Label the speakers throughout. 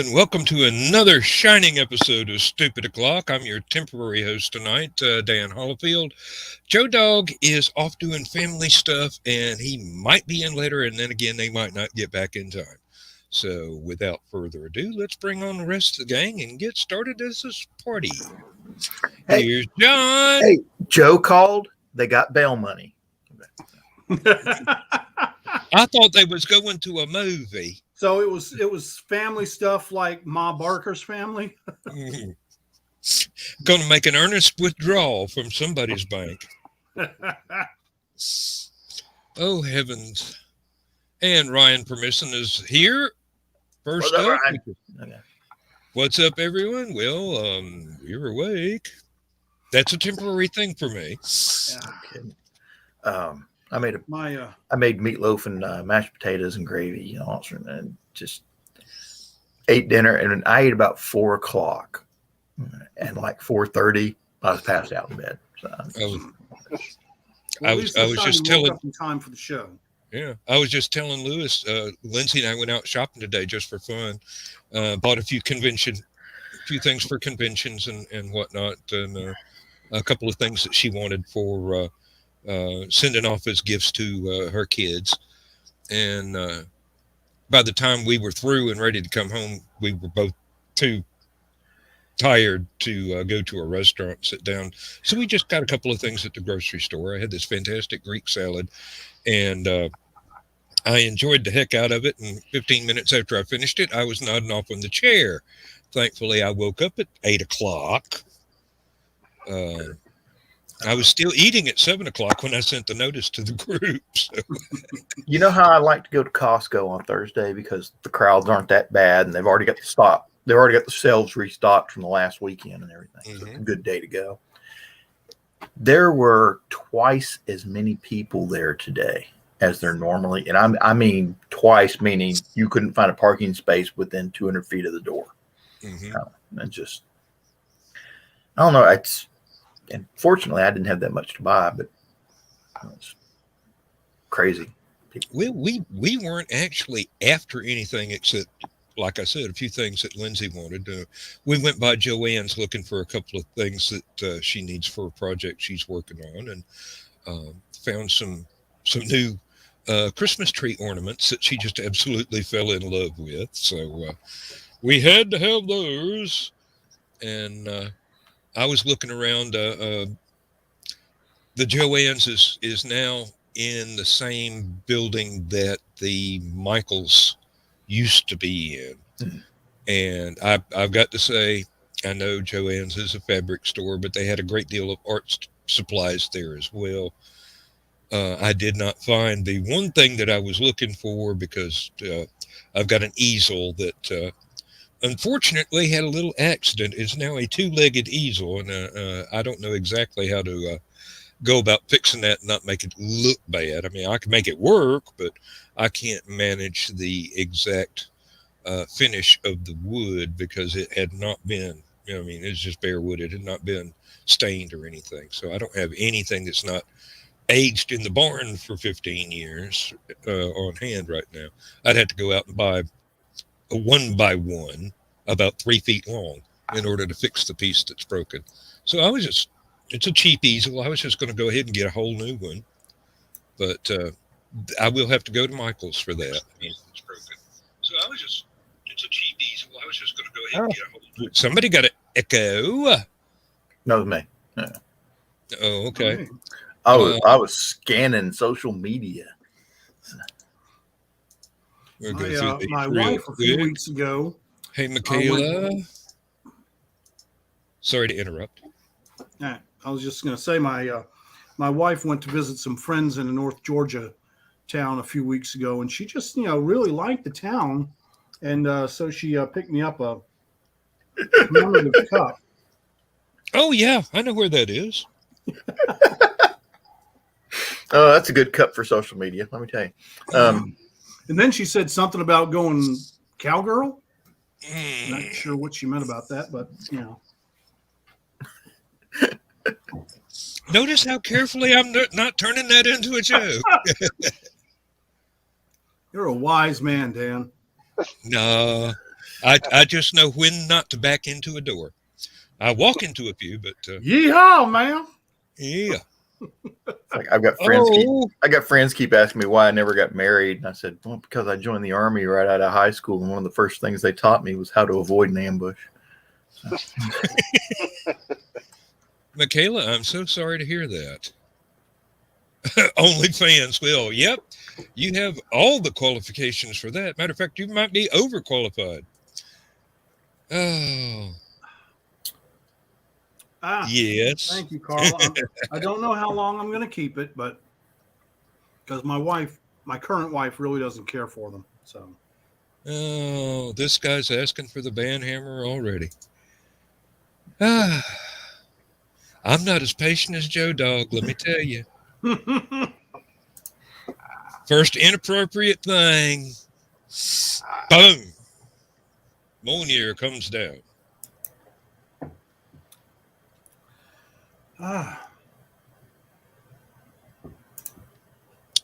Speaker 1: and welcome to another shining episode of Stupid O'Clock. I'm your temporary host tonight, Dan Hollifield. Joe Dog is off doing family stuff, and he might be in later, and then again, they might not get back in time. So, without further ado, let's bring on the rest of the gang and get started as this party.
Speaker 2: Hey,
Speaker 1: Here's John.
Speaker 2: Hey, Joe called. They got bail money.
Speaker 1: I thought they was going to a movie.
Speaker 3: So it was family stuff like Ma Barker's family.
Speaker 1: Going to make an earnest withdrawal from somebody's bank. Oh, heavens. And Ryan Permission is here. First up.
Speaker 2: Okay.
Speaker 1: What's up, everyone? Well, you're awake. That's a temporary thing for me.
Speaker 2: Yeah. I made meatloaf and mashed potatoes and gravy, and just ate dinner. And I ate about 4 o'clock, and like 4:30, I was passed out in bed. So
Speaker 1: I was just telling
Speaker 3: in time for the show.
Speaker 1: Yeah, I was just telling Lewis, Lindsay and I went out shopping today just for fun. Bought a few things for conventions and whatnot, and a couple of things that she wanted for sending off as gifts to her kids. And by the time we were through and ready to come home, we were both too tired to go to a restaurant and sit down. So we just got a couple of things at the grocery store. I had this fantastic Greek salad, and I enjoyed the heck out of it. And 15 minutes after I finished it, I was nodding off on the chair. Thankfully, I woke up at 8 o'clock. I was still eating at 7 o'clock when I sent the notice to the group. So.
Speaker 2: You know how I like to go to Costco on Thursday because the crowds aren't that bad, and they've already got the stock. They've already got the shelves restocked from the last weekend and everything. Mm-hmm. So it's a good day to go. There were twice as many people there today as there normally, and I mean twice, meaning you couldn't find a parking space within 200 feet of the door. Mm-hmm. And just, I don't know. And fortunately, I didn't have that much to buy, but it's crazy.
Speaker 1: We weren't actually after anything except, like I said, a few things that Lindsay wanted. We went by Joanne's looking for a couple of things that she needs for a project she's working on, and found some new Christmas tree ornaments that she just absolutely fell in love with. So we had to have those, and I was looking around. The Joanne's is now in the same building that the Michaels used to be in. Mm-hmm. And I've got to say, I know Joanne's is a fabric store, but they had a great deal of art supplies there as well. I did not find the one thing that I was looking for because I've got an easel that unfortunately had a little accident. It's now a 2-legged easel, and I don't know exactly how to go about fixing that and not make it look bad. I mean, I can make it work, but I can't manage the exact finish of the wood because it had not been, it's just bare wood. It had not been stained or anything. So I don't have anything that's not aged in the barn for 15 years on hand right now. I'd have to go out and buy a 1x1 about 3 feet long in order to fix the piece that's broken. So it's a cheap easel. I was just going to go ahead and get a whole new one, but I will have to go to Michael's for that. It's broken. So it's a cheap easel. I was just going to go ahead and get a whole new one. Somebody got an echo.
Speaker 2: No, it was me. Yeah.
Speaker 1: Oh, okay.
Speaker 2: I was scanning social media.
Speaker 3: My wife a few weeks ago.
Speaker 1: Hey, Michaela. Sorry to interrupt.
Speaker 3: I was just going to say my wife went to visit some friends in a North Georgia town a few weeks ago, and she just really liked the town, and so she picked me up a commemorative cup.
Speaker 1: Oh yeah, I know where that is.
Speaker 2: Oh, that's a good cup for social media. Let me tell you.
Speaker 3: And then she said something about going cowgirl. Not sure what she meant about that, but
Speaker 1: Notice how carefully I'm not turning that into a joke.
Speaker 3: You're a wise man, Dan.
Speaker 1: No, I just know when not to back into a door. I walk into a few, but
Speaker 3: Yeehaw, man!
Speaker 1: yeah.
Speaker 2: Like I've got
Speaker 1: Oh,
Speaker 2: friends keep asking me why I never got married, and I said, well, because I joined the Army right out of high school, and one of the first things they taught me was how to avoid an ambush. So.
Speaker 1: Michaela, I'm so sorry to hear that. OnlyFans. Well, yep. You have all the qualifications for that. Matter of fact, you might be overqualified. Oh, yes.
Speaker 3: Thank you, Carl. I don't know how long I'm going to keep it, but because my current wife, really doesn't care for them. So.
Speaker 1: Oh, this guy's asking for the band hammer already. Ah, I'm not as patient as Joe Dog, let me tell you. First inappropriate thing, boom, Monier comes down.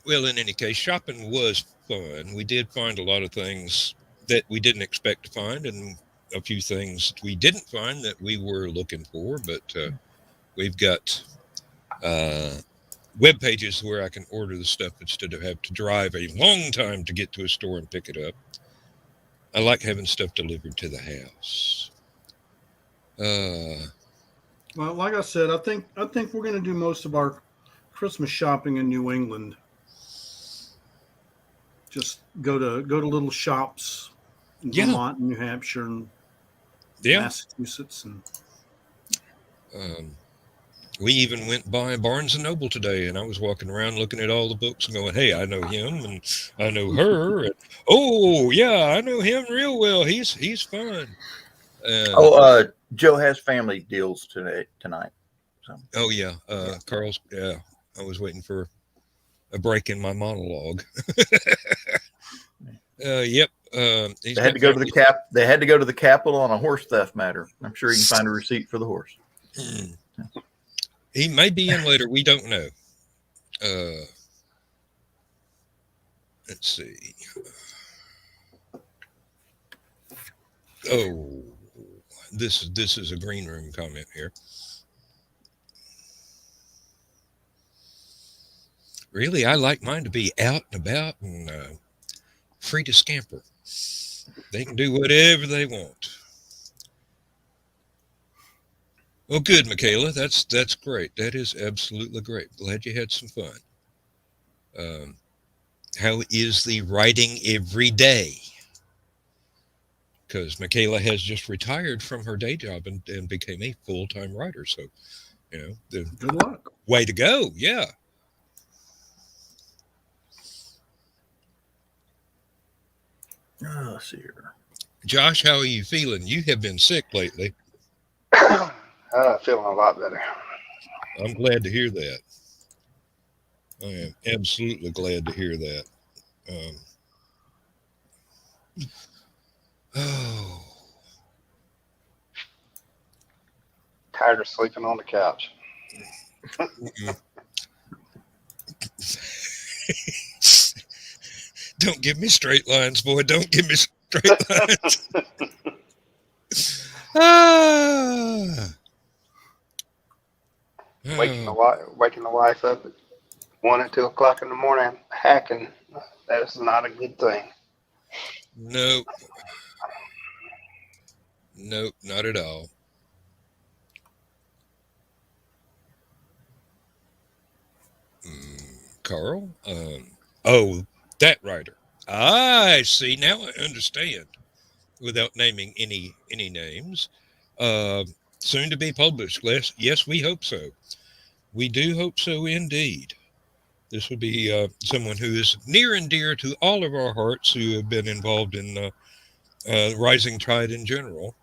Speaker 1: Well, in any case, shopping was fun. We did find a lot of things that we didn't expect to find, and a few things we didn't find that we were looking for. But we've got web pages where I can order the stuff instead of have to drive a long time to get to a store and pick it up. I like having stuff delivered to the house.
Speaker 3: Well, like I said, I think we're going to do most of our Christmas shopping in New England. Just go to little shops in Vermont and New Hampshire and Massachusetts, and
Speaker 1: we even went by Barnes and Noble today, and I was walking around looking at all the books and going, "Hey, I know him, and I know her, and oh yeah, I know him real well. He's fun."
Speaker 2: Joe has family deals tonight. So.
Speaker 1: Oh yeah, Carl's. Yeah, I was waiting for a break in my monologue. Yep.
Speaker 2: They had to go to the They had to go to the Capitol on a horse theft matter. I'm sure you can find a receipt for the horse.
Speaker 1: He may be in later. We don't know. Let's see. Oh, this is a green room comment here. Really, I like mine to be out and about and free to scamper. They can do whatever they want. Well, good, Michaela. That's great. That is absolutely great. Glad you had some fun. How is the writing every day? Because Michaela has just retired from her day job and became a full-time writer. So,
Speaker 3: good luck.
Speaker 1: Way to go. Yeah.
Speaker 2: Let's see here.
Speaker 1: Josh, how are you feeling? You have been sick lately.
Speaker 4: Feeling a lot better.
Speaker 1: I'm glad to hear that. I am absolutely glad to hear that.
Speaker 4: Tired of sleeping on the couch.
Speaker 1: Don't give me straight lines, boy. Don't give me straight lines.
Speaker 4: Waking the wife up at 1 and 2 o'clock in the morning hacking. That is not a good thing.
Speaker 1: Nope, not at all. Carl? That writer. I see. Now I understand. Without naming any names. Soon to be published. Yes, we hope so. We do hope so indeed. This would be someone who is near and dear to all of our hearts who have been involved in Rising Tide in general.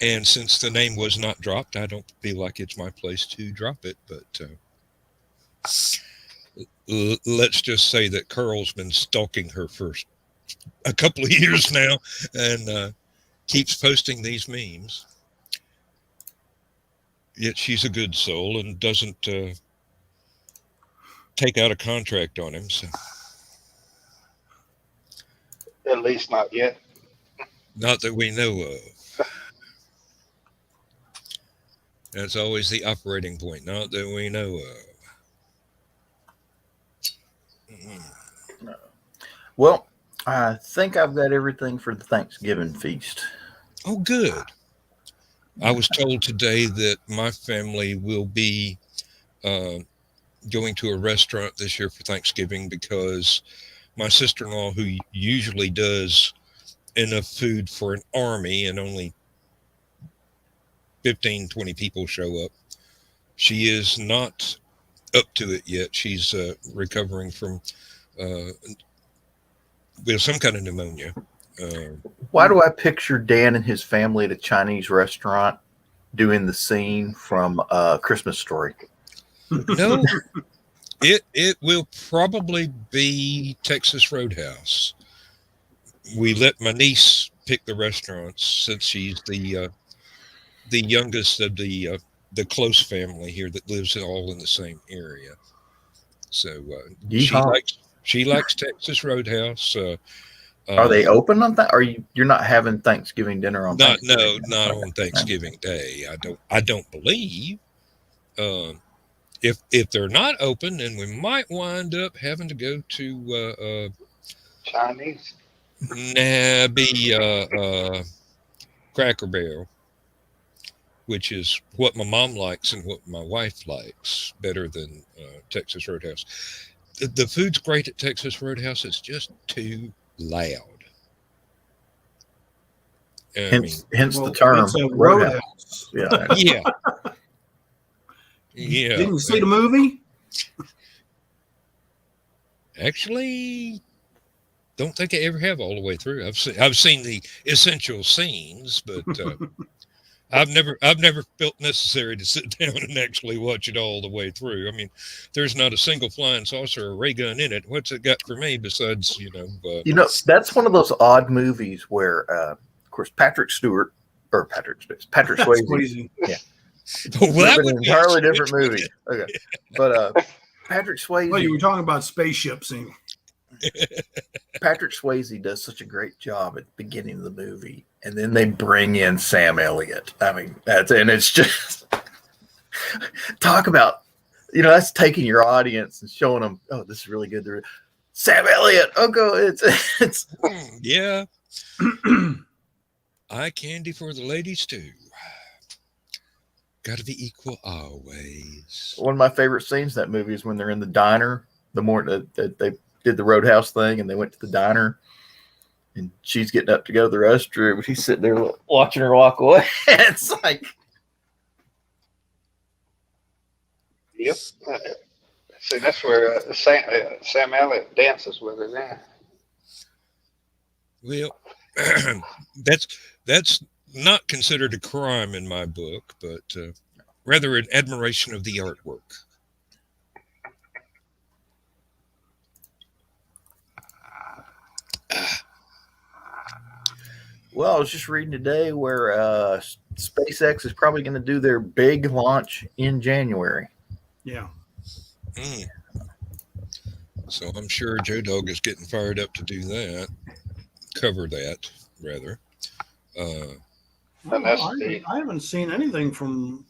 Speaker 1: And since the name was not dropped, I don't feel like it's my place to drop it. But let's just say that Carl's been stalking her for a couple of years now and keeps posting these memes. Yet she's a good soul and doesn't take out a contract on him. So.
Speaker 4: At least not yet.
Speaker 1: Not that we know of. That's always the operating point. Not that we know of.
Speaker 2: Well, I think I've got everything for the Thanksgiving feast.
Speaker 1: Oh, good. I was told today that my family will be going to a restaurant this year for Thanksgiving because my sister-in-law, who usually does enough food for an army and only 15, 20 people show up, she is not up to it yet. She's recovering from with some kind of pneumonia.
Speaker 2: Why do I picture Dan and his family at a Chinese restaurant doing the scene from Christmas Story?
Speaker 1: No, it will probably be Texas Roadhouse. We let my niece pick the restaurants since she's the youngest of the close family here that lives all in the same area. So she likes Texas Roadhouse.
Speaker 2: Are they open on that? Are you're not having Thanksgiving dinner on Thanksgiving?
Speaker 1: Not on Thanksgiving Day. I don't believe. If they're not open, then we might wind up having to go to
Speaker 4: Chinese.
Speaker 1: be Cracker Barrel, which is what my mom likes and what my wife likes better than Texas Roadhouse. The food's great at Texas Roadhouse. It's just too loud.
Speaker 2: Hence the term
Speaker 3: it's a
Speaker 2: Roadhouse.
Speaker 3: roadhouse.
Speaker 2: Yeah.
Speaker 1: Yeah.
Speaker 3: Didn't you see the movie?
Speaker 1: Actually, don't think I ever have all the way through. I've seen the essential scenes, but I've never felt necessary to sit down and actually watch it all the way through. I mean, there's not a single flying saucer or ray gun in it. What's it got for me besides
Speaker 2: That's one of those odd movies where, of course, Patrick Swayze. Yeah.
Speaker 1: Well, that
Speaker 2: an
Speaker 1: would be
Speaker 2: entirely different movie. Okay, but Patrick Swayze.
Speaker 3: Well, you were talking about spaceship scene.
Speaker 2: Patrick Swayze does such a great job at the beginning of the movie, and then they bring in Sam Elliott. I mean, it's just talk about, that's taking your audience and showing them, oh, this is really good. Sam Elliott. Oh, go. It's
Speaker 1: yeah. Eye candy for the ladies too. Got to be equal always.
Speaker 2: One of my favorite scenes in that movie is when they're in the diner. The morning that they did the Roadhouse thing, and they went to the diner, and she's getting up to go to the restroom. He's sitting there watching her walk away. It's like,
Speaker 4: Yep. See, that's where Sam Elliott dances with her there.
Speaker 1: Well, that's not considered a crime in my book, but rather an admiration of the artwork.
Speaker 2: well, I was just reading today where SpaceX is probably going to do their big launch in January.
Speaker 3: Yeah.
Speaker 1: So I'm sure Joe Dog is getting fired up to do that. Cover that, rather.
Speaker 3: I haven't seen anything from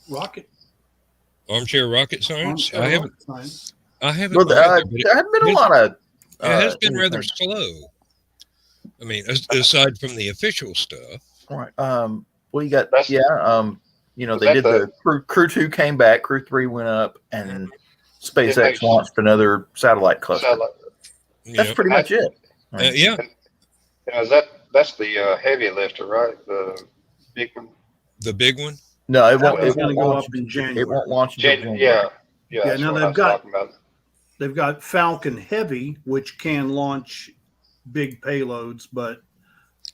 Speaker 3: Rocket.
Speaker 1: Armchair Rocket Science. I haven't.
Speaker 2: Well, there have been a lot of.
Speaker 1: It has been rather slow. I mean, aside from the official stuff.
Speaker 2: All right. Well, you got they did the Crew 2 came back, Crew 3 went up, and SpaceX launched another satellite cluster. That's pretty much it. Right?
Speaker 1: Yeah.
Speaker 4: That's the heavy lifter, right? The big one.
Speaker 1: The big one?
Speaker 2: No, it won't.
Speaker 3: It's going to go up in January.
Speaker 2: It won't launch in January.
Speaker 4: Yeah.
Speaker 3: Now they've got Falcon Heavy, which can launch big payloads, but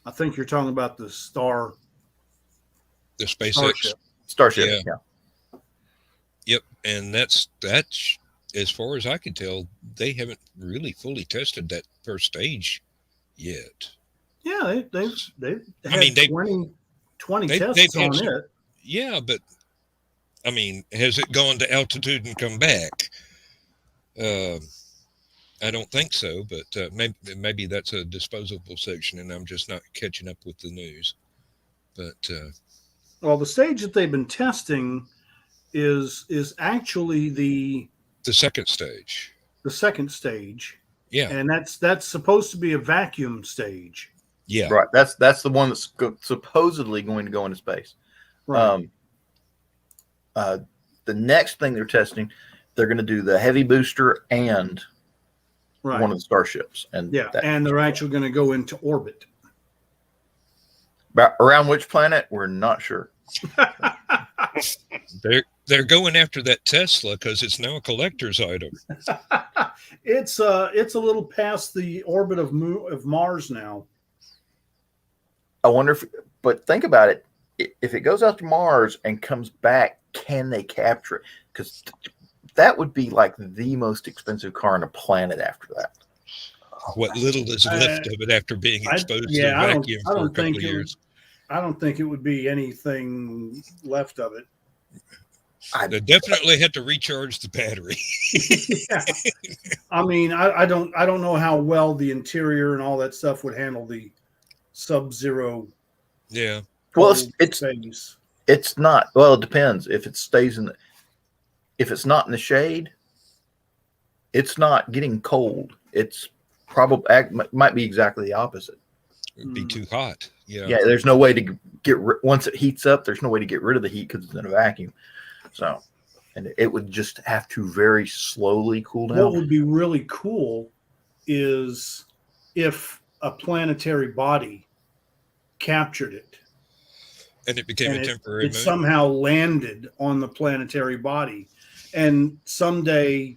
Speaker 3: I think you're talking about the
Speaker 1: the SpaceX
Speaker 2: Starship. Yeah.
Speaker 1: Yep, and that's as far as I can tell, they haven't really fully tested that first stage yet.
Speaker 3: Yeah, they've had 20 tests on it.
Speaker 1: Yeah, but I mean, has it gone to altitude and come back? I don't think so, but maybe that's a disposable section, and I'm just not catching up with the news. But
Speaker 3: Well, the stage that they've been testing is actually
Speaker 1: the second stage,
Speaker 3: the second stage,
Speaker 1: yeah,
Speaker 3: and that's supposed to be a vacuum stage.
Speaker 1: yeah,
Speaker 2: Right. That's the one that's supposedly going to go into space.
Speaker 3: Right.
Speaker 2: The next thing they're testing, they're going to do the heavy booster and
Speaker 3: Right.
Speaker 2: one of the starships, and
Speaker 3: Yeah, and they're actually going to go into orbit.
Speaker 2: Around which planet, we're not sure.
Speaker 1: they're going after that Tesla because it's now a collector's item.
Speaker 3: It's a little past the orbit of Mars now.
Speaker 2: I wonder but think about it. If it goes out to Mars and comes back, can they capture it? Because that would be like the most expensive car on the planet after that.
Speaker 1: What little is left of it after being exposed to the vacuum for a couple of years.
Speaker 3: I don't think it would be anything left of it.
Speaker 1: They definitely had to recharge the battery.
Speaker 3: Yeah. I mean, I don't know how well the interior and all that stuff would handle the sub-zero.
Speaker 1: Yeah.
Speaker 2: Well,
Speaker 3: space.
Speaker 2: It's not. Well, it depends. If it stays if it's not in the shade, it's not getting cold. It's probably might be exactly the opposite.
Speaker 1: It'd be too hot. Yeah.
Speaker 2: Yeah. There's no way to once it heats up. There's no way to get rid of the heat because it's in a vacuum. So, and it would just have to very slowly cool down.
Speaker 3: What would be really cool is if a planetary body captured it.
Speaker 1: And it became a temporary
Speaker 3: moon. It somehow landed on the planetary body. And someday,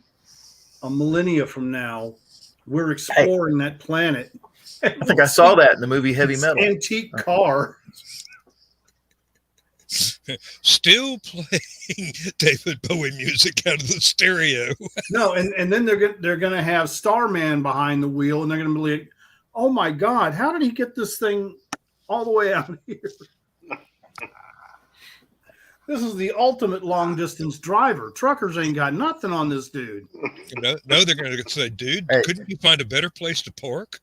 Speaker 3: a millennia from now, we're exploring that planet.
Speaker 2: I think I saw that in the movie Heavy Metal.
Speaker 3: Antique car.
Speaker 1: Still playing David Bowie music out of the stereo.
Speaker 3: No, and then they're gonna have Starman behind the wheel, and they're gonna be like, "Oh my God, how did he get this thing all the way out here?" This is the ultimate long distance driver. Truckers ain't got nothing on this dude.
Speaker 1: No, they're going to say, dude, couldn't you find a better place to park?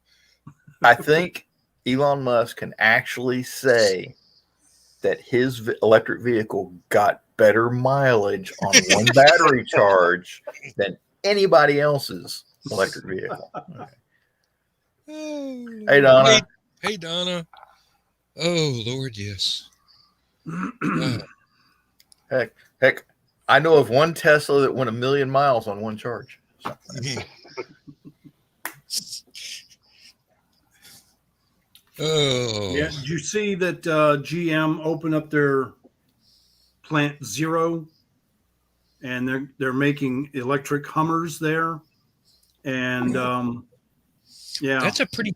Speaker 2: I think Elon Musk can actually say that his electric vehicle got better mileage on one battery charge than anybody else's electric vehicle. Okay.
Speaker 1: Oh,
Speaker 2: hey, Donna.
Speaker 1: Hey, Donna. Oh, Lord, yes.
Speaker 2: Heck, I know of one Tesla that went 1,000,000 miles on one charge. So.
Speaker 1: Oh.
Speaker 3: Yeah. Did you see that GM opened up their Plant Zero, and they're making electric Hummers there, and yeah,
Speaker 1: that's a pretty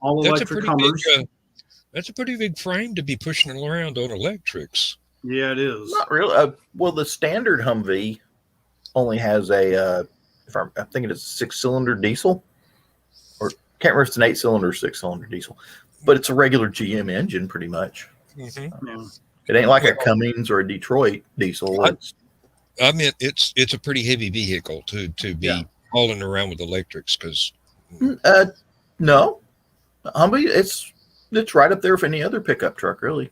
Speaker 1: big frame to be pushing around on electrics.
Speaker 3: Yeah, it is.
Speaker 2: Not really. Well, the standard Humvee only has a, I think it is a 6-cylinder diesel, or can't remember if it's an 8-cylinder or 6-cylinder diesel, but it's a regular GM engine pretty much.
Speaker 1: Mm-hmm.
Speaker 3: Yeah.
Speaker 2: It ain't like a Cummins or a Detroit diesel.
Speaker 1: I mean, it's a pretty heavy vehicle to be hauling around with electrics because.
Speaker 2: No, Humvee, it's right up there with any other pickup truck, really.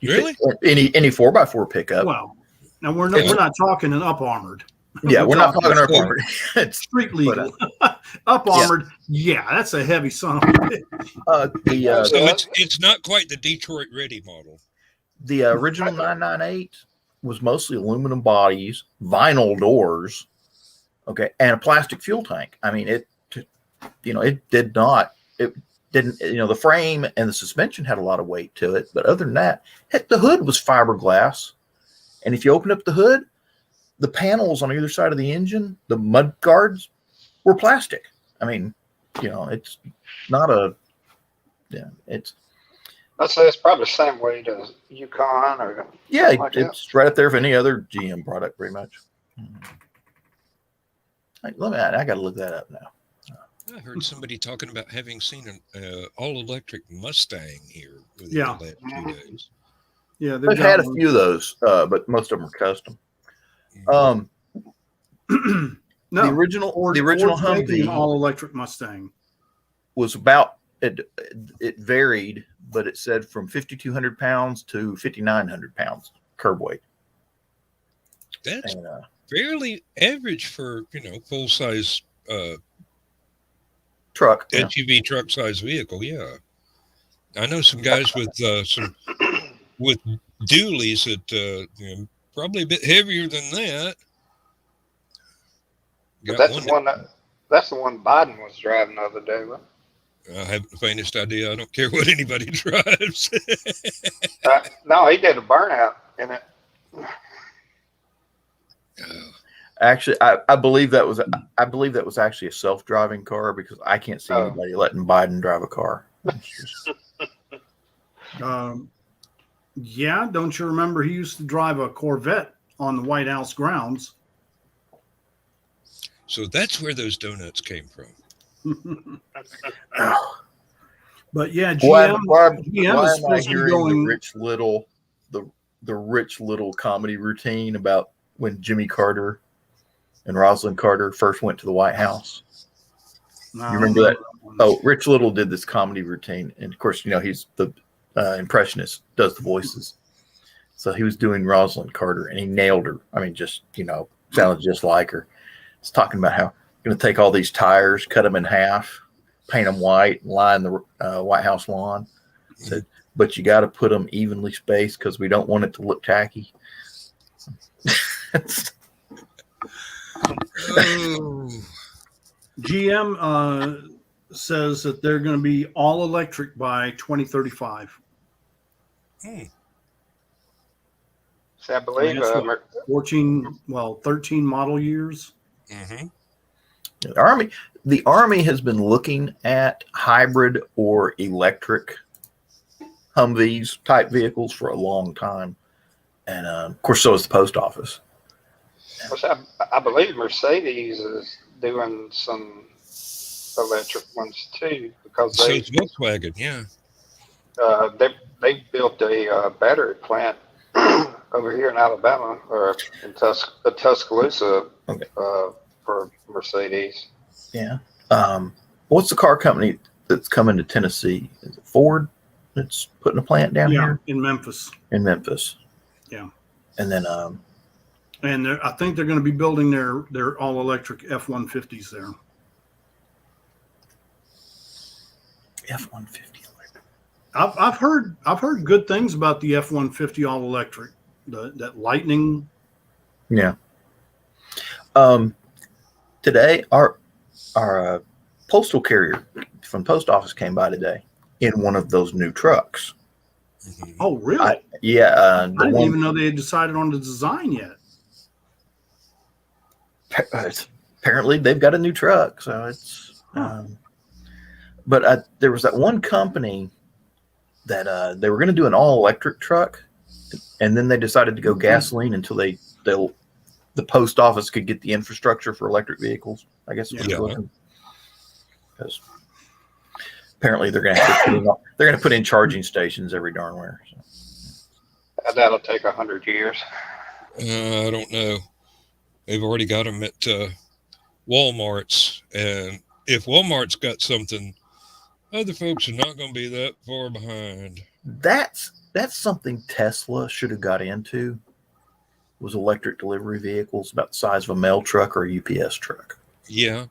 Speaker 1: Really?
Speaker 2: Any 4x4 pickup.
Speaker 3: Well, now we're not talking an up armored.
Speaker 2: Yeah, we're not talking up armored. It's
Speaker 3: street legal. Up armored. Yeah, that's a heavy son of a bitch.
Speaker 1: So it's not quite the Detroit ready model.
Speaker 2: The original 998 was mostly aluminum bodies, vinyl doors, okay, and a plastic fuel tank. I mean, it didn't, the frame and the suspension had a lot of weight to it, but other than that, heck, the hood was fiberglass. And if you open up the hood, the panels on either side of the engine, the mud guards, were plastic. I mean, it's not
Speaker 4: I'd say it's probably the same way to Yukon or
Speaker 2: it's right up there for any other GM product, pretty much. I got to look that up now.
Speaker 1: I heard somebody talking about having seen an all-electric Mustang here within the last 2 days.
Speaker 3: Yeah,
Speaker 2: they've had a few of those, but most of them are custom.
Speaker 3: No,
Speaker 2: the original
Speaker 3: Ford's making an
Speaker 2: Humvee
Speaker 3: all-electric Mustang.
Speaker 2: was about it varied, but it said from 5,200 pounds to 5,900 pounds curb weight.
Speaker 1: That's
Speaker 2: And,
Speaker 1: fairly average for full size
Speaker 2: truck. Yeah.
Speaker 1: SUV truck size vehicle. Yeah, I know some guys with with dualies that probably a bit heavier than that.
Speaker 4: But
Speaker 1: Got one.
Speaker 4: that's the one Biden was driving the other day. Right?
Speaker 1: I haven't the faintest idea. I don't care what anybody drives.
Speaker 4: No, he did a burnout in it.
Speaker 2: Actually, I believe that was actually a self-driving car because I can't see anybody letting Biden drive a car.
Speaker 3: Yeah, don't you remember he used to drive a Corvette on the White House grounds?
Speaker 1: So that's where those donuts came from.
Speaker 3: But yeah,
Speaker 2: Why
Speaker 3: GM is
Speaker 2: am I
Speaker 3: supposed to be
Speaker 2: hearing
Speaker 3: going.
Speaker 2: the Rich Little comedy routine about when Jimmy Carter and Rosalind Carter first went to the White House?
Speaker 3: No,
Speaker 2: You remember that? Oh, Rich Little did this comedy routine, and of course, he's the impressionist, does the voices. So he was doing Rosalind Carter, and he nailed her. I mean, just sounded just like her. He's talking about how you're going to take all these tires, cut them in half, paint them white, and line the White House lawn. Said, but you got to put them evenly spaced because we don't want it to look tacky.
Speaker 3: GM says that they're going to be all electric by 2035.
Speaker 4: See, I believe
Speaker 3: 13 model years.
Speaker 1: Mm-hmm.
Speaker 2: The Army has been looking at hybrid or electric Humvees type vehicles for a long time, and of course, so is the post office.
Speaker 4: I believe Mercedes is doing some electric ones too because
Speaker 1: So it's Volkswagen, yeah.
Speaker 4: they built a battery plant over here in Alabama or in Tuscaloosa for Mercedes.
Speaker 2: Yeah. What's the car company that's coming to Tennessee? Is it Ford that's putting a plant down here
Speaker 3: in Memphis?
Speaker 2: In Memphis.
Speaker 3: Yeah.
Speaker 2: And then
Speaker 3: and I think they're going to be building their all electric F-150s there.
Speaker 2: F-150.
Speaker 3: I've heard good things about the F-150 all electric. That Lightning.
Speaker 2: Yeah. Today our postal carrier from post office came by today in one of those new trucks.
Speaker 1: Mm-hmm.
Speaker 3: Oh, really?
Speaker 2: I
Speaker 3: didn't even know they had decided on the design yet.
Speaker 2: Apparently they've got a new truck, so it's but there was that one company that they were going to do an all electric truck, and then they decided to go gasoline until the post office could get the infrastructure for electric vehicles, I guess. Because apparently they're going to put in charging stations every darn where. So.
Speaker 4: That'll take 100 years.
Speaker 1: I don't know. They've already got them at Walmart's, and if Walmart's got something, other folks are not going to be that far behind.
Speaker 2: That's something Tesla should have got into. Was electric delivery vehicles about the size of a mail truck or a UPS truck.
Speaker 1: Yeah.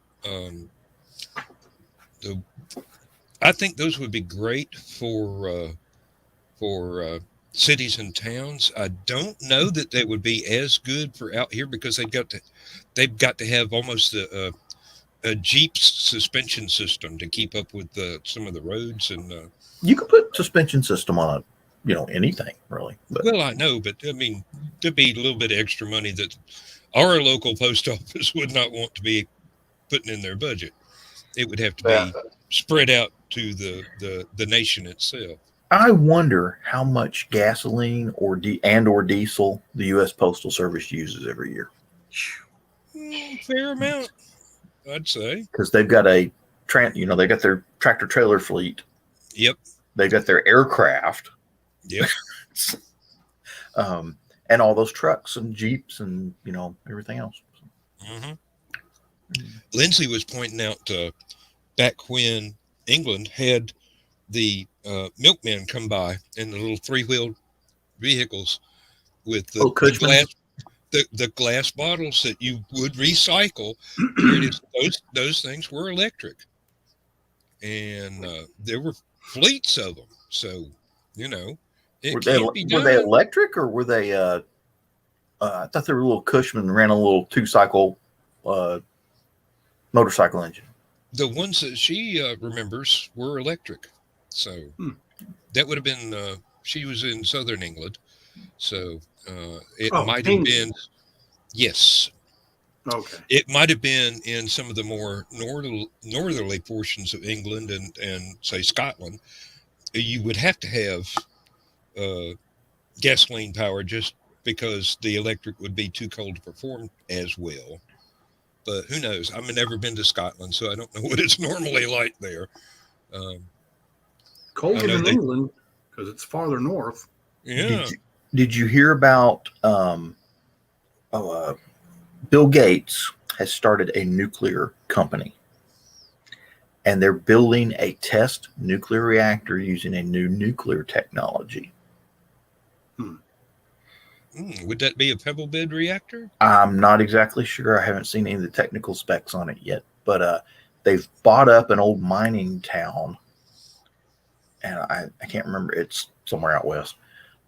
Speaker 1: I think those would be great for cities and towns. I don't know that they would be as good for out here because they've got to have almost a Jeep's suspension system to keep up with some of the roads. And
Speaker 2: you could put suspension system on anything really. But.
Speaker 1: Well, I know, but I mean, there'd be a little bit of extra money that our local post office would not want to be putting in their budget. It would have to be spread out to the nation itself.
Speaker 2: I wonder how much gasoline or diesel the U.S. Postal Service uses every year.
Speaker 1: Fair amount, I'd say,
Speaker 2: because they've got they got their tractor trailer fleet.
Speaker 1: Yep.
Speaker 2: They've got their aircraft.
Speaker 1: Yep.
Speaker 2: And all those trucks and Jeeps and everything else.
Speaker 1: Mm-hmm. Lindsay was pointing out back when England had the milkmen come by in the little three-wheeled vehicles with
Speaker 2: Cushman's.
Speaker 1: the glass bottles that you would recycle. Here it is. Those things were electric, and there were fleets of them. So it can be done.
Speaker 2: Were they electric or were they? I thought they were a little Cushman, ran a little 2-cycle motorcycle engine.
Speaker 1: The ones that she remembers were electric. So that would have been. She was in southern England, so it might have been. Yes.
Speaker 3: Okay.
Speaker 1: It might have been in some of the more northerly portions of England and say Scotland. You would have to have gasoline power just because the electric would be too cold to perform as well. But who knows? I've never been to Scotland, so I don't know what it's normally like there.
Speaker 3: Colder than England because it's farther north.
Speaker 1: Yeah.
Speaker 2: Did you hear about Bill Gates has started a nuclear company, and they're building a test nuclear reactor using a new nuclear technology.
Speaker 1: Would that be a pebble bed reactor?
Speaker 2: I'm not exactly sure. I haven't seen any of the technical specs on it yet, but they've bought up an old mining town, and I can't remember. It's somewhere out west,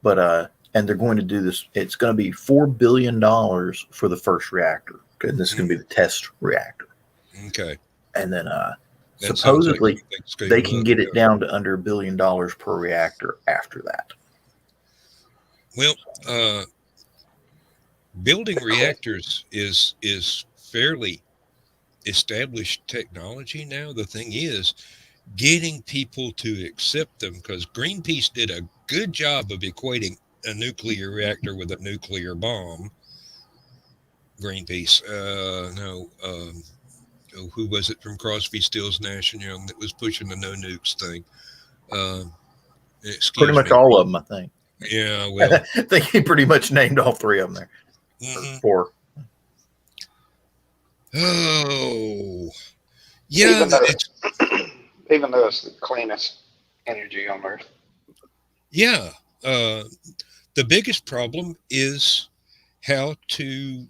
Speaker 2: but and they're going to do this. It's going to be $4 billion for the first reactor. Okay, this is going to be the test reactor.
Speaker 1: Okay,
Speaker 2: and then supposedly they can get it down to under $1 billion per reactor after that.
Speaker 1: Well, building reactors is fairly established technology now. The thing is getting people to accept them, because Greenpeace did a good job of equating a nuclear reactor with a nuclear bomb. Greenpeace, who was it from Crosby, Stills, Nash and Young that was pushing the no nukes thing?
Speaker 2: Pretty much all of them, I think.
Speaker 1: Yeah, well,
Speaker 2: I think he pretty much named all three of them there.
Speaker 1: Mm-hmm.
Speaker 2: 4.
Speaker 1: Oh, yeah.
Speaker 4: Even though it's the cleanest energy on Earth.
Speaker 1: Yeah. The biggest problem is how to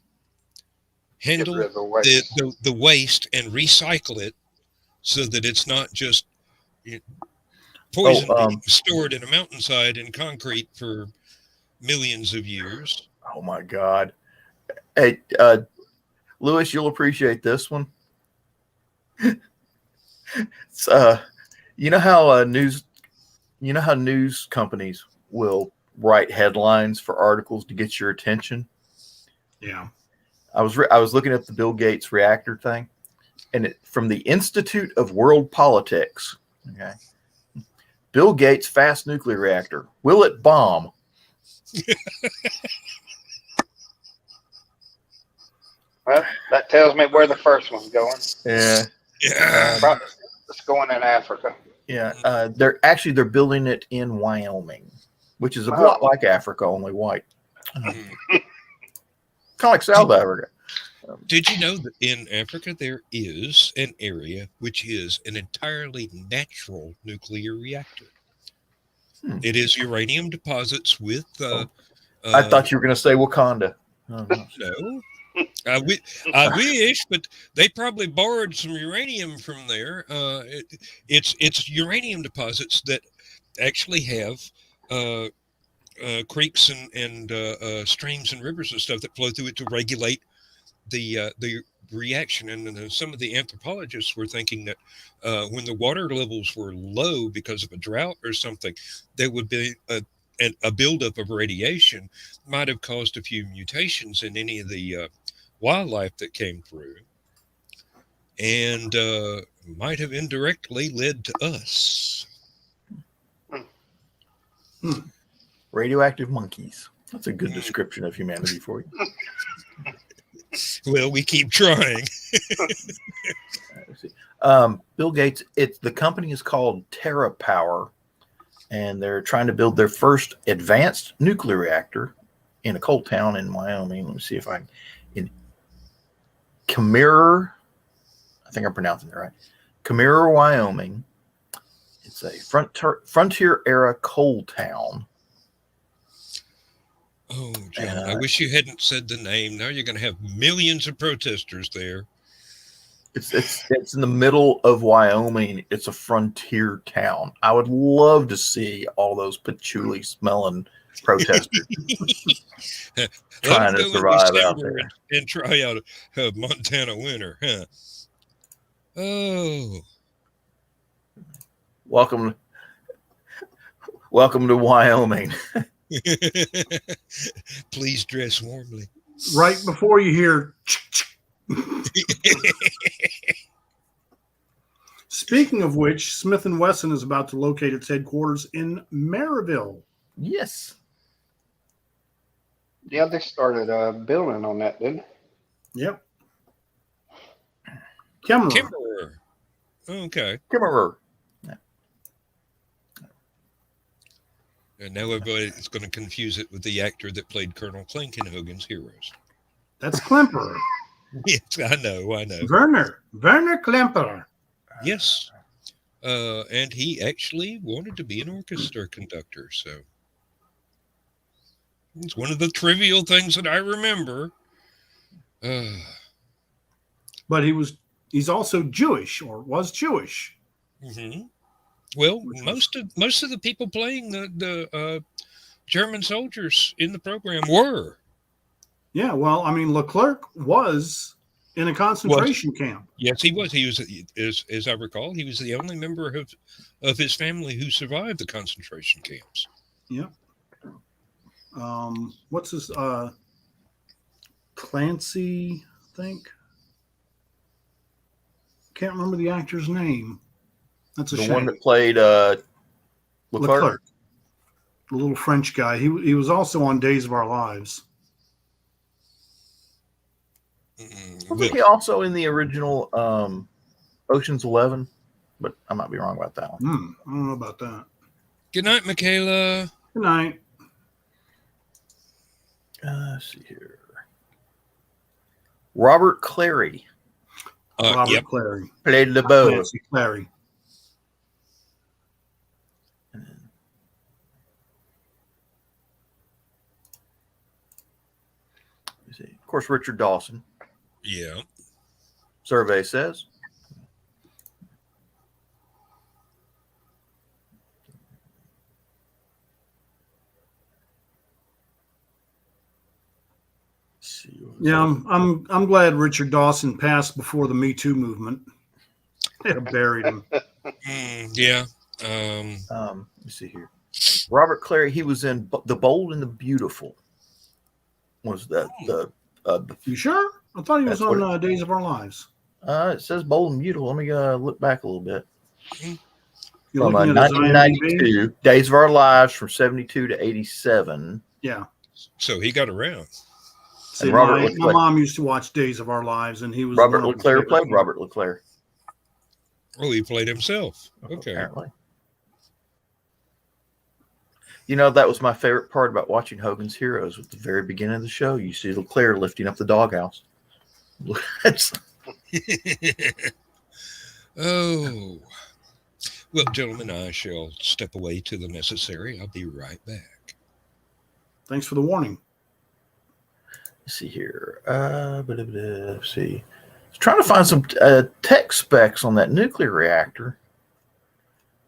Speaker 1: handle the waste and recycle it so that it's not just poison being stored in a mountainside in concrete for millions of years.
Speaker 2: Oh my God. Hey, Lewis, you'll appreciate this one. It's, you know how news companies will write headlines for articles to get your attention?
Speaker 3: Yeah.
Speaker 2: I was looking at the Bill Gates reactor thing, and from the Institute of World Politics. Okay. Bill Gates fast nuclear reactor. Will it bomb?
Speaker 4: Well, that tells me where the first one's going.
Speaker 2: Yeah.
Speaker 4: It's going in Africa.
Speaker 2: Yeah. They're building it in Wyoming, which is a lot like Africa, only white. Kind of like South Africa.
Speaker 1: Did you know that in Africa there is an area which is an entirely natural nuclear reactor? It is uranium deposits with.
Speaker 2: I thought you were going to say Wakanda.
Speaker 1: No. I wish, but they probably borrowed some uranium from there. It's uranium deposits that actually have creeks and streams and rivers and stuff that flow through it to regulate the reaction. And some of the anthropologists were thinking that when the water levels were low because of a drought or something, there would be a buildup of radiation might have caused a few mutations in any of the wildlife that came through, and might have indirectly led to us.
Speaker 2: Radioactive monkeys. That's a good description of humanity for you.
Speaker 1: Well, we keep trying.
Speaker 2: Bill Gates, the company is called TerraPower, and they're trying to build their first advanced nuclear reactor in a coal town in Wyoming. Let me see if I can. In Khmer, I think I'm pronouncing it right. Chimera, Wyoming. It's a frontier era coal town.
Speaker 1: Oh, John, I wish you hadn't said the name. Now you're going to have millions of protesters there.
Speaker 2: It's in the middle of Wyoming. It's a frontier town. I would love to see all those patchouli smelling protesters trying to survive out there
Speaker 1: and try out a Montana winter, huh? Oh,
Speaker 2: welcome to Wyoming.
Speaker 1: Please dress warmly.
Speaker 3: Right before you hear. Speaking of which, Smith & Wesson is about to locate its headquarters in Maryville.
Speaker 2: Yes.
Speaker 4: Yeah, they started building on that, didn't they?
Speaker 3: Yep. Kemmerer.
Speaker 1: Kimber. Okay.
Speaker 2: Kimmerer.
Speaker 1: And now everybody is going to confuse it with the actor that played Colonel Clink in Hogan's Heroes.
Speaker 3: That's Klemperer.
Speaker 1: Yes, I know.
Speaker 3: Werner Klemperer.
Speaker 1: Yes. And he actually wanted to be an orchestra conductor, so it's one of the trivial things that I remember.
Speaker 3: But he's also Jewish, or was Jewish.
Speaker 1: Mm-hmm. Well, most of the people playing the German soldiers in the program were.
Speaker 3: Yeah, well, I mean, Leclerc was in a concentration camp.
Speaker 1: Yes, he was. He was, as I recall, he was the only member of his family who survived the concentration camps.
Speaker 3: Yeah. What's his Clancy, I think. Can't remember the actor's name. That's a shame.
Speaker 2: The one that played Leclerc.
Speaker 3: The little French guy. He was also on Days of Our Lives.
Speaker 2: Wasn't he also in the original Ocean's 11? But I might be wrong about that one.
Speaker 3: I don't know about that.
Speaker 1: Good night, Michaela.
Speaker 3: Good night.
Speaker 2: Let's see here. Robert Clary.
Speaker 3: Robert Clary.
Speaker 2: Played LeBeau.
Speaker 3: Nancy Clary.
Speaker 2: Of course, Richard Dawson.
Speaker 1: Yeah.
Speaker 2: Survey says.
Speaker 3: Yeah, I'm glad Richard Dawson passed before the Me Too movement. They'd have buried him.
Speaker 1: Yeah.
Speaker 2: Let me see here. Robert Clary. He was in The Bold and the Beautiful. Was that the?
Speaker 3: You sure? I thought he was on Days of Our Lives.
Speaker 2: It says Bold and Beautiful. Let me look back a little bit.
Speaker 3: You're
Speaker 2: From
Speaker 3: looking at his
Speaker 2: 1992, Days of Our Lives from 72 to 87.
Speaker 3: Yeah.
Speaker 1: So he got around.
Speaker 3: See, my mom used to watch Days of Our Lives, and he was
Speaker 2: Robert Leclerc played Robert Leclerc.
Speaker 1: Oh, he played himself. Okay.
Speaker 2: Apparently. You know, that was my favorite part about watching Hogan's Heroes. At the very beginning of the show, you see Leclerc lifting up the doghouse.
Speaker 1: Oh. Well, gentlemen, I shall step away to the necessary. I'll be right back.
Speaker 3: Thanks for the warning.
Speaker 2: Let's see here. Let's see. I was trying to find some tech specs on that nuclear reactor.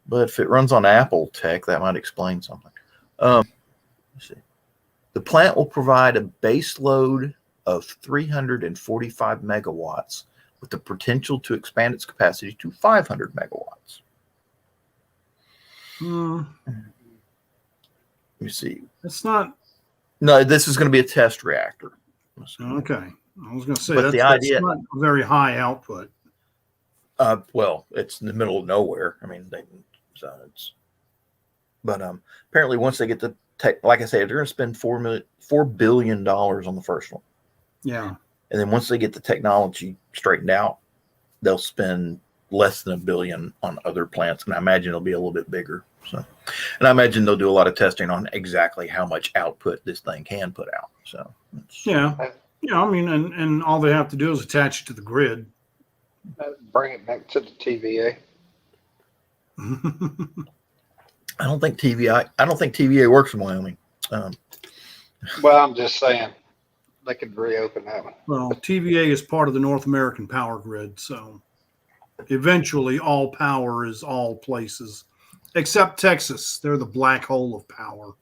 Speaker 2: But if it runs on Apple tech, that might explain something. Let's see. The plant will provide a base load of 345 megawatts with the potential to expand its capacity to 500 megawatts. Let me see.
Speaker 3: It's not.
Speaker 2: No, this is going to be a test reactor.
Speaker 3: Okay. I was going to say,
Speaker 2: But the
Speaker 3: that's
Speaker 2: idea,
Speaker 3: not a very high output.
Speaker 2: well, it's in the middle of nowhere. I mean, but apparently once they get the tech, like I said, they're going to spend $4 billion on the first one.
Speaker 3: Yeah.
Speaker 2: And then once they get the technology straightened out, they'll spend less than $1 billion on other plants. And I imagine it'll be a little bit bigger. So, and I imagine they'll do a lot of testing on exactly how much output this thing can put out. So,
Speaker 3: yeah. Yeah. I mean, and all they have to do is attach it to the grid.
Speaker 4: Bring it back to the TVA.
Speaker 2: I don't think TVA works in Wyoming.
Speaker 4: Well, I'm just saying they could reopen that one.
Speaker 3: Well, TVA is part of the North American power grid, so eventually all power is all places, except Texas. They're the black hole of power.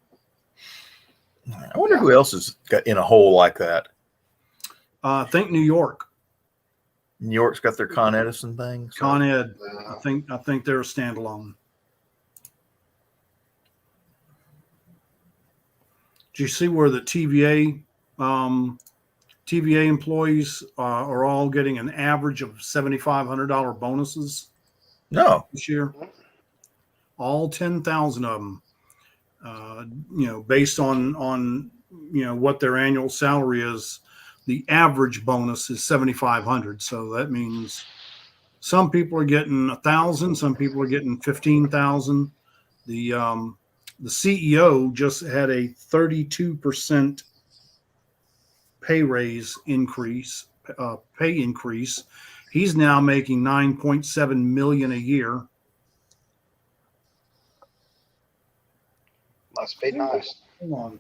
Speaker 2: I wonder who else is in a hole like that.
Speaker 3: I think New York,
Speaker 2: New York's got their Con Edison thing. So.
Speaker 3: Con Ed. I think they're a standalone. Do you see where the TVA employees are all getting an average of $7,500 bonuses
Speaker 2: No.
Speaker 3: this year? All 10,000 of them, based on what their annual salary is. The average bonus is 7,500. So that means some people are getting 1,000, some people are getting 15,000. The CEO just had a 32% pay increase. He's now making $9.7 million a year.
Speaker 4: Must be nice.
Speaker 3: Hold on.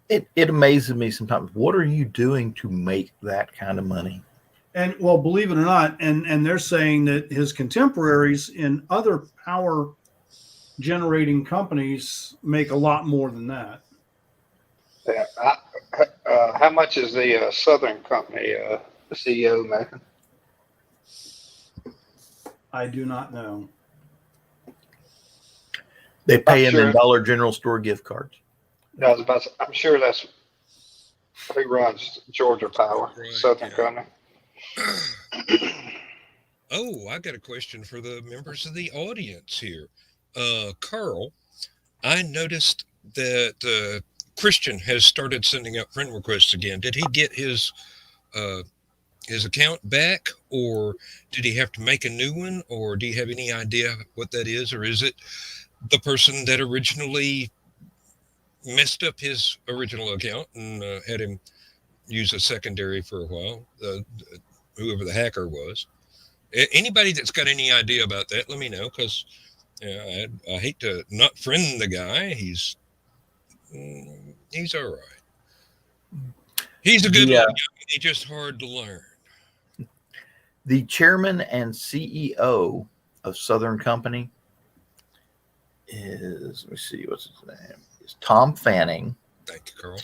Speaker 2: It amazes me sometimes. What are you doing to make that kind of money?
Speaker 3: And well, believe it or not, and they're saying that his contemporaries in other power generating companies make a lot more than that.
Speaker 4: Yeah. How much is the Southern Company the CEO making?
Speaker 3: I do not know.
Speaker 2: They pay him
Speaker 4: sure.
Speaker 2: in Dollar General store gift cards.
Speaker 4: I was about to, I'm sure that's who runs Georgia Power,
Speaker 1: Right,
Speaker 4: Southern
Speaker 1: yeah.
Speaker 4: Company.
Speaker 1: Oh, I got a question for the members of the audience here. Carl, I noticed that Christian has started sending out friend requests again. Did he get his account back, or did he have to make a new one, or do you have any idea what that is, or is it the person that originally messed up his original account and had him use a secondary for a while, whoever the hacker was? Anybody that's got any idea about that, let me know, because I hate to not friend the guy. He's all right. He's a good little guy. He's just hard to learn.
Speaker 2: The chairman and CEO of Southern Company is, let me see, what's his name? Is Tom Fanning.
Speaker 1: Thank you, Carl.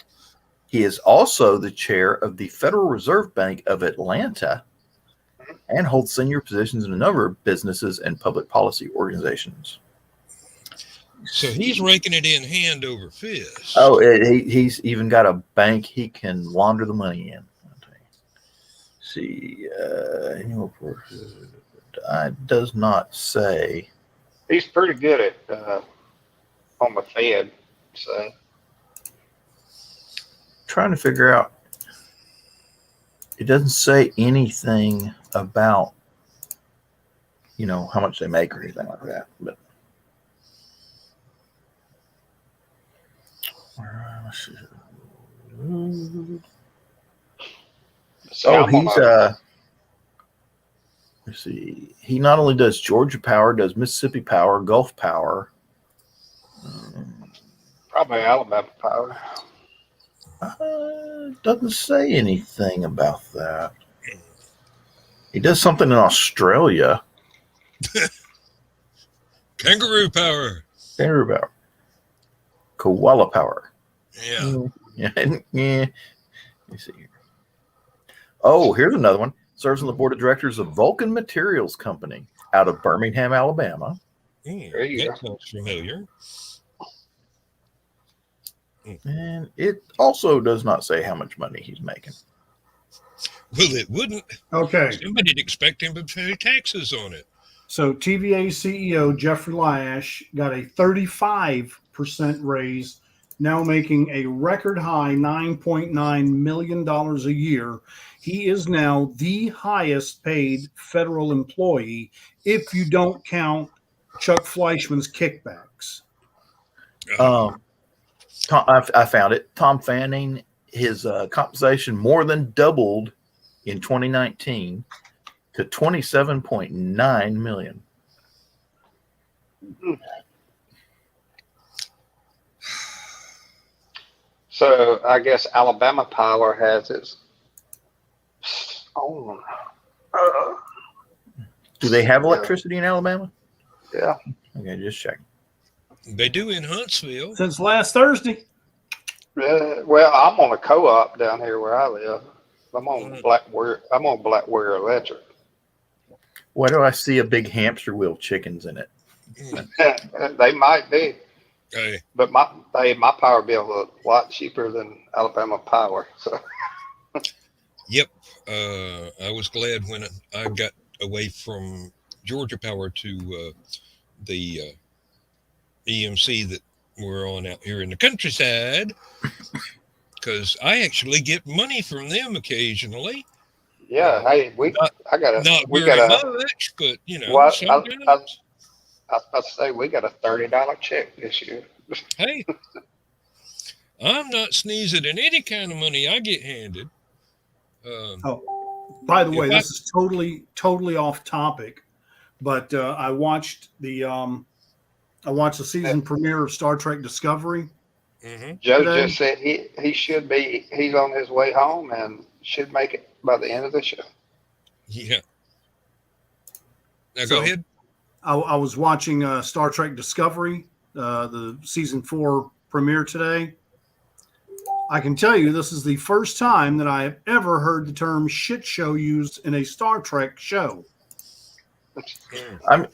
Speaker 2: He is also the chair of the Federal Reserve Bank of Atlanta and holds senior positions in a number of businesses and public policy organizations.
Speaker 1: So he's raking it in hand over fist.
Speaker 2: Oh, he's even got a bank he can launder the money in. See, it does not say.
Speaker 4: He's pretty good at on the Fed. So
Speaker 2: Trying to figure out. It doesn't say anything about, how much they make or anything like that. But he's let's see. He not only does Georgia Power, does Mississippi Power, Gulf Power.
Speaker 4: probably Alabama Power.
Speaker 2: Doesn't say anything about that. He does something in Australia.
Speaker 1: Kangaroo power.
Speaker 2: Kangaroo Power. Koala Power.
Speaker 1: Yeah.
Speaker 2: Yeah. Let me see here. Oh, here's another one. Serves on the board of directors of Vulcan Materials Company out of Birmingham, Alabama.
Speaker 4: There you
Speaker 1: That sounds familiar.
Speaker 2: And it also does not say how much money he's making.
Speaker 1: Well, it wouldn't.
Speaker 3: Okay.
Speaker 1: Somebody'd expect him to pay taxes on it.
Speaker 3: So TVA CEO Jeffrey Lash got a 35% raise, now making a record high $9.9 million a year. He is now the highest paid federal employee if you don't count Chuck Fleischman's kickbacks.
Speaker 2: I found it. Tom Fanning, his compensation more than doubled in 2019 to 27.9 million.
Speaker 4: So I guess Alabama Power has its own.
Speaker 2: Do they have electricity in Alabama?
Speaker 4: Yeah.
Speaker 2: Okay, just checking.
Speaker 1: They do in Huntsville.
Speaker 3: Since last Thursday.
Speaker 4: Well, I'm on a co-op down here where I live. I'm on Blackwater Electric.
Speaker 2: Why do I see a big hamster wheel of chickens in it?
Speaker 4: They might be,
Speaker 1: Hey,
Speaker 4: but my power bill is a lot cheaper than Alabama Power. So
Speaker 1: yep. I was glad when I got away from Georgia Power to the EMC that we're on out here in the countryside, because I actually get money from them occasionally.
Speaker 4: yeah, hey, we got
Speaker 1: much, but sometimes.
Speaker 4: I was about to say we got a $30 check this year.
Speaker 1: Hey, I'm not sneezing at any kind of money I get handed.
Speaker 3: By the way, this is totally off topic, but I watched the season premiere of Star Trek Discovery.
Speaker 1: Mm-hmm.
Speaker 4: Joe
Speaker 3: today.
Speaker 4: just said he's on his way home and should make it by the end of the show.
Speaker 1: Yeah. Now go ahead.
Speaker 3: I was watching Star Trek Discovery, the season 4 premiere today. I can tell you this is the first time that I have ever heard the term shit show used in a Star Trek show.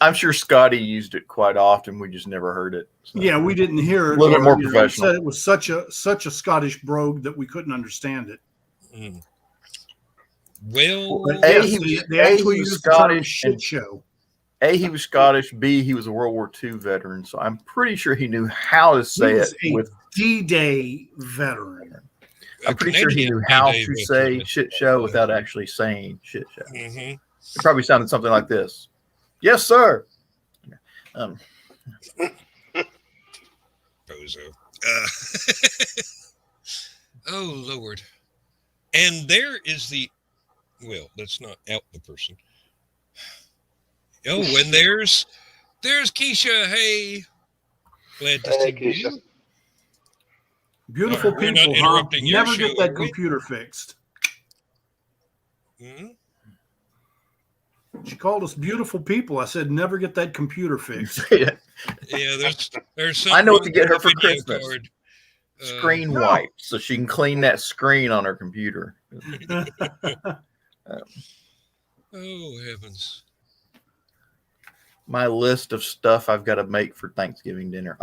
Speaker 2: I'm sure Scotty used it quite often. We just never heard it. So.
Speaker 3: Yeah, we didn't hear it.
Speaker 2: A little bit more
Speaker 3: He
Speaker 2: professional.
Speaker 3: said it was such a Scottish brogue that we couldn't understand it.
Speaker 1: Mm. Well,
Speaker 3: But
Speaker 2: A,
Speaker 3: yes,
Speaker 2: he was-
Speaker 3: they
Speaker 2: A,
Speaker 3: actually
Speaker 2: he was
Speaker 3: used the term
Speaker 2: Scottish
Speaker 3: shit
Speaker 2: and-
Speaker 3: show.
Speaker 2: A, he was Scottish. B, he was a World War II veteran. So I'm pretty sure he knew how to say
Speaker 3: He was
Speaker 2: it
Speaker 3: a
Speaker 2: with.
Speaker 3: D-Day veteran.
Speaker 2: I'm pretty sure he knew how to say shit show without actually saying shit show.
Speaker 1: Mm-hmm.
Speaker 2: It probably sounded something like this. Yes, sir.
Speaker 1: Bozo. Oh, Lord. And there is let's not out the person. Oh, and there's Keisha. Hey. Glad to see
Speaker 4: Keisha.
Speaker 1: you.
Speaker 3: Beautiful
Speaker 1: We're not
Speaker 3: people, huh?
Speaker 1: interrupting your
Speaker 3: Never get
Speaker 1: show,
Speaker 3: that
Speaker 1: are we?
Speaker 3: computer fixed.
Speaker 1: Mm-hmm.
Speaker 3: She called us beautiful people. I said, never get that computer fixed.
Speaker 1: Yeah, there's something.
Speaker 2: I know what to get her
Speaker 1: wrong
Speaker 2: for
Speaker 1: with the video
Speaker 2: Christmas.
Speaker 1: card.
Speaker 2: Screen
Speaker 3: No.
Speaker 2: wipe so she can clean that screen on her computer.
Speaker 1: Oh, heavens.
Speaker 2: My list of stuff I've got to make for Thanksgiving dinner.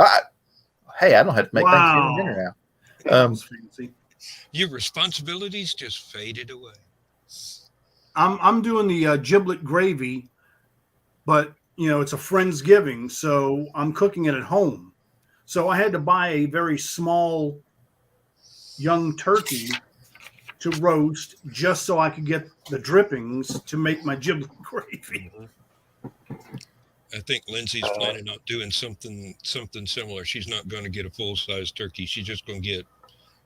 Speaker 2: Hey, I don't have to make Thanksgiving dinner now.
Speaker 3: That was fancy.
Speaker 1: Your responsibilities just faded away.
Speaker 3: I'm doing the giblet gravy, but it's a Friendsgiving, so I'm cooking it at home. So I had to buy a very small young turkey to roast just so I could get the drippings to make my giblet gravy.
Speaker 1: I think Lindsay's planning on doing something similar. She's not going to get a full-size turkey. She's just going to get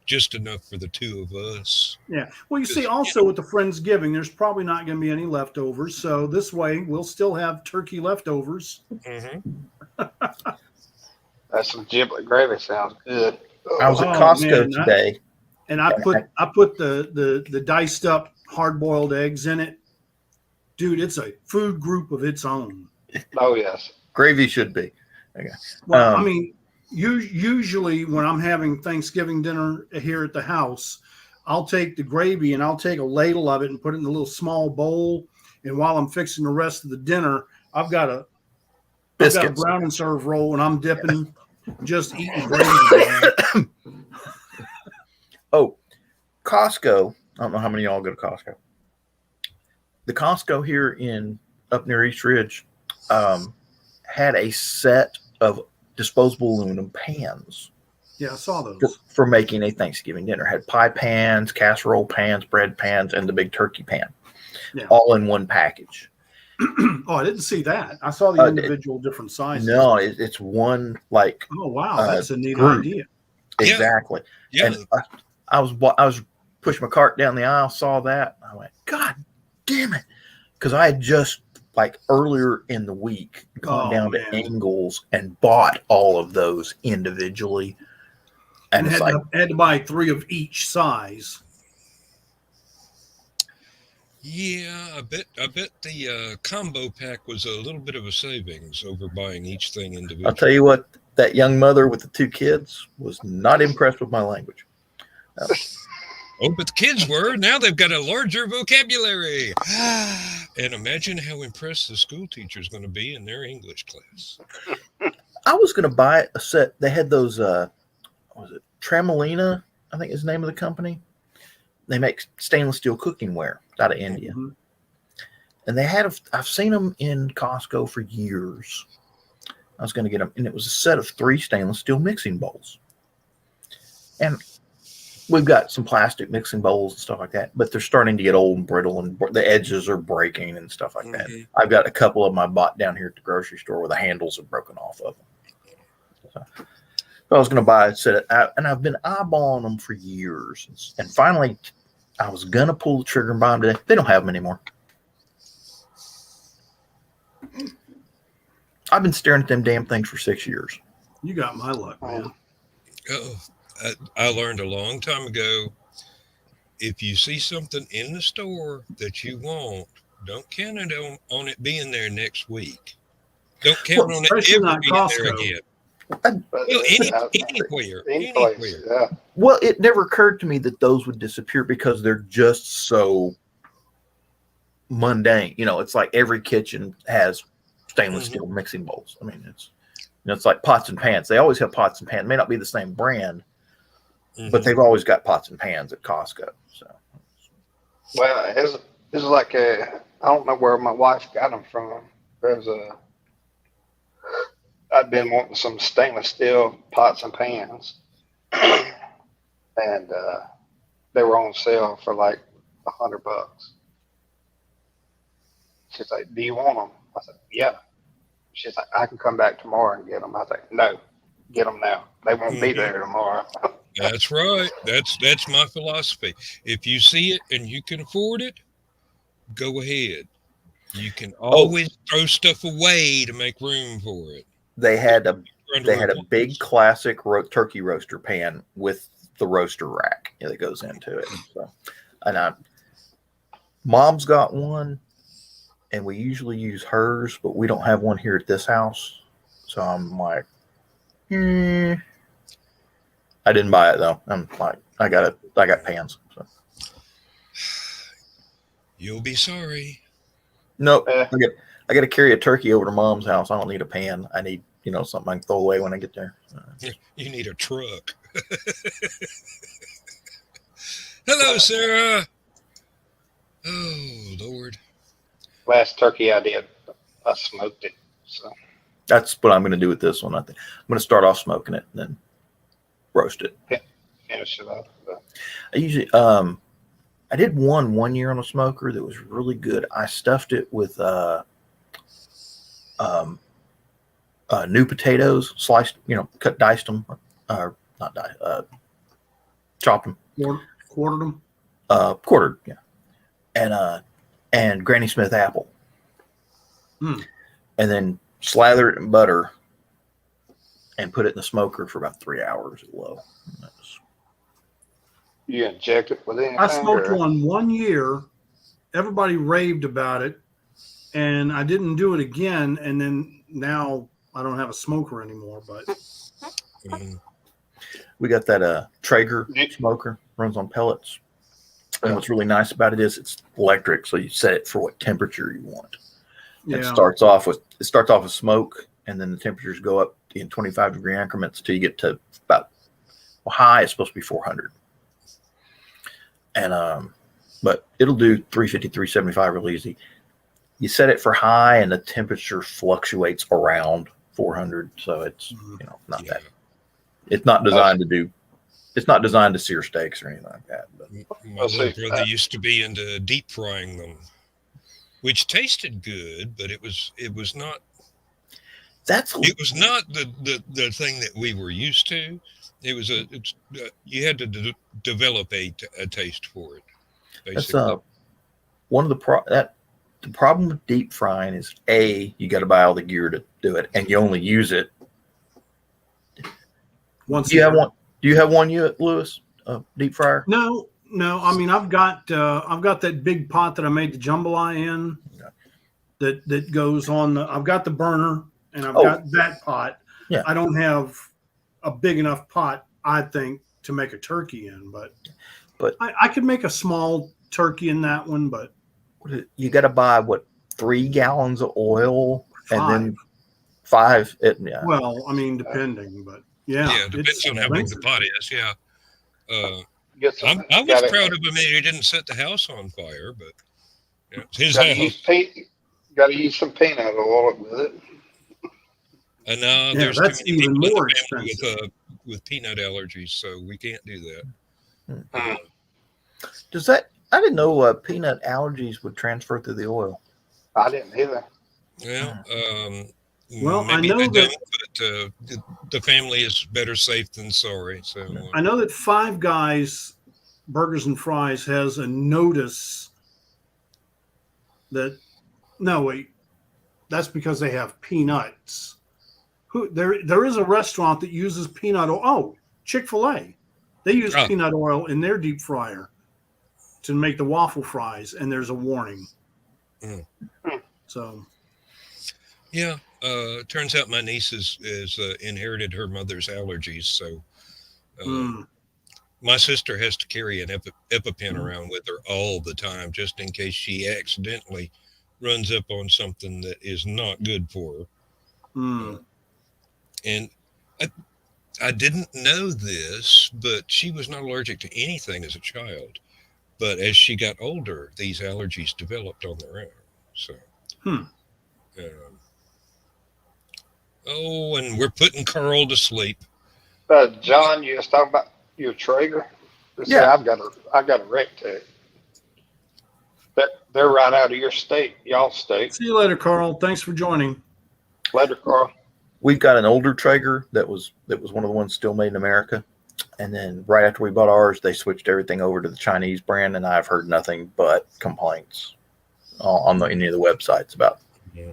Speaker 1: just enough for the two of us.
Speaker 3: Yeah. Well, you see, also with the Friendsgiving, there's probably not going to be any leftovers. So this way, we'll still have turkey leftovers.
Speaker 1: Mm-hmm.
Speaker 4: That's some giblet gravy. Sounds good.
Speaker 2: I was at Costco
Speaker 3: man,
Speaker 2: today.
Speaker 3: I put the diced up hard boiled eggs in it. Dude, it's a food group of its own.
Speaker 4: Oh yes,
Speaker 2: Gravy should be. Okay.
Speaker 3: Well, I mean, usually when I'm having Thanksgiving dinner here at the house, I'll take the gravy and I'll take a ladle of it and put it in a little small bowl. And while I'm fixing the rest of the dinner, I've got a brown and serve roll and I'm dipping, just eating gravy.
Speaker 2: Oh, Costco. I don't know how many of y'all go to Costco. The Costco here up near East Ridge had a set of disposable aluminum pans.
Speaker 3: Yeah, I saw those.
Speaker 2: For making a Thanksgiving dinner. Had pie pans, casserole pans, bread pans, and the big turkey pan.
Speaker 3: Yeah.
Speaker 2: All in one package.
Speaker 3: Oh, I didn't see that. I saw the individual different sizes.
Speaker 2: No, it's one
Speaker 3: Oh, wow. That's a neat
Speaker 2: group.
Speaker 3: idea.
Speaker 2: Exactly.
Speaker 1: Yeah.
Speaker 2: And I was pushed my cart down the aisle, saw that. I went, God damn it. Because I had just, like, earlier in the week gone down to Ingles and bought all of those individually. And it's
Speaker 3: had to buy 3 of each size.
Speaker 1: Yeah, I bet the combo pack was a little bit of a savings over buying each thing individually.
Speaker 2: I'll tell you what, that young mother with the 2 kids was not impressed with my language.
Speaker 1: Oh, but the kids were. Now they've got a larger vocabulary. And imagine how impressed the school teacher is going to be in their English class.
Speaker 2: I was going to buy a set. They had those, what was it, Tremolina, I think is the name of the company. They make stainless steel cooking ware out of India. Mm-hmm. And they had, I've seen them in Costco for years. I was going to get them, and it was a set of 3 stainless steel mixing bowls. And we've got some plastic mixing bowls and stuff like that, but they're starting to get old and brittle, and the edges are breaking and stuff like that. I've got a couple of them I bought down here at the grocery store where the handles are broken off of them. So I was going to buy a set, and I've been eyeballing them for years. And finally, I was going to pull the trigger and buy them today. They don't have them anymore. I've been staring at them damn things for 6 years.
Speaker 3: You got my luck, man.
Speaker 1: Oh, I learned a long time ago, if you see something in the store that you want, don't count on it being there next week. Don't count on it ever being there again. Anywhere.
Speaker 4: Yeah.
Speaker 2: Well, it never occurred to me that those would disappear because they're just so mundane. You know, it's like every kitchen has stainless steel mixing bowls. I mean, it's like pots and pans. They always have pots and pans. It may not be the same brand, but they've always got pots and pans at Costco. So,
Speaker 4: well, it's like I don't know where my wife got them from. I'd been wanting some stainless steel pots and pans, and they were on sale for like $100. She's like, "Do you want them?" I said, "Yeah." She's like, "I can come back tomorrow and get them." I was like, "No, get them now. They won't be there tomorrow."
Speaker 1: That's right. That's my philosophy. If you see it and you can afford it, go ahead. You can always throw stuff away to make room for it.
Speaker 2: They had a big classic turkey roaster pan with the roaster rack that goes into it. So, and Mom's got one, and we usually use hers, but we don't have one here at this house. So I'm like, I didn't buy it though. I'm like, I got pans. So.
Speaker 1: You'll be sorry.
Speaker 2: Nope. I got to carry a turkey over to Mom's house. I don't need a pan. I need, something I can throw away when I get there.
Speaker 1: You need a truck. Hello, Sarah. Oh, Lord.
Speaker 4: Last turkey I did, I smoked it. So
Speaker 2: that's what I'm going to do with this one. I think I'm going to start off smoking it and then roast it.
Speaker 4: Finish it up.
Speaker 2: I usually, I did one year on a smoker that was really good. I stuffed it with new potatoes, sliced, diced them, or not diced, chopped them,
Speaker 3: quartered them,
Speaker 2: quartered, yeah, and Granny Smith apple, and then slather it in butter and put it in the smoker for about 3 hours at low.
Speaker 4: You inject it with anything?
Speaker 3: I smoked one year. Everybody raved about it, and I didn't do it again. And then now I don't have a smoker anymore. But
Speaker 2: we got that Traeger smoker, runs on pellets. And what's really nice about it is it's electric, so you set it for what temperature you want. Yeah. It starts off with smoke, and then the temperatures go up in 25-degree increments until you get to about high. It's supposed to be 400. And but it'll do 350, 375 real easy. You set it for high, and the temperature fluctuates around 400, so it's not that. It's not designed to do. It's not designed to sear steaks or anything like that. But
Speaker 1: my little brother used to be into deep frying them, which tasted good, but it was not. It was not the thing that we were used to. It was you had to develop a taste for it,
Speaker 2: That's
Speaker 1: basically.
Speaker 2: one of the problem with deep frying is you got to buy all the gear to do it, and you only use it
Speaker 3: once.
Speaker 2: Do you have one? Do you have one yet, Lewis? Deep fryer?
Speaker 3: No. I mean, I've got that big pot that I made the jambalaya in.
Speaker 2: Okay.
Speaker 3: That goes on. I've got the burner and I've got that pot.
Speaker 2: Yeah.
Speaker 3: I don't have a big enough pot, I think, to make a turkey in, but I could make a small turkey in that one. But
Speaker 2: you got to buy 3 gallons of oil
Speaker 3: 5.
Speaker 2: and then 5. Yeah.
Speaker 3: Well, I mean, depending, but yeah,
Speaker 1: depends on how big the pot is. Yeah. I was
Speaker 4: Gotta-
Speaker 1: proud of him that he didn't set the house on fire, but his
Speaker 4: Gotta
Speaker 1: house.
Speaker 4: Gotta use some peanut oil with it.
Speaker 1: And now there's
Speaker 3: that's
Speaker 1: too many
Speaker 3: even
Speaker 1: people in
Speaker 3: more
Speaker 1: the family
Speaker 3: expensive.
Speaker 1: with peanut allergies, so we can't do that.
Speaker 2: Does that? I didn't know peanut allergies would transfer through the oil.
Speaker 4: I didn't either.
Speaker 1: Well,
Speaker 3: I
Speaker 1: maybe
Speaker 3: know
Speaker 1: they
Speaker 3: that
Speaker 1: don't, but the family is better safe than sorry. So
Speaker 3: I know that Five Guys Burgers and Fries has a notice that that's because they have peanuts. There is a restaurant that uses peanut oil. Oh, Chick-fil-A. They use peanut oil in their deep fryer to make the waffle fries, and there's a warning. So
Speaker 1: turns out my niece is inherited her mother's allergies, so my sister has to carry an EpiPen around with her all the time, just in case she accidentally runs up on something that is not good for her. And I didn't know this, but she was not allergic to anything as a child. But as she got older, these allergies developed on their own. So, and we're putting Carl to sleep.
Speaker 4: John, you was talking about your Traeger.
Speaker 2: Yeah,
Speaker 4: I've got a wreck tech. They're right out of your state, y'all state.
Speaker 3: see you later, Carl. Thanks for joining.
Speaker 4: Later, Carl.
Speaker 2: We've got an older Traeger that was one of the ones still made in America, and then right after we bought ours, they switched everything over to the Chinese brand, and I've heard nothing but complaints on any of the websites about.
Speaker 1: Yeah.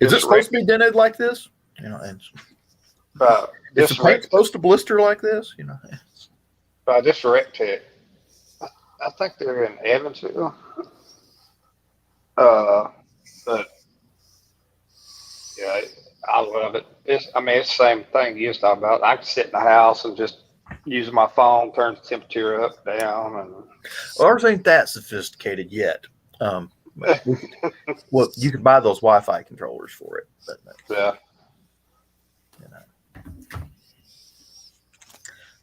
Speaker 2: Is it supposed to be dented like this? Is the paint supposed to blister like this?
Speaker 4: This wreck tech. I think they're in Evansville. But yeah, I love it. It's the same thing you was talking about. I can sit in the house and just use my phone, turn the temperature up, down, and
Speaker 2: ours ain't that sophisticated yet. Well, you can buy those Wi-Fi controllers for it. But,
Speaker 4: yeah.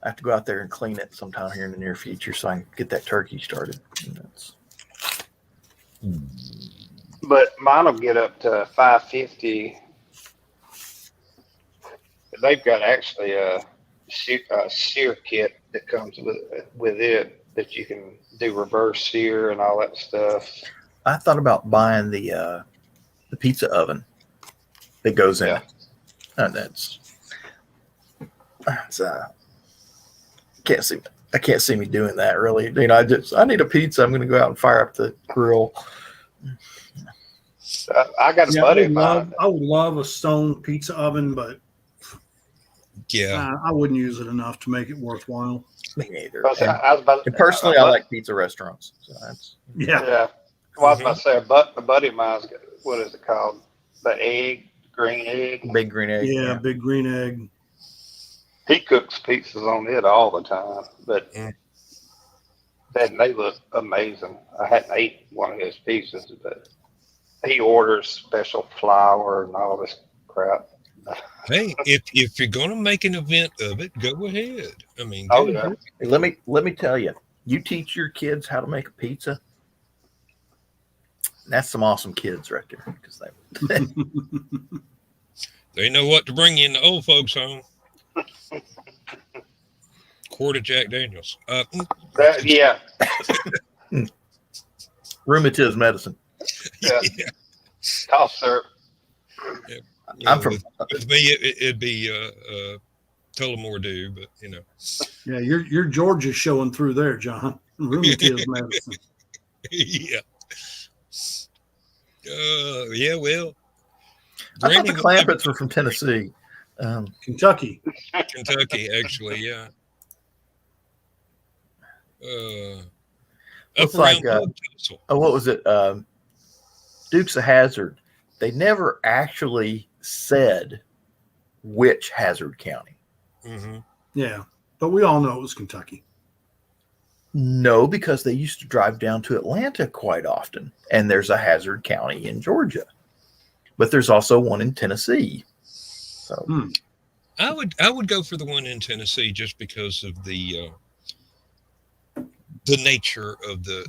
Speaker 2: I have to go out there and clean it sometime here in the near future so I can get that turkey started.
Speaker 4: But mine will get up to 550. They've got actually a sear kit that comes with it that you can do reverse sear and all that stuff.
Speaker 2: I thought about buying the pizza oven that goes in it. And that's I can't see me doing that really. I need a pizza. I'm going to go out and fire up the grill.
Speaker 4: I got a buddy of mine.
Speaker 3: I would love a stone pizza oven, but
Speaker 1: yeah,
Speaker 3: I wouldn't use it enough to make it worthwhile.
Speaker 2: Me neither. And personally, I like pizza restaurants. So that's
Speaker 3: yeah.
Speaker 4: Well, I was about to say a buddy of mine's got, what is it called? The green egg.
Speaker 2: Big green egg.
Speaker 3: Yeah, big green egg.
Speaker 4: He cooks pizzas on it all the time, but they look amazing. I hadn't ate one of his pizzas, but he orders special flour and all this crap.
Speaker 1: Hey, if you're going to make an event of it, go ahead.
Speaker 2: Hey, let me tell you, you teach your kids how to make a pizza. That's some awesome kids right there, because
Speaker 1: they know what to bring you in the old folks' home. Quart of Jack Daniels.
Speaker 4: Yeah.
Speaker 2: Rheumatism medicine.
Speaker 4: Yeah. Cough syrup.
Speaker 1: Yeah. With me, it'd be Tullamore do, but
Speaker 3: Yeah, your Georgia's showing through there, John. Rheumatoid medicine.
Speaker 1: yeah. Yeah, well,
Speaker 2: I thought the
Speaker 1: Granny will have
Speaker 2: Clampetts were from Tennessee.
Speaker 3: Kentucky.
Speaker 1: Kentucky, actually, yeah.
Speaker 2: Looks
Speaker 1: Up around
Speaker 2: like
Speaker 1: Pug Tussle.
Speaker 2: what was it? Dukes of Hazzard. They never actually said which Hazard County.
Speaker 1: Mm-hmm.
Speaker 3: Yeah, but we all know it was Kentucky.
Speaker 2: No, because they used to drive down to Atlanta quite often, and there's a Hazard County in Georgia, but there's also one in Tennessee. So
Speaker 1: I would go for the one in Tennessee just because of the nature of the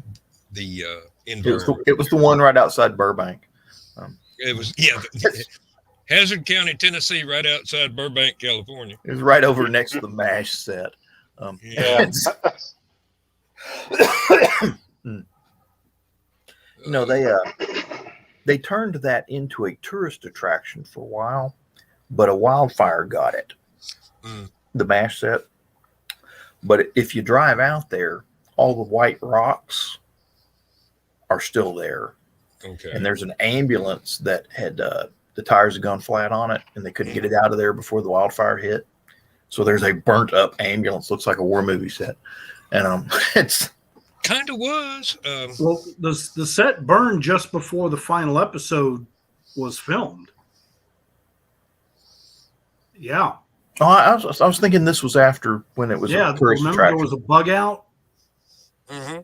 Speaker 1: environment.
Speaker 2: it was the one right outside Burbank.
Speaker 1: It was Hazard County, Tennessee, right outside Burbank, California.
Speaker 2: It was right over next to the MASH set.
Speaker 4: Yeah.
Speaker 2: No, they turned that into a tourist attraction for a while, but a wildfire got it. The MASH set. But if you drive out there, all the white rocks are still there.
Speaker 1: Okay.
Speaker 2: And there's an ambulance that had the tires had gone flat on it, and they couldn't get it out of there before the wildfire hit. So there's a burnt up ambulance, looks like a war movie set, and it's
Speaker 1: kind of was.
Speaker 3: Well, the set burned just before the final episode was filmed. Yeah.
Speaker 2: Oh, I was thinking this was after when it was a tourist
Speaker 3: remember
Speaker 2: attraction.
Speaker 3: there was a bug out.
Speaker 1: Mm-hmm.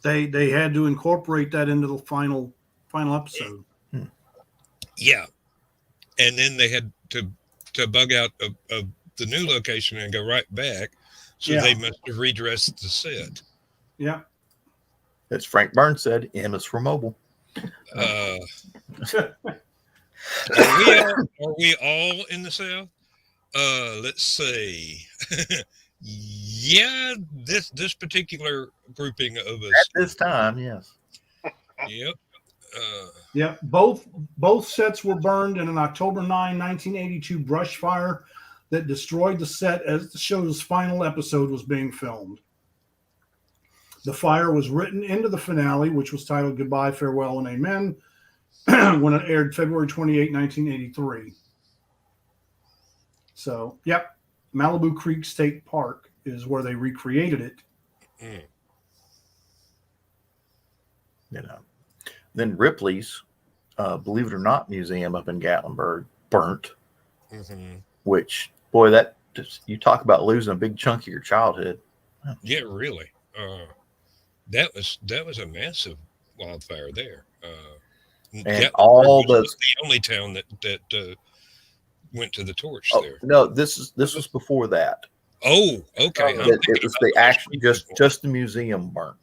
Speaker 3: They had to incorporate that into the final episode.
Speaker 1: Yeah, and then they had to bug out of the new location and go right back. So they must have redressed the set.
Speaker 3: Yeah.
Speaker 2: As Frank Burns said, M is for mobile.
Speaker 1: Are we all in the South? Let's see. Yeah, this particular grouping of us
Speaker 2: At this time, yes.
Speaker 1: Yep.
Speaker 3: Yeah, both sets were burned in an October 9, 1982 brush fire that destroyed the set as the show's final episode was being filmed. The fire was written into the finale, which was titled Goodbye, Farewell, and Amen, when it aired February 28, 1983. So, yep, Malibu Creek State Park is where they recreated it.
Speaker 2: Then Ripley's, Believe It or Not Museum up in Gatlinburg burnt, which, boy, that just, you talk about losing a big chunk of your childhood.
Speaker 1: Yeah, really. That was a massive wildfire there.
Speaker 2: And all
Speaker 1: was the only town that went to the torch there.
Speaker 2: No, this was before that.
Speaker 1: Oh, okay.
Speaker 2: It was the actual just the museum burnt.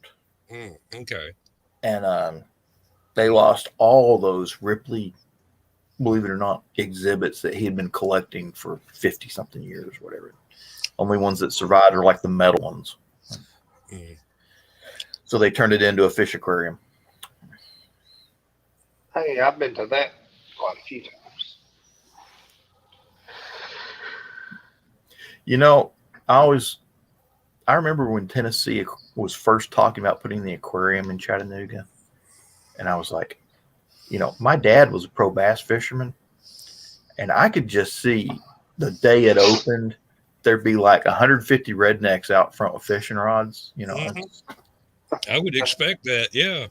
Speaker 1: Okay.
Speaker 2: And they lost all those Ripley, believe it or not, exhibits that he had been collecting for 50 something years, whatever. Only ones that survived are like the metal ones. So they turned it into a fish aquarium.
Speaker 4: Hey, I've been to that quite a few times.
Speaker 2: You know, I remember when Tennessee was first talking about putting the aquarium in Chattanooga. And I was like, my dad was a pro bass fisherman. And I could just see the day it opened, there'd be like 150 rednecks out front with fishing rods.
Speaker 1: I would expect that, yeah.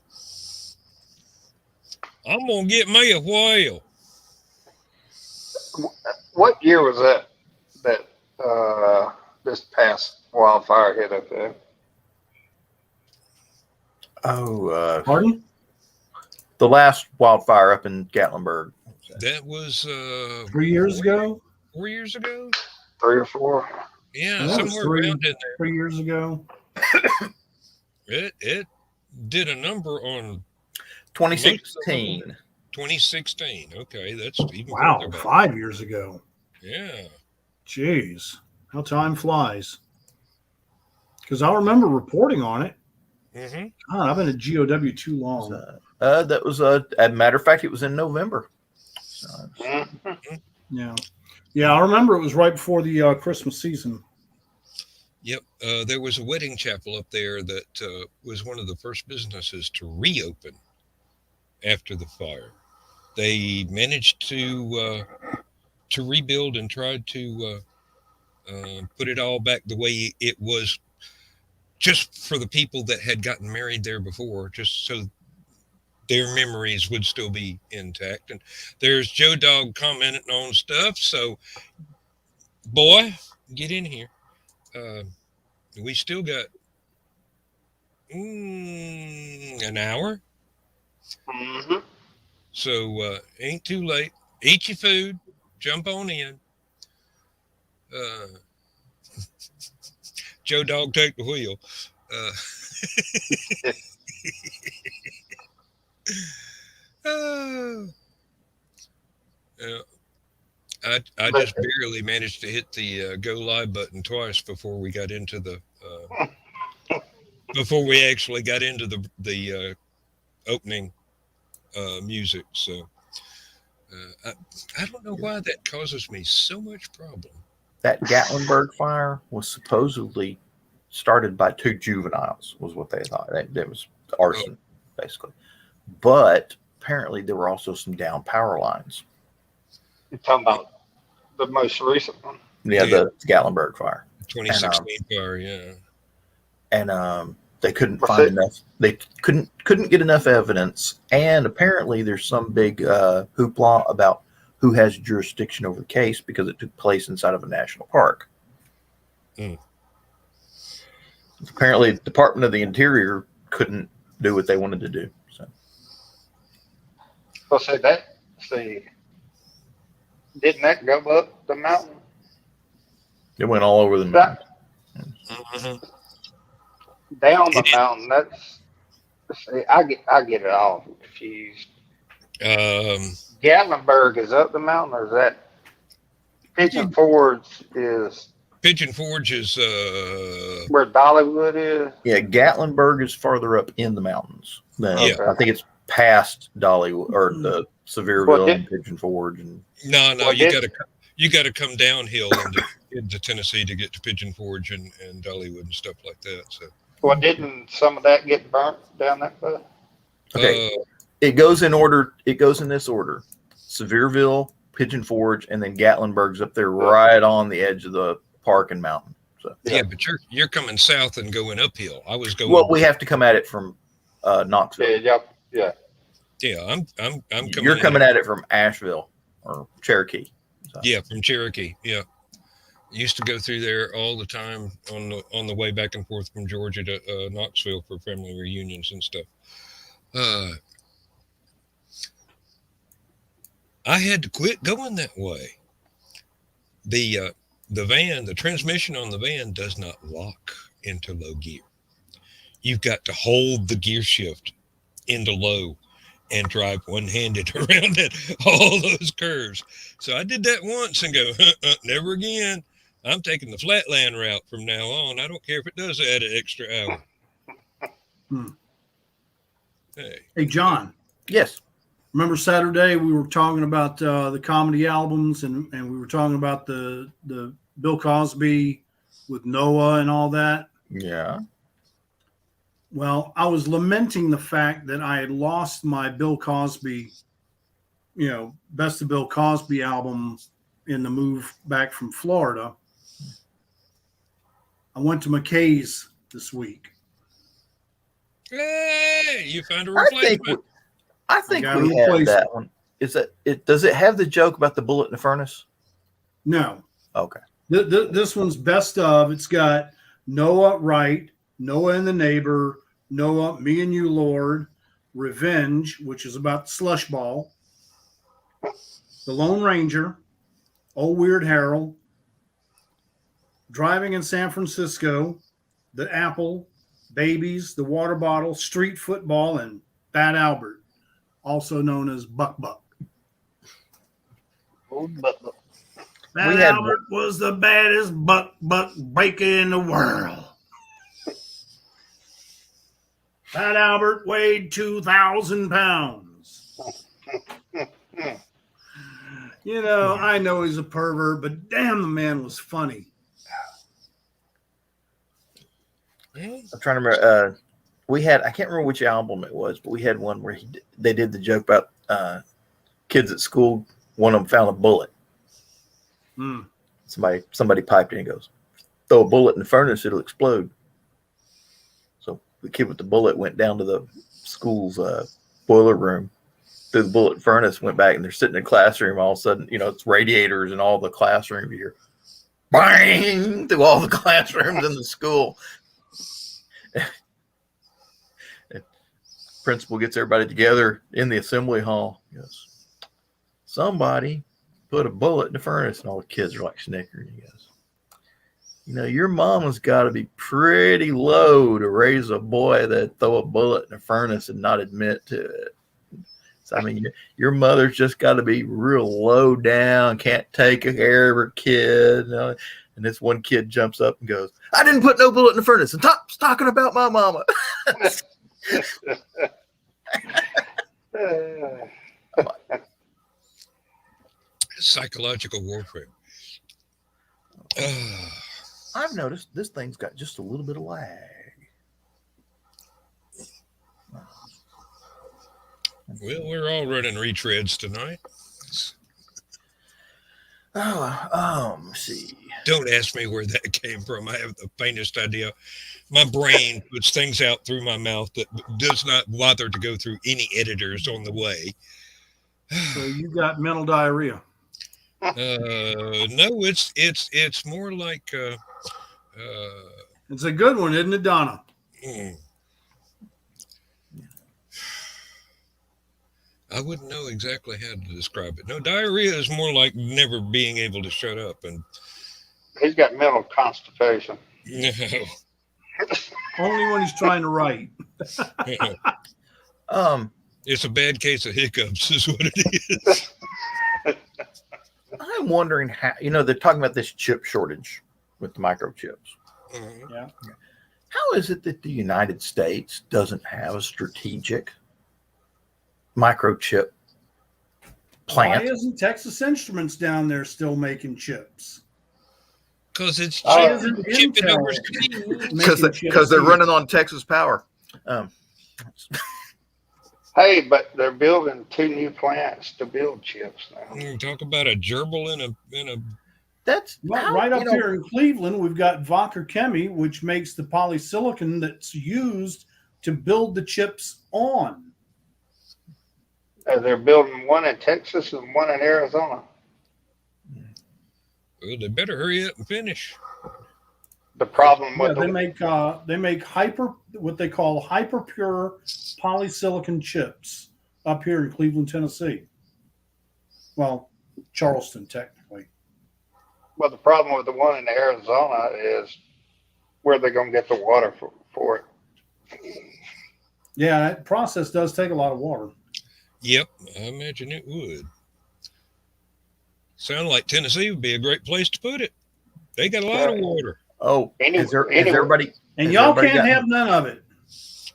Speaker 1: I'm going to get me a whale.
Speaker 4: What year was that this past wildfire hit up there?
Speaker 3: Pardon?
Speaker 2: The last wildfire up in Gatlinburg.
Speaker 1: That was
Speaker 3: 3 years ago?
Speaker 1: 4 years ago?
Speaker 4: 3 or 4?
Speaker 1: Yeah,
Speaker 3: That was
Speaker 1: somewhere around in there.
Speaker 3: 3 years ago.
Speaker 1: It did a number on
Speaker 2: 2016.
Speaker 1: 2016. Okay, that's even
Speaker 3: Wow,
Speaker 1: further back.
Speaker 3: 5 years ago.
Speaker 1: Yeah.
Speaker 3: Jeez, how time flies. Because I remember reporting on it. I've been at GOW too long.
Speaker 2: That was a matter of fact, it was in November. So,
Speaker 3: Yeah. Yeah, I remember it was right before the Christmas season.
Speaker 1: Yep. There was a wedding chapel up there that was one of the first businesses to reopen after the fire. They managed to rebuild and tried to put it all back the way it was, just for the people that had gotten married there before, just so their memories would still be intact. And there's Joe Dog commenting on stuff. So, boy, get in here. We still got an hour.
Speaker 4: Mm-hmm.
Speaker 1: So ain't too late. Eat your food. Jump on in. Uh, Joe Dog, take the wheel. Uh, uh, I
Speaker 4: But
Speaker 1: just barely managed to hit the go live button twice before we got into the before we actually got into the opening music. So I don't know why that causes me so much problem.
Speaker 2: That Gatlinburg fire was supposedly started by two juveniles, was what they thought. That was arson, basically. But apparently there were also some down power lines.
Speaker 4: you're talking about the most recent one.
Speaker 2: Yeah,
Speaker 1: Yeah.
Speaker 2: the Gatlinburg fire.
Speaker 1: 2016 fire, yeah.
Speaker 2: And they couldn't
Speaker 4: What's
Speaker 2: find
Speaker 4: it?
Speaker 2: enough. They couldn't get enough evidence. And apparently there's some big hoopla about who has jurisdiction over the case because it took place inside of a national park.
Speaker 1: Mm.
Speaker 2: Apparently, the Department of the Interior couldn't do what they wanted to do. So
Speaker 4: Well, see, didn't that go up the mountain?
Speaker 2: it went all over the mountain.
Speaker 1: Mhm.
Speaker 4: Down the mountain. See, I get it all confused. Gatlinburg is up the mountain, or is that Pigeon Forge is
Speaker 1: Pigeon Forge is
Speaker 4: where Dollywood is?
Speaker 2: Yeah, Gatlinburg is farther up in the mountains.
Speaker 1: Yeah.
Speaker 2: I think it's past Dollywood or the Sevierville
Speaker 4: Well,
Speaker 2: and Pigeon Forge. And
Speaker 1: no,
Speaker 4: Well,
Speaker 1: you gotta come downhill into Tennessee to get to Pigeon Forge and Dollywood and stuff like that. So
Speaker 4: Well, didn't some of that get burnt down that way?
Speaker 2: okay, it goes in order. It goes in this order: Sevierville, Pigeon Forge, and then Gatlinburg's up there, right on the edge of the park and mountain. So
Speaker 1: yeah, but you're coming south and going uphill. I was going.
Speaker 2: well, we have to come at it from Knoxville.
Speaker 4: Yeah.
Speaker 1: Yeah, I'm coming.
Speaker 2: You're coming at it from Asheville or Cherokee. So.
Speaker 1: Yeah, from Cherokee. Yeah, used to go through there all the time on the way back and forth from Georgia to Knoxville for family reunions and stuff. I had to quit going that way. The transmission on the van does not lock into low gear. You've got to hold the gear shift into low and drive one-handed around all those curves. So I did that once and go, never again. I'm taking the flatland route from now on. I don't care if it does add an extra hour.
Speaker 3: Hey, John.
Speaker 2: Yes.
Speaker 3: Remember Saturday we were talking about the comedy albums and we were talking about the Bill Cosby with Noah and all that?
Speaker 2: Yeah.
Speaker 3: Well, I was lamenting the fact that I had lost my Bill Cosby, Best of Bill Cosby album in the move back from Florida. I went to McKay's this week.
Speaker 1: Hey, you found a replacement.
Speaker 2: I think we have that one. Does it have the joke about the bullet in the furnace?
Speaker 3: No.
Speaker 2: Okay.
Speaker 3: This one's best of. It's got Noah Wright, Noah and the Neighbor, Noah, Me and You, Lord, Revenge, which is about the slush ball, The Lone Ranger, Old Weird Harold, Driving in San Francisco, The Apple, Babies, The Water Bottle, Street Football, and Bad Albert, also known as Buck Buck. Bad Albert was the baddest buck breaker in the world. Bad Albert weighed 2,000 pounds. I know he's a pervert, but damn, the man was funny.
Speaker 2: I'm trying to remember. I can't remember which album it was, but we had one where they did the joke about kids at school. One of them found a bullet. Somebody piped in and goes, "Throw a bullet in the furnace, it'll explode." So the kid with the bullet went down to the school's boiler room, threw the bullet in the furnace, went back, and they're sitting in the classroom. All of a sudden, it's radiators in all the classroom. You hear bang through all the classrooms in the school. Principal gets everybody together in the assembly hall. He goes, "Somebody put a bullet in the furnace," and all the kids are like snickering. He goes, "Your mama's got to be pretty low to raise a boy that throw a bullet in the furnace and not admit to it. So, your mother's just got to be real low down, can't take care of her kid." And this one kid jumps up and goes, "I didn't put no bullet in the furnace, and stop talking about my mama."
Speaker 1: Psychological warfare.
Speaker 2: I've noticed this thing's got just a little bit of lag.
Speaker 1: Well, we're all running retreads tonight.
Speaker 2: Let's see.
Speaker 1: Don't ask me where that came from. I have the faintest idea. My brain puts things out through my mouth that does not bother to go through any editors on the way.
Speaker 3: So you got mental diarrhea?
Speaker 1: No, it's more like
Speaker 3: it's a good one, isn't it, Donna?
Speaker 1: I wouldn't know exactly how to describe it. No, diarrhea is more like never being able to shut up. And
Speaker 4: he's got mental constipation.
Speaker 1: No.
Speaker 3: Only when he's trying to write.
Speaker 1: It's a bad case of hiccups is what it is.
Speaker 2: I'm wondering how, they're talking about this chip shortage with the microchips.
Speaker 3: Yeah.
Speaker 2: How is it that the United States doesn't have a strategic microchip plant?
Speaker 3: Why isn't Texas Instruments down there still making chips?
Speaker 1: Because it's
Speaker 3: chipping
Speaker 1: overseas.
Speaker 2: Because they're running on Texas power.
Speaker 4: Hey, but they're building 2 new plants to build chips now.
Speaker 1: Talk about a gerbil in a.
Speaker 2: That's
Speaker 3: right up here in Cleveland. We've got Wacker Chemie, which makes the polysilicon that's used to build the chips on.
Speaker 4: They're building one in Texas and one in Arizona.
Speaker 1: Well, they better hurry up and finish.
Speaker 4: The problem with
Speaker 3: they make what they call hyper pure polysilicon chips up here in Cleveland, Tennessee. Well, Charleston, technically.
Speaker 4: Well, the problem with the one in Arizona is where they're going to get the water for it.
Speaker 3: Yeah, that process does take a lot of water.
Speaker 1: Yep, I imagine it would. Sound like Tennessee would be a great place to put it. They got a lot of water.
Speaker 2: Oh, is everybody?
Speaker 3: And y'all can't have none of it.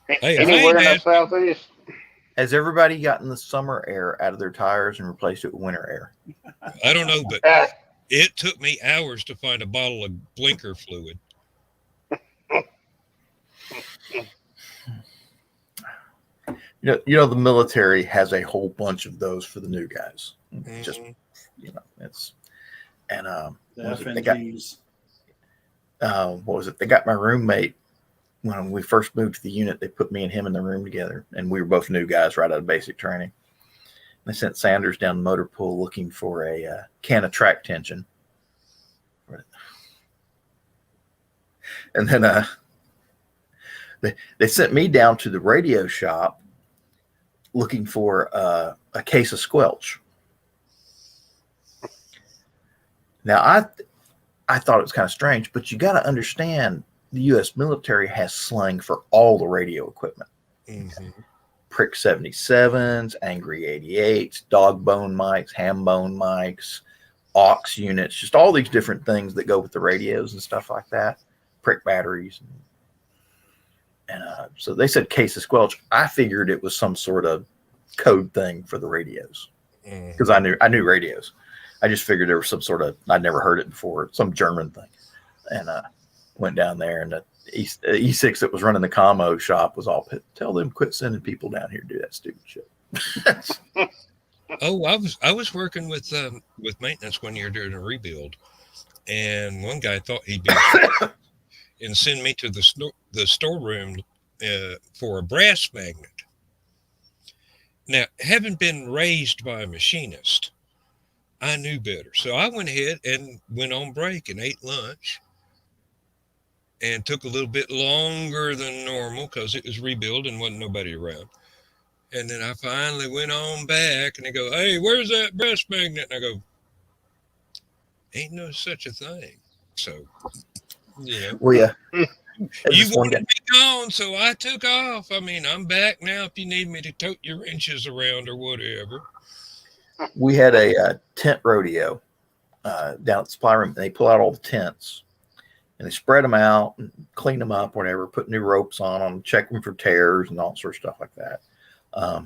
Speaker 1: Hey,
Speaker 4: anywhere in the southeast.
Speaker 2: Has everybody gotten the summer air out of their tires and replaced it with winter air?
Speaker 1: I don't know, but it took me hours to find a bottle of blinker fluid.
Speaker 2: The military has a whole bunch of those for the new guys. Just it's and
Speaker 3: they
Speaker 2: got my roommate when we first moved to the unit. They put me and him in the room together, and we were both new guys right out of basic training. They sent Sanders down the motor pool looking for a can of track tension, and then they sent me down to the radio shop looking for a case of squelch. Now, I thought it was kind of strange, but you got to understand the U.S. military has slang for all the radio equipment. Prick 77s, Angry 88s, dog bone mics, ham bone mics, aux units, just all these different things that go with the radios and stuff like that. Prick batteries. And so they said case of squelch. I figured it was some sort of code thing for the radios because I knew radios. I just figured there was some sort of, I'd never heard it before, some German thing. And went down there, and the E6 that was running the commo shop was all, tell them quit sending people down here to do that stupid shit.
Speaker 1: Oh, I was working with maintenance one year during a rebuild, and one guy thought he'd be and send me to the storeroom for a brass magnet. Now, having been raised by a machinist, I knew better, so I went ahead and went on break and ate lunch, and took a little bit longer than normal because it was rebuild and wasn't nobody around. And then I finally went on back, and they go, "Hey, where's that brass magnet?" And I go, "Ain't no such a thing." So,
Speaker 2: Well, yeah.
Speaker 1: You wanted me gone, so I took off. I mean, I'm back now if you need me to tote your wrenches around or whatever.
Speaker 2: We had a tent rodeo down at the supply room. They pull out all the tents, and they spread them out and clean them up, whatever, put new ropes on them, check them for tears and all sorts of stuff like that.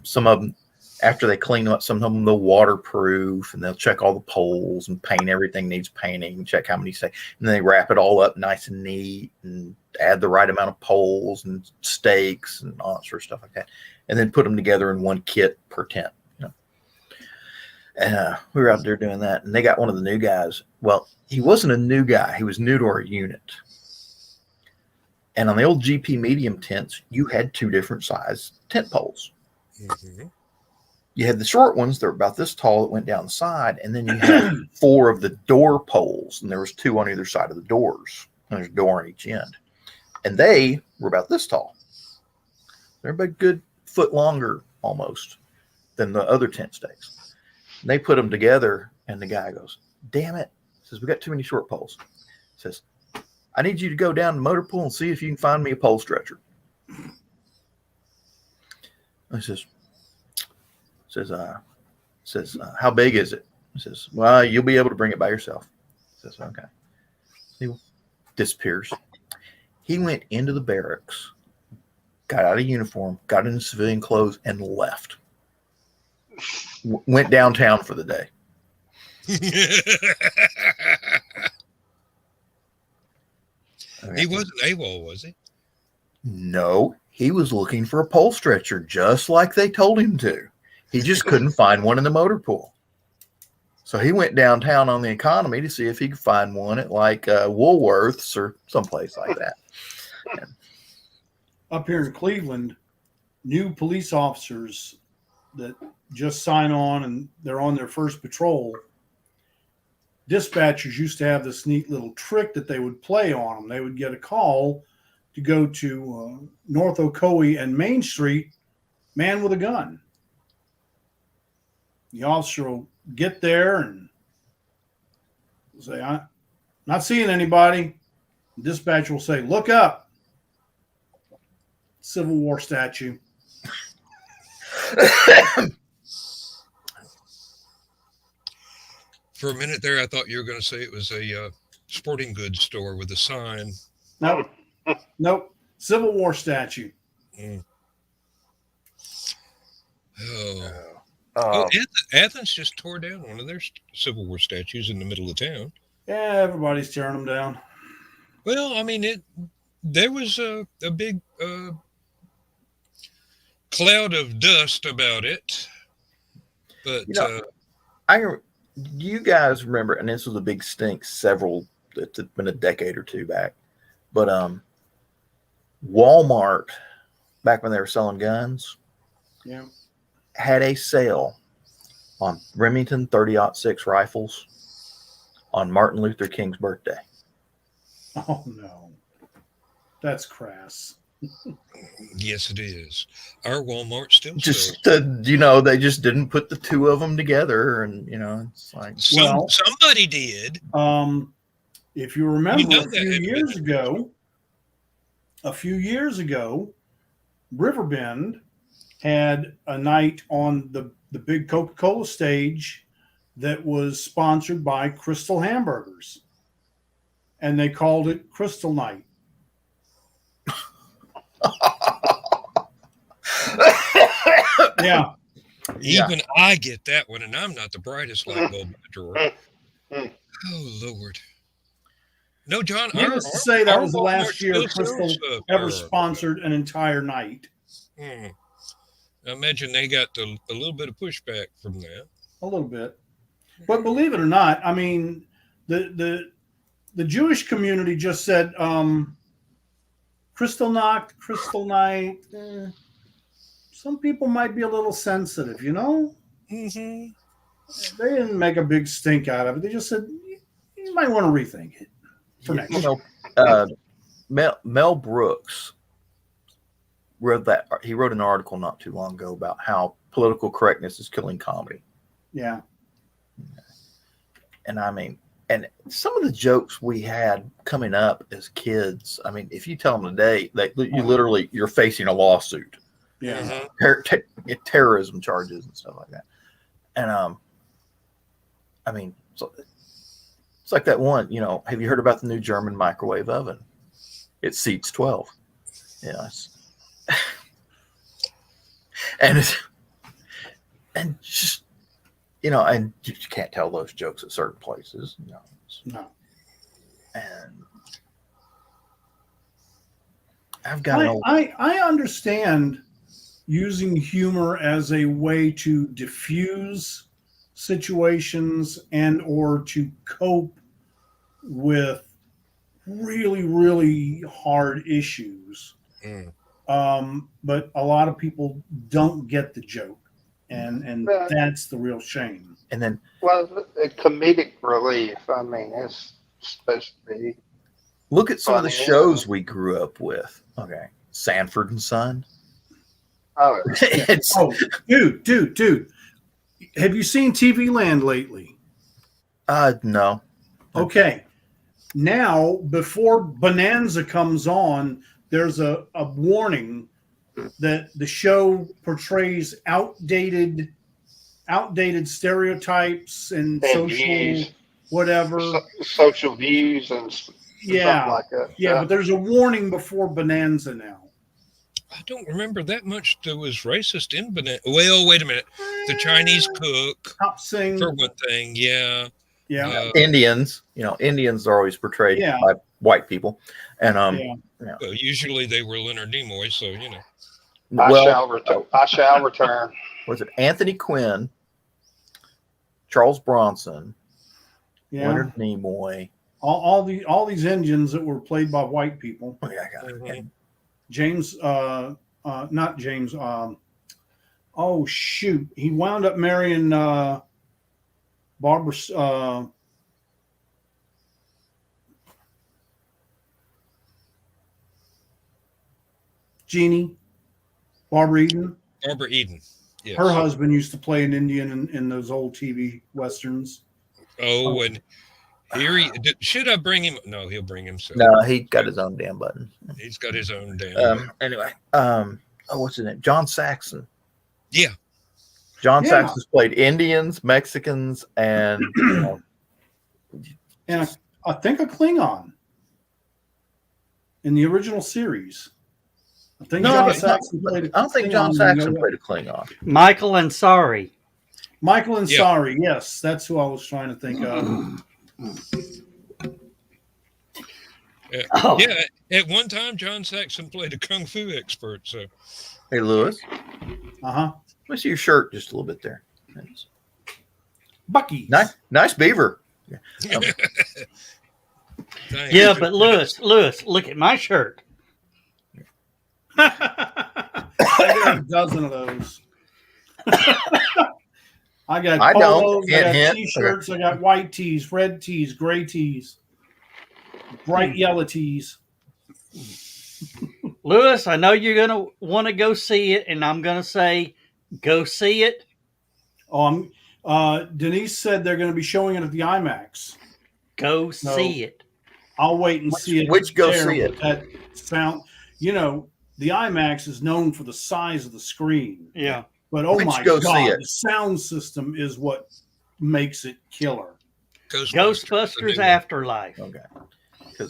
Speaker 2: Some of them, after they clean them up, some of them they'll waterproof, and they'll check all the poles and paint everything needs painting, check how many stay, and then they wrap it all up nice and neat and add the right amount of poles and stakes and all that sort of stuff like that, and then put them together in one kit per tent. And we were out there doing that, and they got one of the new guys. Well, he wasn't a new guy. He was new to our unit. And on the old GP medium tents, you had two different size tent poles.
Speaker 1: Mm-hmm.
Speaker 2: You had the short ones that were about this tall that went down the side, and then you had 4 of the door poles, and there was 2 on either side of the doors. And there's a door on each end. And they were about this tall. They're about a good foot longer almost than the other tent stakes. And they put them together, and the guy goes, "Damn it." He says, "We got too many short poles." He says, "I need you to go down to the motor pool and see if you can find me a pole stretcher." I says, "How big is it?" He says, "Well, you'll be able to bring it by yourself." He says, "Okay." He disappears. He went into the barracks, got out of uniform, got into civilian clothes, and left. Went downtown for the day.
Speaker 1: He wasn't AWOL, was he?
Speaker 2: No, he was looking for a pole stretcher, just like they told him to. He just couldn't find one in the motor pool. So he went downtown on the economy to see if he could find one at like Woolworths or someplace like that.
Speaker 3: Up here in Cleveland, new police officers that just sign on and they're on their first patrol. Dispatchers used to have this neat little trick that they would play on them. They would get a call to go to North Ocoee and Main Street, man with a gun. The officer will get there and say, "I'm not seeing anybody." The dispatcher will say, "Look up." Civil War statue.
Speaker 1: For a minute there, I thought you were going to say it was a sporting goods store with a sign.
Speaker 3: Nope. Nope. Civil War statue.
Speaker 1: Mm. Oh, Athens just tore down one of their Civil War statues in the middle of town.
Speaker 3: Yeah, everybody's tearing them down.
Speaker 1: Well, I mean, there was a big cloud of dust about it, but
Speaker 2: you guys remember, and this was a big stink it's been a decade or two back, but Walmart, back when they were selling guns,
Speaker 3: yeah,
Speaker 2: had a sale on Remington 30-06 rifles on Martin Luther King's birthday.
Speaker 3: Oh no, that's crass.
Speaker 1: Yes, it is. Our Walmart still
Speaker 2: Just they just didn't put the two of them together, and it's like
Speaker 1: somebody did.
Speaker 3: If you remember, a few years ago, Riverbend had a night on the big Coca-Cola stage that was sponsored by Crystal Hamburgers, and they called it Crystal Night.
Speaker 2: Yeah. Yeah.
Speaker 1: Even I get that one, and I'm not the brightest light bulb in the drawer. Oh, Lord. No, John,
Speaker 3: Needless to say, that
Speaker 1: our
Speaker 3: was the
Speaker 1: Walmart
Speaker 3: last year
Speaker 1: still
Speaker 3: Crystal
Speaker 1: sells stuff.
Speaker 3: ever sponsored an entire night.
Speaker 1: I imagine they got a little bit of pushback from that.
Speaker 3: A little bit. But believe it or not, I mean, the Jewish community just said, Crystal Nacht, Crystal Night. Some people might be a little sensitive, you know?
Speaker 1: Mm-hmm.
Speaker 3: They didn't make a big stink out of it. They just said, you might want to rethink it for next year.
Speaker 2: Mel Brooks wrote that. He wrote an article not too long ago about how political correctness is killing comedy.
Speaker 3: Yeah.
Speaker 2: And I mean, and some of the jokes we had coming up as kids, I mean, if you tell them today, that you're facing a lawsuit.
Speaker 3: Yeah.
Speaker 2: Terrorism charges and stuff like that. And I mean, so it's like that one, you know, have you heard about the new German microwave oven? It seats 12. Yes. and just, you know, and you can't tell those jokes at certain places. You know.
Speaker 3: No.
Speaker 2: And I've got
Speaker 3: I understand using humor as a way to diffuse situations and or to cope with really, really hard issues. But a lot of people don't get the joke. And that's the real shame.
Speaker 2: And then,
Speaker 4: well, comedic relief. I mean, it's supposed to be.
Speaker 2: Look at some of the shows we grew up with. Okay, Sanford and Son.
Speaker 4: Oh,
Speaker 3: dude. Have you seen TV Land lately?
Speaker 2: No.
Speaker 3: Okay. Now, before Bonanza comes on, there's a warning that the show portrays outdated stereotypes and social
Speaker 4: views,
Speaker 3: whatever,
Speaker 4: social views and stuff like that.
Speaker 3: Yeah, but there's a warning before Bonanza now.
Speaker 1: I don't remember that much that was racist in Bonanza. Well, wait a minute. The Chinese cook,
Speaker 3: Top Sing,
Speaker 1: for one thing, yeah.
Speaker 2: Indians, you know, Indians are always portrayed by white people, and
Speaker 1: Well, usually they were Leonard Nimoy, so you know.
Speaker 4: I shall return.
Speaker 2: Was it Anthony Quinn, Charles Bronson, Leonard Nimoy,
Speaker 3: all these Indians that were played by white people.
Speaker 2: Oh, yeah, I got it.
Speaker 3: James, not James. Oh shoot, he wound up marrying Barbara. Jeannie, Barbara Eden.
Speaker 1: Barbara Eden. Yes.
Speaker 3: Her husband used to play an Indian in those old TV westerns.
Speaker 1: Oh, and here should I bring him? No, he'll bring himself.
Speaker 2: No, he got his own damn button.
Speaker 1: He's got his own damn.
Speaker 2: Anyway, what's his name? John Saxon.
Speaker 1: Yeah.
Speaker 2: John Saxon's played Indians, Mexicans, and
Speaker 3: and I think a Klingon in the original series. I think John Saxon played.
Speaker 2: I don't think John Saxon played a Klingon.
Speaker 5: Michael Ansari.
Speaker 3: Michael Ansari, yes, that's who I was trying to think of.
Speaker 1: Yeah, at one time, John Saxon played a kung fu expert. So,
Speaker 2: hey, Lewis.
Speaker 3: Let
Speaker 2: me see your shirt just a little bit there.
Speaker 3: Bucky.
Speaker 2: Nice beaver.
Speaker 5: Yeah, but Lewis, look at my shirt.
Speaker 3: I got a dozen of those. I got polos, I got t-shirts, I got white tees, red tees, gray tees, bright yellow tees.
Speaker 5: Lewis, I know you're gonna want to go see it, and I'm gonna say, go see it.
Speaker 3: Denise said they're going to be showing it at the IMAX.
Speaker 5: Go see it.
Speaker 3: I'll wait and see it.
Speaker 2: See it?
Speaker 3: That sound, the IMAX is known for the size of the screen.
Speaker 5: Yeah.
Speaker 3: But my God, the sound system is what makes it killer.
Speaker 5: Ghostbusters Afterlife.
Speaker 2: Okay.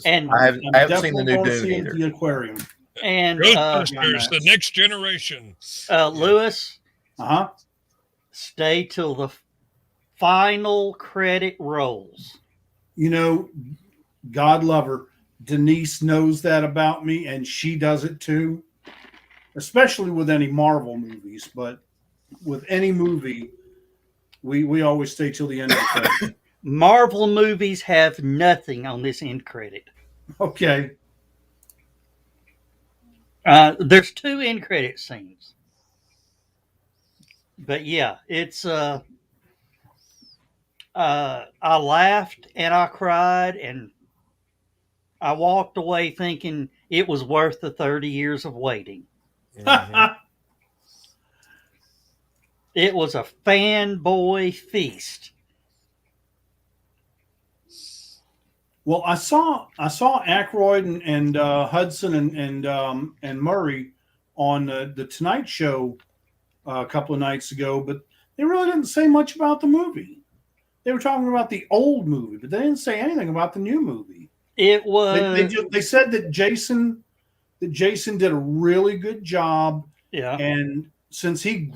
Speaker 5: And
Speaker 2: I haven't seen the new Dune either.
Speaker 3: The aquarium.
Speaker 5: And
Speaker 1: Ghostbusters, the next generation.
Speaker 5: Lewis. stay till the final credit rolls.
Speaker 3: You know, God love her. Denise knows that about me, and she does it too, especially with any Marvel movies. But with any movie, we always stay till the end of the credit.
Speaker 5: Marvel movies have nothing on this end credit.
Speaker 3: Okay.
Speaker 5: There's 2 end credit scenes. But yeah, it's I laughed and I cried and I walked away thinking it was worth the 30 years of waiting.
Speaker 1: Mhm.
Speaker 5: It was a fanboy feast.
Speaker 3: Well, I saw Aykroyd and Hudson and Murray on the Tonight Show a couple of nights ago, but they really didn't say much about the movie. They were talking about the old movie, but they didn't say anything about the new movie.
Speaker 5: It was
Speaker 3: They said that Jason did a really good job,
Speaker 5: yeah.
Speaker 3: and since he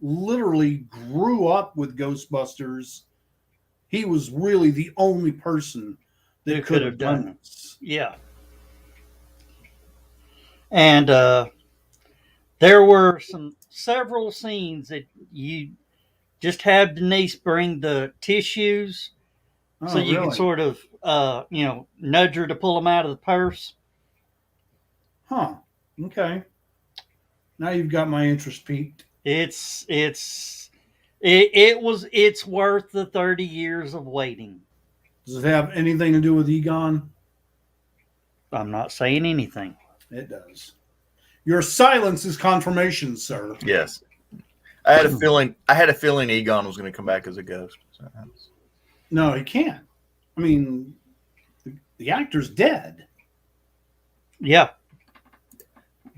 Speaker 3: literally grew up with Ghostbusters, he was really the only person that
Speaker 5: Who
Speaker 3: could have done this.
Speaker 5: Yeah. And there were several scenes that you just have Denise bring the tissues so you can
Speaker 3: really?
Speaker 5: sort of nudge her to pull them out of the purse.
Speaker 3: Huh. Okay. Now you've got my interest peaked.
Speaker 5: It's worth the 30 years of waiting.
Speaker 3: Does it have anything to do with Egon?
Speaker 5: I'm not saying anything.
Speaker 3: It does. Your silence is confirmation, sir.
Speaker 2: Yes. I had a feeling Egon was going to come back as a ghost. So.
Speaker 3: No, he can't. I mean, the actor's dead.
Speaker 5: Yeah.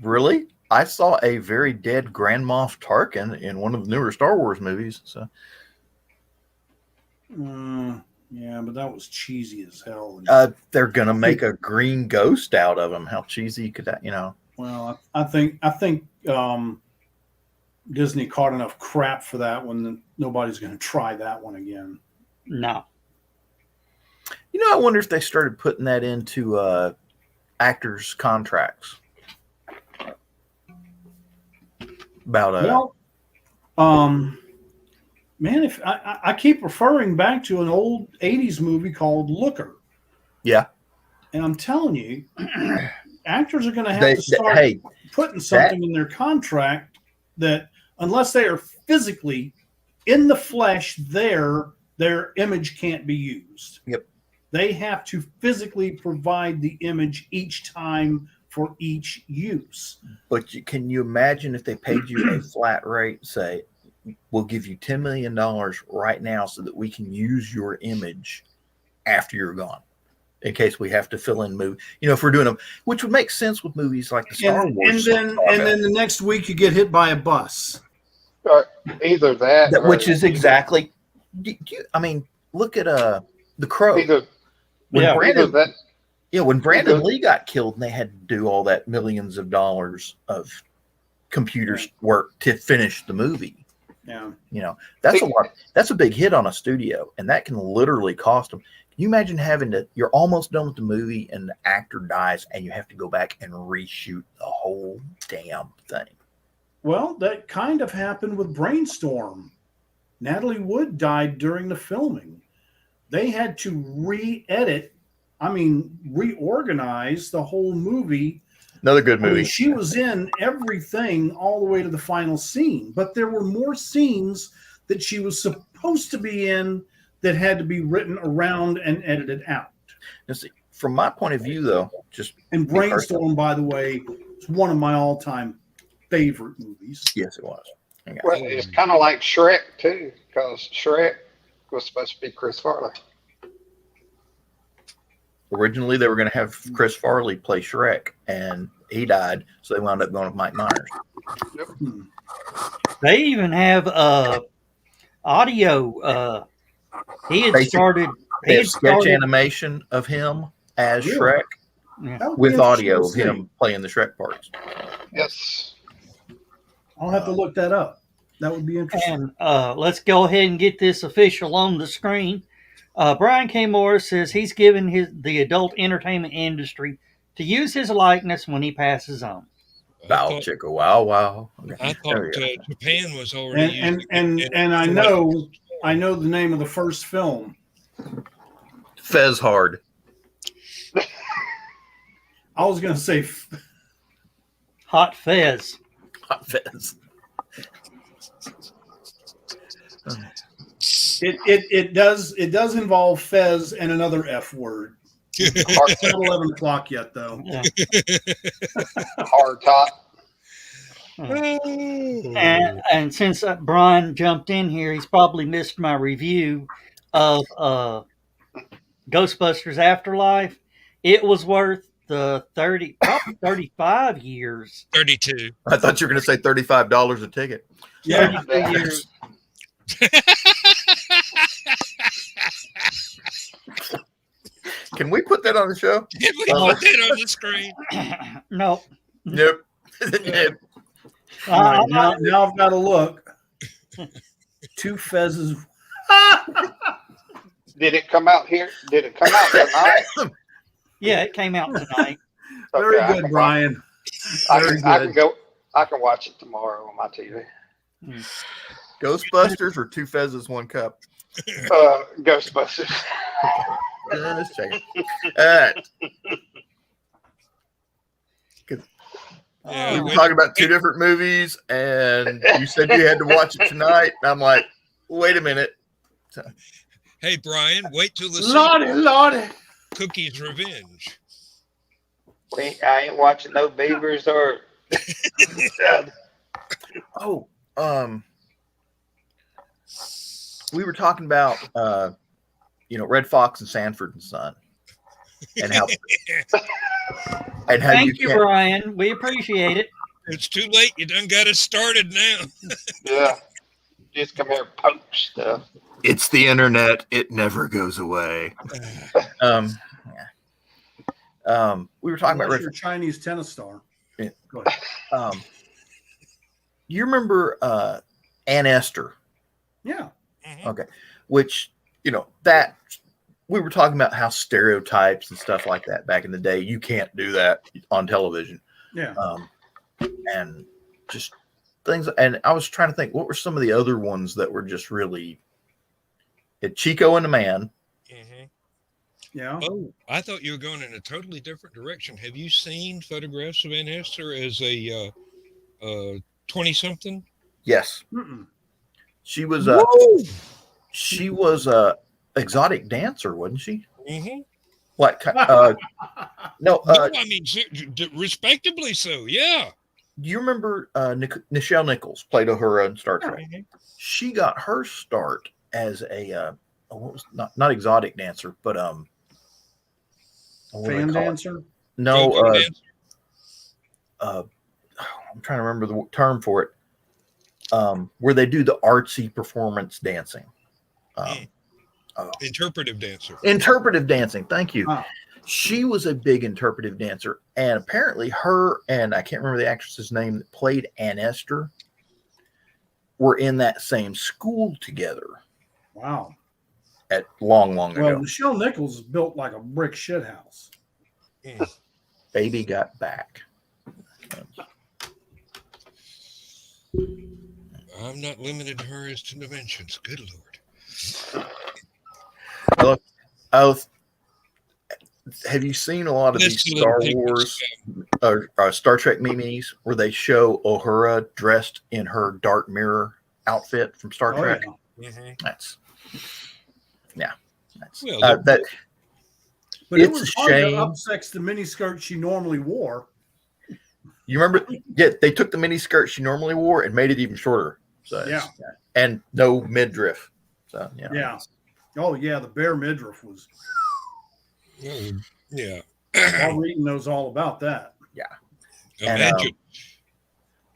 Speaker 2: Really? I saw a very dead Grand Moff Tarkin in one of the newer Star Wars movies. So.
Speaker 3: Yeah, but that was cheesy as hell.
Speaker 2: They're gonna make a green ghost out of him. How cheesy could that?
Speaker 3: Well, I think Disney caught enough crap for that one that nobody's going to try that one again.
Speaker 5: No.
Speaker 2: I wonder if they started putting that into actors' contracts. About
Speaker 3: man, if I keep referring back to an old 80s movie called Looker.
Speaker 2: Yeah.
Speaker 3: And I'm telling you, actors are going to have to start putting something in their contract that unless they are physically in the flesh their image can't be used.
Speaker 2: Yep.
Speaker 3: They have to physically provide the image each time for each use.
Speaker 2: But can you imagine if they paid you a flat rate, say, we'll give you $10 million right now so that we can use your image after you're gone, in case we have to fill in movie. If we're doing them, which would make sense with movies like the Star Wars.
Speaker 3: And then the next week you get hit by a bus.
Speaker 4: Either that,
Speaker 2: which is exactly. Look at The Crow. When Brandon Lee got killed and they had to do all that millions of dollars of computers work to finish the movie.
Speaker 3: Yeah.
Speaker 2: That's a lot. That's a big hit on a studio, and that can literally cost them. Can you imagine you're almost done with the movie and the actor dies and you have to go back and reshoot the whole damn thing?
Speaker 3: Well, that kind of happened with Brainstorm. Natalie Wood died during the filming. They had to reorganize the whole movie.
Speaker 2: Another good movie.
Speaker 3: She was in everything all the way to the final scene, but there were more scenes that she was supposed to be in that had to be written around and edited out.
Speaker 2: Now, see, from my point of view, though,
Speaker 3: and Brainstorm, by the way, is one of my all-time favorite movies.
Speaker 2: Yes, it was.
Speaker 4: Well, it's kind of like Shrek too, because Shrek was supposed to be Chris Farley.
Speaker 2: Originally, they were going to have Chris Farley play Shrek, and he died, so they wound up going with Mike Myers.
Speaker 4: Yep.
Speaker 5: They even have audio. He had started. He had
Speaker 2: sketch animation of him as Shrek with audio of him playing the Shrek parts.
Speaker 4: Yes.
Speaker 3: I'll have to look that up. That would be interesting.
Speaker 5: And let's go ahead and get this official on the screen. Brian K. Morris says he's given the adult entertainment industry to use his likeness when he passes on.
Speaker 2: Bow chicka wow wow. Okay.
Speaker 1: I thought Japan was already
Speaker 3: And
Speaker 1: using
Speaker 3: and I know the name of the first film.
Speaker 2: Fez Hard.
Speaker 3: I was going to say
Speaker 5: Hot Fez.
Speaker 2: Hot Fez.
Speaker 3: It does involve Fez and another F word. It's not 11 o'clock yet, though.
Speaker 5: Yeah.
Speaker 4: Hard top.
Speaker 5: And since Brian jumped in here, he's probably missed my review of Ghostbusters Afterlife. It was worth the 35 years.
Speaker 1: 32.
Speaker 2: I thought you were going to say $35 a ticket.
Speaker 3: Yeah.
Speaker 5: 32 years.
Speaker 2: Can we put that on the show?
Speaker 1: Can we put that on the screen?
Speaker 5: No.
Speaker 2: Nope.
Speaker 3: All right, now I've got to look. Two Fezes.
Speaker 4: Did it come out here? Did it come out tonight?
Speaker 5: Yeah, it came out tonight.
Speaker 3: Very
Speaker 4: Okay,
Speaker 3: good, Brian.
Speaker 4: I
Speaker 2: Very
Speaker 4: can
Speaker 2: good.
Speaker 4: I can watch it tomorrow on my TV.
Speaker 2: Ghostbusters or two Fezes, one cup?
Speaker 4: Ghostbusters.
Speaker 2: Just checking. All right.
Speaker 1: Yeah,
Speaker 2: We were talking about two different movies, and you said you had to watch it tonight. And I'm like, wait a minute.
Speaker 1: Hey, Brian, wait till the
Speaker 3: Lordy.
Speaker 1: Cookie's Revenge.
Speaker 4: I ain't watching no Beavers or.
Speaker 2: Oh, we were talking about, Red Fox and Sanford and Son, and how
Speaker 5: Thank you, Brian. We appreciate it.
Speaker 1: It's too late. You done got it started now.
Speaker 4: Yeah. Just come here and poke stuff.
Speaker 2: It's the internet. It never goes away. We were talking about
Speaker 3: your Chinese tennis star.
Speaker 2: Yeah.
Speaker 3: Go ahead.
Speaker 2: You remember Ann Esther?
Speaker 3: Yeah.
Speaker 2: Okay. Which, that we were talking about how stereotypes and stuff like that back in the day, you can't do that on television.
Speaker 3: Yeah.
Speaker 2: And just things. And I was trying to think, what were some of the other ones that were just really Chico and the Man.
Speaker 1: Mm-hmm.
Speaker 3: Yeah.
Speaker 1: Oh, I thought you were going in a totally different direction. Have you seen photographs of Ann Esther as a 20-something?
Speaker 2: Yes.
Speaker 3: Mm-mm.
Speaker 2: She was exotic dancer, wasn't she?
Speaker 1: Mm-hmm.
Speaker 2: Like no,
Speaker 1: I mean, respectably so. Yeah.
Speaker 2: do you remember Nichelle Nichols played Uhura in Star Trek?
Speaker 1: Mm-hmm.
Speaker 2: She got her start as a what was not exotic dancer, but
Speaker 3: Fan dancer?
Speaker 2: No,
Speaker 1: Folk dance?
Speaker 2: I'm trying to remember the term for it. Where they do the artsy performance dancing.
Speaker 1: Interpretive dancer.
Speaker 2: Interpretive dancing. Thank you.
Speaker 3: Oh.
Speaker 2: She was a big interpretive dancer, and apparently her and I can't remember the actress's name that played Ann Esther were in that same school together.
Speaker 3: Wow.
Speaker 2: At long
Speaker 3: Well,
Speaker 2: ago.
Speaker 3: Michelle Nichols is built like a brick shit house.
Speaker 2: Baby got back.
Speaker 1: I'm not limited to her as to dimensions. Good Lord.
Speaker 2: Have you seen a lot of
Speaker 1: Let's
Speaker 2: these
Speaker 1: do
Speaker 2: Star
Speaker 1: little
Speaker 2: Wars
Speaker 1: pictures.
Speaker 2: or Star Trek memes where they show Uhura dressed in her Dark Mirror outfit from Star
Speaker 3: Oh,
Speaker 2: Trek?
Speaker 3: yeah.
Speaker 1: Mm-hmm.
Speaker 2: That's
Speaker 1: Well,
Speaker 2: that.
Speaker 3: But
Speaker 2: It's
Speaker 3: it was
Speaker 2: a
Speaker 3: hard to
Speaker 2: shame.
Speaker 3: upsex the miniskirt she normally wore.
Speaker 2: You remember? Yeah, they took the mini skirt she normally wore and made it even shorter. So
Speaker 3: Yeah.
Speaker 2: and no midriff. So
Speaker 3: Yeah. Oh, yeah. The bare midriff was.
Speaker 1: yeah.
Speaker 3: Paul Reading knows all about that.
Speaker 2: And,
Speaker 1: Imagine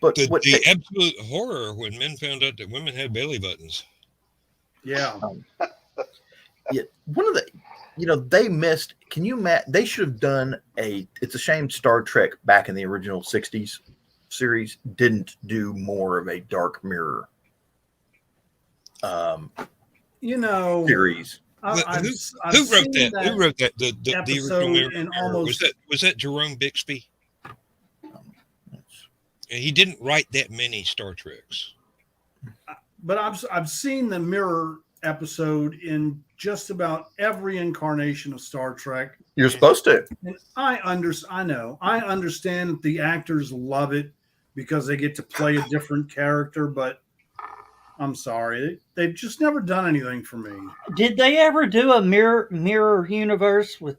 Speaker 2: but
Speaker 1: the absolute horror when men found out that women had belly buttons.
Speaker 3: Yeah.
Speaker 2: yeah, one of the they missed. Can you they should have done it's a shame Star Trek back in the original 60s series didn't do more of a Dark Mirror
Speaker 3: You know,
Speaker 2: series.
Speaker 1: Who
Speaker 3: I've
Speaker 1: wrote
Speaker 3: seen
Speaker 1: that? Who wrote that? The original
Speaker 3: episode and
Speaker 1: Mirror?
Speaker 3: almost
Speaker 1: Was that Jerome Bixby? And he didn't write that many Star Treks.
Speaker 3: but I've seen the Mirror episode in just about every incarnation of Star Trek.
Speaker 2: You're supposed to.
Speaker 3: And I understand that the actors love it because they get to play a different character, but I'm sorry, they've just never done anything for me.
Speaker 5: Did they ever do a mirror universe with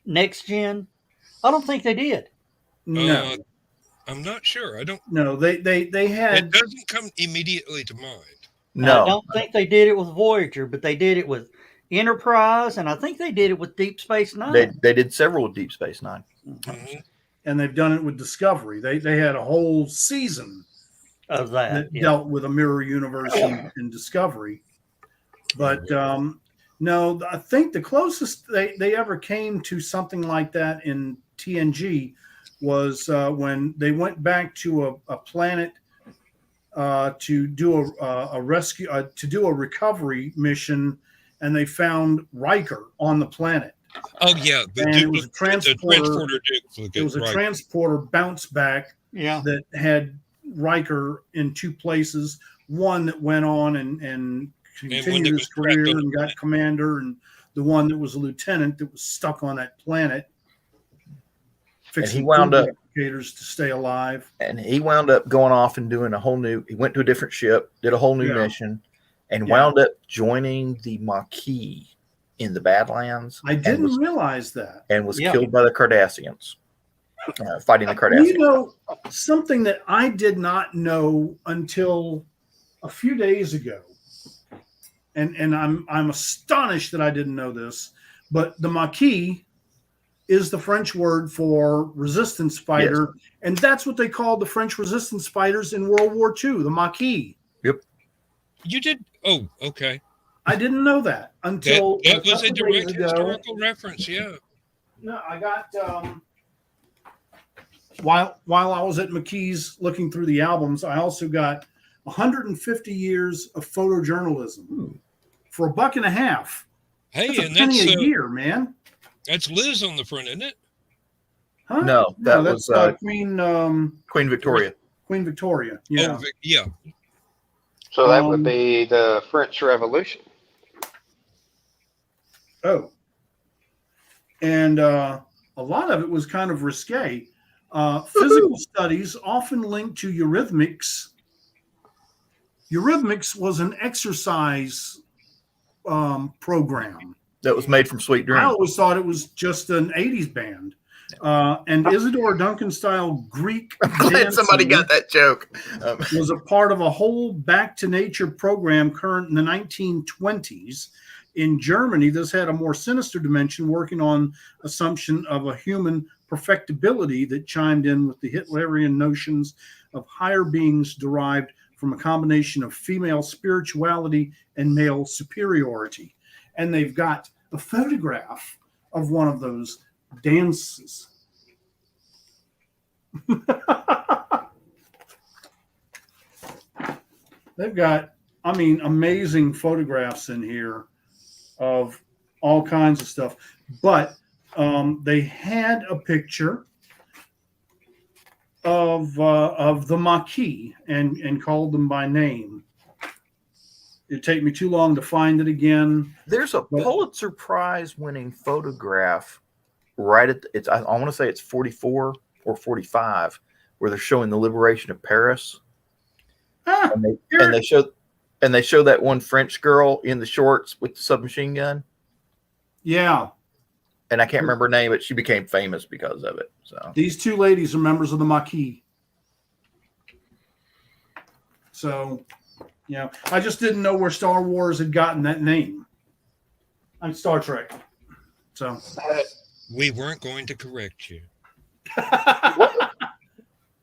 Speaker 5: Next Gen? I don't think they did.
Speaker 3: No,
Speaker 1: I'm not sure. I don't.
Speaker 3: no, they
Speaker 1: It
Speaker 3: had.
Speaker 1: doesn't come immediately to mind.
Speaker 2: No,
Speaker 5: I don't think they did it with Voyager, but they did it with Enterprise, and I think they did it with Deep Space Nine.
Speaker 2: they did several with Deep Space Nine.
Speaker 1: Mhm.
Speaker 3: And they've done it with Discovery. They had a whole season
Speaker 5: Of that,
Speaker 3: that
Speaker 5: yeah.
Speaker 3: dealt with a mirror universe in Discovery. But no, I think the closest they ever came to something like that in TNG was when they went back to a planet to do a rescue, to do a recovery mission, and they found Riker on the planet.
Speaker 1: Oh yeah,
Speaker 3: And it was a transporter.
Speaker 1: Duplicate,
Speaker 3: It was a
Speaker 1: right.
Speaker 3: transporter bounce back
Speaker 5: Yeah.
Speaker 3: that had Riker in two places. One that went on and
Speaker 1: one
Speaker 3: continued
Speaker 1: that
Speaker 3: his
Speaker 1: was trapped
Speaker 3: career
Speaker 1: on the
Speaker 3: and got
Speaker 1: planet.
Speaker 3: commander, and the one that was a lieutenant that was stuck on that planet, fixing
Speaker 2: wound
Speaker 3: food
Speaker 2: up-
Speaker 3: replicators to stay alive.
Speaker 2: And he wound up going off and doing he went to a different ship, did a whole new
Speaker 3: Yeah.
Speaker 2: mission, and
Speaker 3: Yeah.
Speaker 2: wound up joining the Maquis in the Badlands.
Speaker 3: I didn't realize that.
Speaker 2: And was
Speaker 5: Yeah.
Speaker 2: killed by the Cardassians, fighting the Cardassians.
Speaker 3: You know, something that I did not know until a few days ago, and I'm astonished that I didn't know this, but the Maquis is the French word for resistance fighter, and that's what they called the French resistance fighters in World War II, the Maquis.
Speaker 1: You did? Oh, okay.
Speaker 3: I didn't know that until
Speaker 1: That was a
Speaker 3: couple
Speaker 1: direct
Speaker 3: days ago.
Speaker 1: historical reference. Yeah.
Speaker 3: No, I got while I was at McKee's looking through the albums, I also got 150 years of photojournalism for $1.50.
Speaker 1: Hey,
Speaker 3: That's a
Speaker 1: and
Speaker 3: penny
Speaker 1: that's
Speaker 3: a year, man.
Speaker 1: that's Liz on the front, isn't it?
Speaker 3: Huh?
Speaker 2: No, that
Speaker 3: that's
Speaker 2: was
Speaker 3: Queen
Speaker 2: Victoria.
Speaker 3: Victoria. Yeah.
Speaker 1: Oh, yeah.
Speaker 4: So that would be the French Revolution.
Speaker 3: Oh. And a lot of it was kind of risque. Physical studies often linked to eurythmics. Eurythmics was an exercise program.
Speaker 2: That was made from Sweet
Speaker 3: I
Speaker 2: Dream.
Speaker 3: always thought it was just an 80s band. And Isidore Duncan style Greek
Speaker 2: I'm glad somebody
Speaker 3: dancing
Speaker 2: got that joke.
Speaker 3: was a part of a whole back to nature program current in the 1920s. In Germany, this had a more sinister dimension, working on assumption of a human perfectibility that chimed in with the Hitlerian notions of higher beings derived from a combination of female spirituality and male superiority. And they've got a photograph of one of those dances. They've got, amazing photographs in here of all kinds of stuff. But they had a picture of the Maquis and called them by name. It'd take me too long to find it again.
Speaker 2: There's a Pulitzer Prize winning photograph right at it's. I want to say it's 44 or 45, where they're showing the liberation of Paris, and they show that one French girl in the shorts with the submachine gun.
Speaker 3: Yeah.
Speaker 2: And I can't remember her name, but she became famous because of it. So
Speaker 3: These two ladies are members of the Maquis. So, yeah, I just didn't know where Star Wars had gotten that name. I'm Star Trek. So,
Speaker 1: We weren't going to correct you.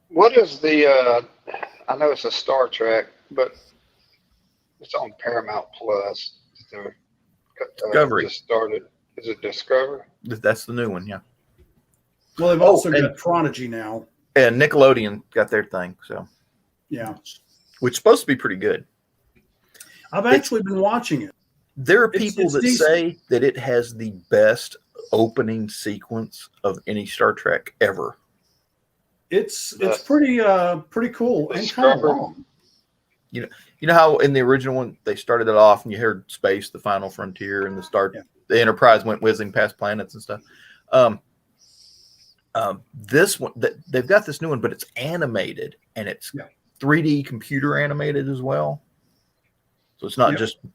Speaker 4: What is the? I know it's a Star Trek, but it's on Paramount Plus.
Speaker 2: Discovery
Speaker 4: just started. Is it Discovery?
Speaker 2: that's the new one, yeah.
Speaker 3: well, they've also got Prodigy now.
Speaker 2: And Nickelodeon got their thing, so
Speaker 3: Yeah.
Speaker 2: which is supposed to be pretty good.
Speaker 3: I've actually been watching it.
Speaker 2: There are people
Speaker 3: it's
Speaker 2: that
Speaker 3: decent.
Speaker 2: say that it has the best opening sequence of any Star Trek ever.
Speaker 3: It's pretty cool and kind of long.
Speaker 2: You know how in the original one they started it off and you heard space, the final frontier, and the Enterprise went whizzing past planets and stuff. This one, they've got this new one, but it's animated and it's 3D computer animated as well. So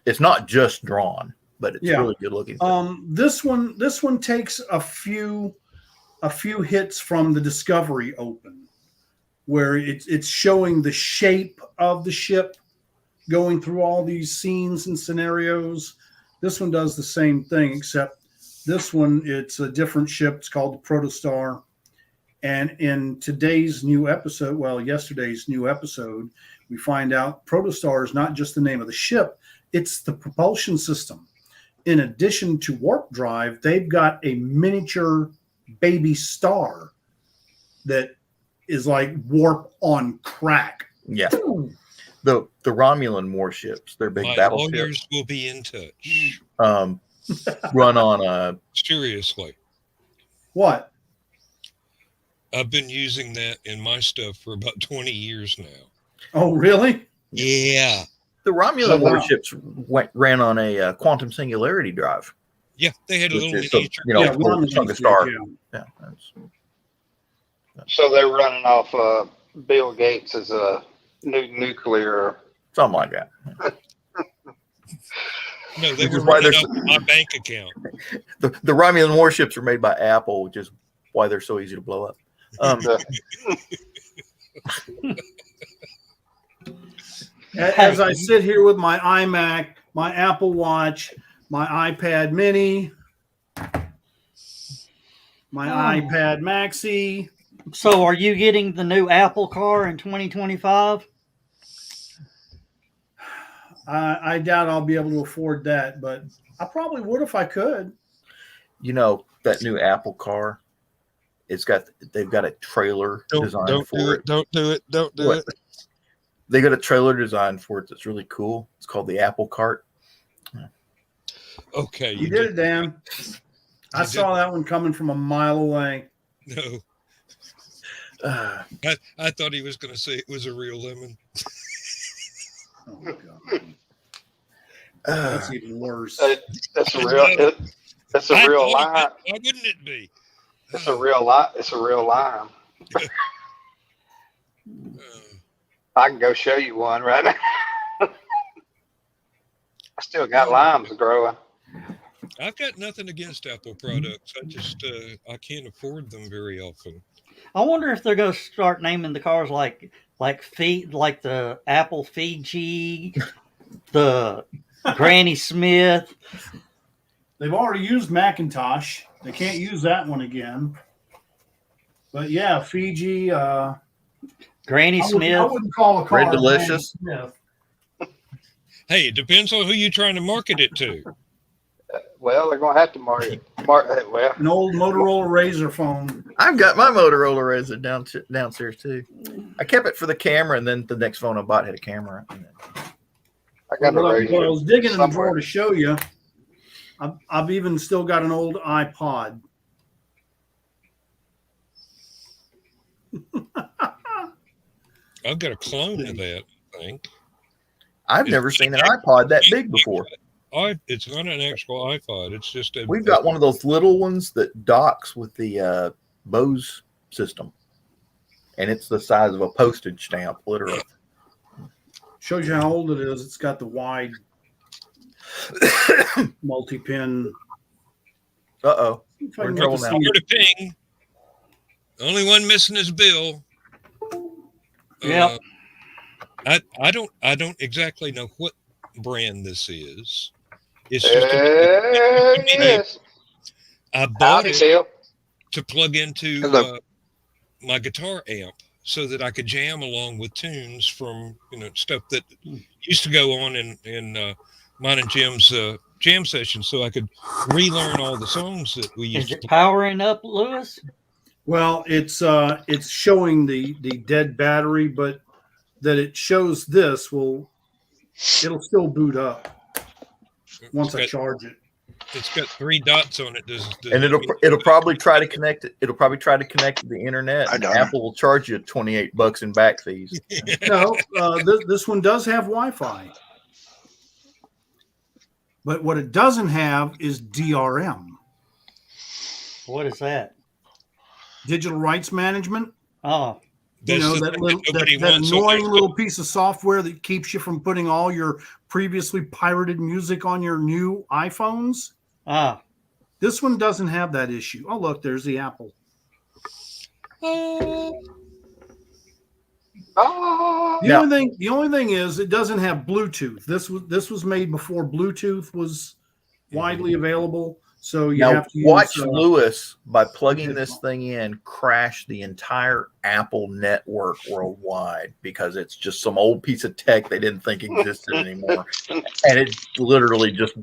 Speaker 2: it's not just drawn, but it's really good looking.
Speaker 3: This one takes a few hits from the Discovery Open, where it's showing the shape of the ship going through all these scenes and scenarios. This one does the same thing, except this one, it's a different ship. It's called the Protostar. And in yesterday's new episode, we find out Protostar is not just the name of the ship, it's the propulsion system. In addition to warp drive, they've got a miniature baby star that is like warp on crack.
Speaker 2: Yeah. The Romulan warships, they're big battleships.
Speaker 1: Lawyers will be in touch.
Speaker 2: Run on
Speaker 1: Seriously.
Speaker 3: What?
Speaker 1: I've been using that in my stuff for about 20 years now.
Speaker 3: Oh, really?
Speaker 1: Yeah.
Speaker 2: The Romulan warships ran on a quantum singularity drive.
Speaker 1: Yeah, they had a little miniature.
Speaker 2: Chunk of star. Yeah.
Speaker 4: So they're running off Bill Gates' new nuclear.
Speaker 2: Something like that.
Speaker 1: No, they were running off my bank account.
Speaker 2: The Romulan warships are made by Apple, which is why they're so easy to blow up.
Speaker 3: As I sit here with my iMac, my Apple Watch, my iPad Mini, my iPad Maxi.
Speaker 5: So, are you getting the new Apple car in 2025?
Speaker 3: I doubt I'll be able to afford that, but I probably would if I could.
Speaker 2: You know, that new Apple car, they've got a trailer designed for it.
Speaker 1: Don't do it.
Speaker 2: They got a trailer designed for it that's really cool. It's called the Apple Cart.
Speaker 1: Okay.
Speaker 3: You did it, Dan. I saw that one coming from a mile away.
Speaker 1: No. I thought he was going to say it was a real lemon.
Speaker 3: Oh, my God. That's even worse.
Speaker 4: That's a real. That's a real lime.
Speaker 1: Why wouldn't it be?
Speaker 4: It's a real lime. It's a real lime. I can go show you one right now. I still got limes growing.
Speaker 1: I've got nothing against Apple products. I just I can't afford them very often.
Speaker 5: I wonder if they're going to start naming the cars like the Apple Fiji, the Granny Smith.
Speaker 3: They've already used Macintosh. They can't use that one again. But yeah, Fiji.
Speaker 5: Granny Smith.
Speaker 3: I wouldn't call a car
Speaker 2: Red Delicious.
Speaker 1: Hey, it depends on who you're trying to market it to.
Speaker 4: Well, they're going to have to mark it. Well,
Speaker 3: an old Motorola Razr phone.
Speaker 2: I've got my Motorola Razr downstairs too. I kept it for the camera, and then the next phone I bought had a camera.
Speaker 4: I got a Razr.
Speaker 3: Well, I was digging in the
Speaker 4: somewhere.
Speaker 3: drawer to show you. I've even still got an old iPod.
Speaker 1: I've got a clone of that, I think.
Speaker 2: I've never seen an iPod that big before.
Speaker 1: It's not an actual iPod. It's just a.
Speaker 2: We've got one of those little ones that docks with the Bose system, and it's the size of a postage stamp, literally.
Speaker 3: Shows you how old it is. It's got the wide multi-pin.
Speaker 2: Uh-oh.
Speaker 3: We're
Speaker 2: in trouble now.
Speaker 1: Here to ping. The only one missing is Bill.
Speaker 5: Yep.
Speaker 1: I don't exactly know what brand this is. It's just
Speaker 4: Yes.
Speaker 1: I bought
Speaker 4: Howdy,
Speaker 1: it
Speaker 4: Bill.
Speaker 1: to plug into
Speaker 4: Hello.
Speaker 1: my guitar amp so that I could jam along with tunes from stuff that used to go on in mine and Jim's jam sessions, so I could relearn all the songs that we used
Speaker 5: Is
Speaker 1: to
Speaker 5: it
Speaker 1: play.
Speaker 5: powering up, Lewis?
Speaker 3: Well, it's showing the dead battery, but that it shows this will it'll still boot up once I
Speaker 1: It's
Speaker 3: charge it.
Speaker 1: got 3 dots on it.
Speaker 2: And it'll probably try to connect it. It'll probably try to connect to the internet.
Speaker 6: I
Speaker 2: And
Speaker 6: know.
Speaker 2: Apple will charge you $28 in back fees.
Speaker 3: No, this one does have Wi-Fi, but what it doesn't have is DRM,
Speaker 5: What is that?
Speaker 3: digital rights management.
Speaker 5: Oh,
Speaker 3: You know, that annoying little piece of software that keeps you from putting all your previously pirated music on your new iPhones. This one doesn't have that issue. Oh, look, there's the Apple. The only thing is it doesn't have Bluetooth. This was made before Bluetooth was widely available. So you have to
Speaker 2: watch
Speaker 3: use,
Speaker 2: Lewis, by plugging this thing in, crash the entire Apple network worldwide because it's just some old piece of tech they didn't think existed anymore, and it literally just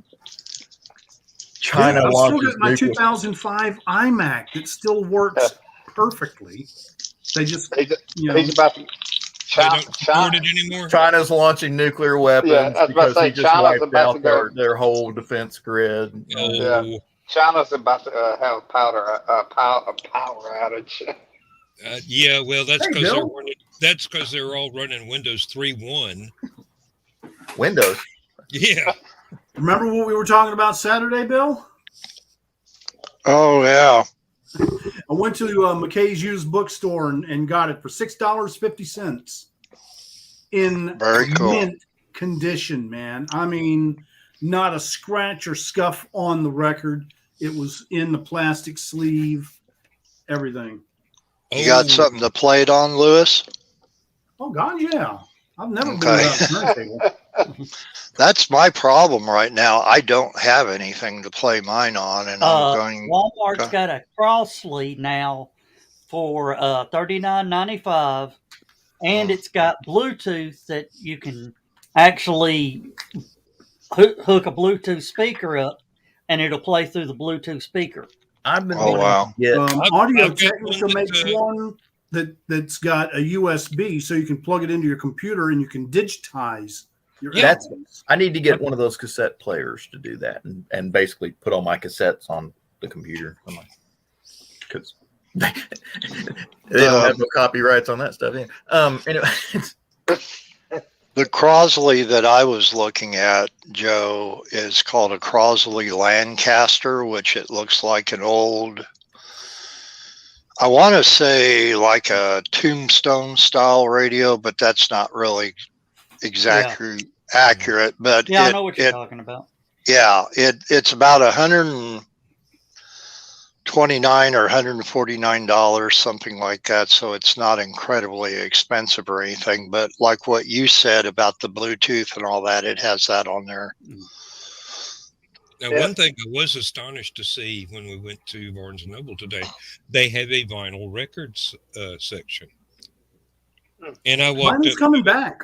Speaker 2: China
Speaker 3: I've still
Speaker 2: launches
Speaker 3: got my
Speaker 2: nuclear.
Speaker 3: 2005 iMac that still works perfectly.
Speaker 4: He's about to.
Speaker 1: They don't support it anymore.
Speaker 2: China's launching nuclear weapons
Speaker 4: Yeah, I was about to
Speaker 2: because
Speaker 4: say,
Speaker 2: he just
Speaker 4: China's
Speaker 2: wiped
Speaker 4: about
Speaker 2: out
Speaker 4: to go.
Speaker 2: their whole defense grid.
Speaker 1: Oh,
Speaker 4: China's about to have a power outage.
Speaker 1: yeah. Well, that's
Speaker 3: Hey,
Speaker 1: because
Speaker 3: Bill.
Speaker 1: they're all running Windows 3.1.
Speaker 2: Windows.
Speaker 1: Yeah.
Speaker 3: Remember what we were talking about Saturday, Bill?
Speaker 6: Oh yeah.
Speaker 3: I went to McKay's used bookstore and got it for $6.50 in
Speaker 6: Very cool.
Speaker 3: mint condition, man. I mean, not a scratch or scuff on the record. It was in the plastic sleeve, everything.
Speaker 6: You got something to play it on, Lewis?
Speaker 3: Oh, God, yeah. I've never been
Speaker 6: Okay.
Speaker 3: without a turntable.
Speaker 6: That's my problem right now. I don't have anything to play mine on, and I'm going.
Speaker 5: Walmart's got a Crossley now for $39.95, and it's got Bluetooth that you can actually hook a Bluetooth speaker up, and it'll play through the Bluetooth speaker.
Speaker 2: I've been
Speaker 6: Oh,
Speaker 2: wanting
Speaker 6: wow.
Speaker 2: to get
Speaker 3: Audio
Speaker 1: I've got
Speaker 3: Technica
Speaker 1: one
Speaker 3: makes
Speaker 1: that,
Speaker 3: one that's got a USB, so you can plug it into your computer and you can digitize your
Speaker 2: That's-
Speaker 3: albums.
Speaker 2: I need to get one of those cassette players to do that and basically put all my cassettes on the computer. Because they don't have no copyrights on that stuff. Yeah. Anyway,
Speaker 6: The Crosley that I was looking at, Joe, is called a Crosley Lancaster, which it looks like an old, I want to say like a Tombstone style radio, but that's not really exactly accurate. But
Speaker 5: Yeah, I know what you're talking about.
Speaker 6: Yeah, it's about $129 or $149, something like that. So it's not incredibly expensive or anything. But like what you said about the Bluetooth and all that, it has that on there.
Speaker 1: Now, one thing I was astonished to see when we went to Barnes and Noble today, they have a vinyl records section, and I walked
Speaker 3: Vinyls
Speaker 1: up.
Speaker 3: coming back.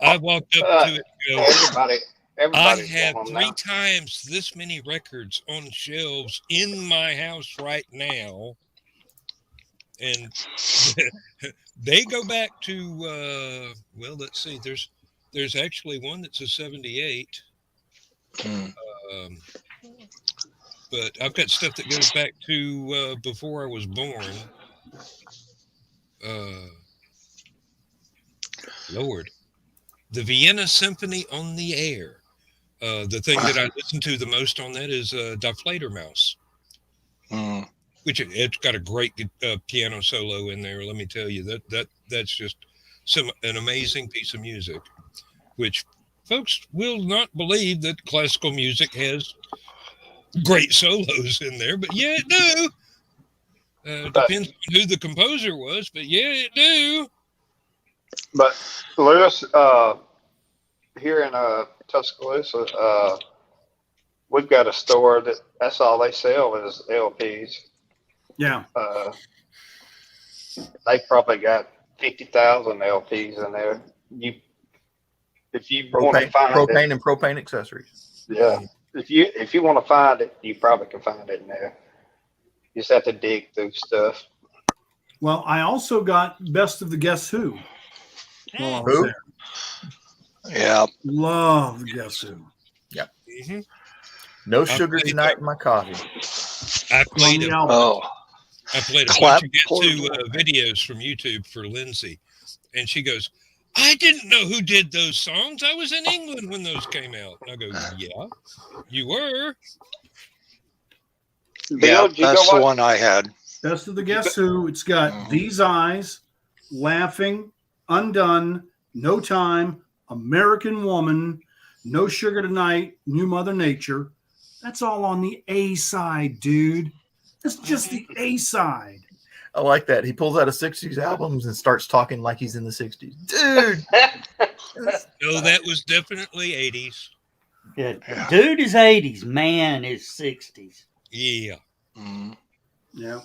Speaker 1: I walked up to it. And go, I
Speaker 4: Everybody
Speaker 1: have 3 times this many records on shelves in my house right now, and they go back to well, let's see. There's actually one that's a 78. But I've got stuff that goes back to before I was born. Lord, the Vienna Symphony on the Air. The thing that I listen to the most on that is Die Fledermaus, which it's got a great piano solo in there. Let me tell you, that's just an amazing piece of music, which folks will not believe that classical music has great solos in there, but yeah, it do. Depends on who the composer was, but yeah, it do.
Speaker 4: But Lewis, here in Tuscaloosa, we've got a store that's all they sell is LPs.
Speaker 3: Yeah.
Speaker 4: They probably got 50,000 LPs in there. If you want to find
Speaker 2: propane and propane accessories.
Speaker 4: Yeah. If you want to find it, you probably can find it in there. You just have to dig through stuff.
Speaker 3: Well, I also got Best of the Guess Who. While I was
Speaker 2: Who?
Speaker 3: there.
Speaker 6: Yeah.
Speaker 3: Love Guess Who.
Speaker 1: Mm-hmm.
Speaker 2: No
Speaker 1: I
Speaker 2: sugar
Speaker 1: played
Speaker 2: tonight in my coffee.
Speaker 1: I played
Speaker 3: On the
Speaker 1: a,
Speaker 3: album.
Speaker 6: Oh,
Speaker 1: I played a
Speaker 6: Clap
Speaker 1: bunch of Get
Speaker 6: for
Speaker 1: To
Speaker 6: the-
Speaker 1: videos from YouTube for Lindsay, and she goes, "I didn't know who did those songs. I was in England when those came out." And I go, "Yeah, you were."
Speaker 6: yeah,
Speaker 4: Bill, did you
Speaker 6: that's
Speaker 4: go
Speaker 6: the
Speaker 4: watch?
Speaker 6: one I had.
Speaker 3: Best of the Guess Who. It's got
Speaker 6: Mhm.
Speaker 3: These Eyes, Laughing, Undone, No Time, American Woman, No Sugar Tonight, New Mother Nature. That's all on the A side, dude. That's just the A side.
Speaker 2: I like that. He pulls out a 60s albums and starts talking like he's in the 60s. Dude.
Speaker 1: No, that was definitely 80s.
Speaker 5: Yeah.
Speaker 6: Yeah.
Speaker 5: Dude is 80s, man is 60s.
Speaker 1: Yeah.
Speaker 6: Mhm.
Speaker 3: Yeah.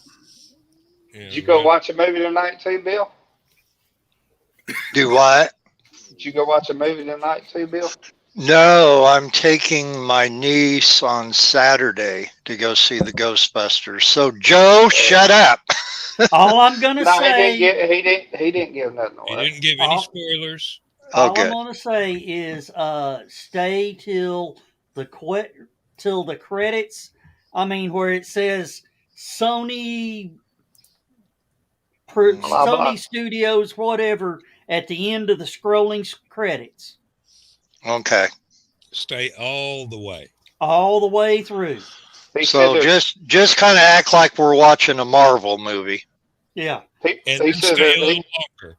Speaker 1: Yeah,
Speaker 4: Did you go watch a movie tonight too, Bill?
Speaker 6: Do what?
Speaker 4: Did you go watch a movie tonight too, Bill?
Speaker 6: No, I'm taking my niece on Saturday to go see the Ghostbusters. So Joe, shut up.
Speaker 5: All I'm gonna
Speaker 4: No,
Speaker 5: say,
Speaker 4: he didn't give nothing
Speaker 1: He
Speaker 4: away.
Speaker 1: didn't give any
Speaker 5: Oh.
Speaker 1: spoilers.
Speaker 5: all
Speaker 6: Okay.
Speaker 5: I'm gonna say is, stay till till the credits. I mean, where it says Sony,
Speaker 4: Blah, blah.
Speaker 5: Sony Studios, whatever, at the end of the scrolling credits,
Speaker 6: Okay.
Speaker 1: Stay all the way.
Speaker 5: all the way through.
Speaker 4: He
Speaker 6: So
Speaker 4: said there's,
Speaker 6: just kind of act like we're watching a Marvel movie.
Speaker 5: Yeah.
Speaker 1: And
Speaker 4: he
Speaker 1: then
Speaker 4: said
Speaker 1: stay a little longer.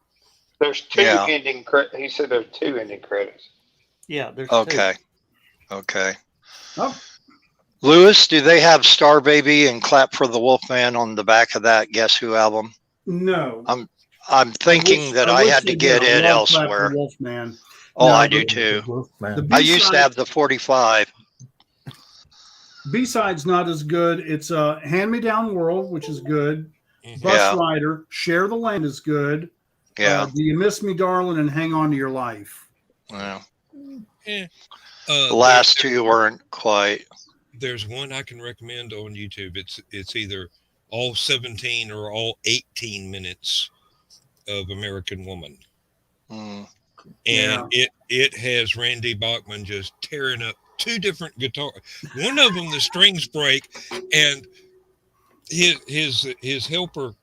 Speaker 4: there's two
Speaker 6: Yeah.
Speaker 4: ending credits. He said there's two ending credits.
Speaker 5: Yeah, there's
Speaker 6: Okay. Okay.
Speaker 3: Oh,
Speaker 6: Lewis, do they have Star Baby and Clap for the Wolfman on the back of that Guess Who album?
Speaker 3: no.
Speaker 6: I'm thinking that I
Speaker 3: wish
Speaker 6: had to
Speaker 3: they
Speaker 6: get
Speaker 3: did.
Speaker 6: it
Speaker 3: I love Clap for
Speaker 6: elsewhere.
Speaker 3: Wolfman.
Speaker 6: Oh,
Speaker 3: No,
Speaker 6: I
Speaker 3: the-
Speaker 6: do too.
Speaker 2: Man.
Speaker 3: The
Speaker 6: I used to
Speaker 3: B-side-
Speaker 6: have the 45.
Speaker 3: B-side's not as good. It's Hand Me Down World, which is good.
Speaker 1: Mhm.
Speaker 3: Bus
Speaker 6: Yeah.
Speaker 3: Rider, Share the Land is good.
Speaker 6: Yeah.
Speaker 3: Do You Miss Me, Darling, and Hang On to Your Life.
Speaker 6: Well,
Speaker 1: Uh,
Speaker 6: the last two weren't quite.
Speaker 1: there's one I can recommend on YouTube. It's either all 17 or all 18 minutes of American Woman,
Speaker 6: Mm.
Speaker 1: and it has Randy Bachman just tearing up two different guitars. One of them the strings break, and his helper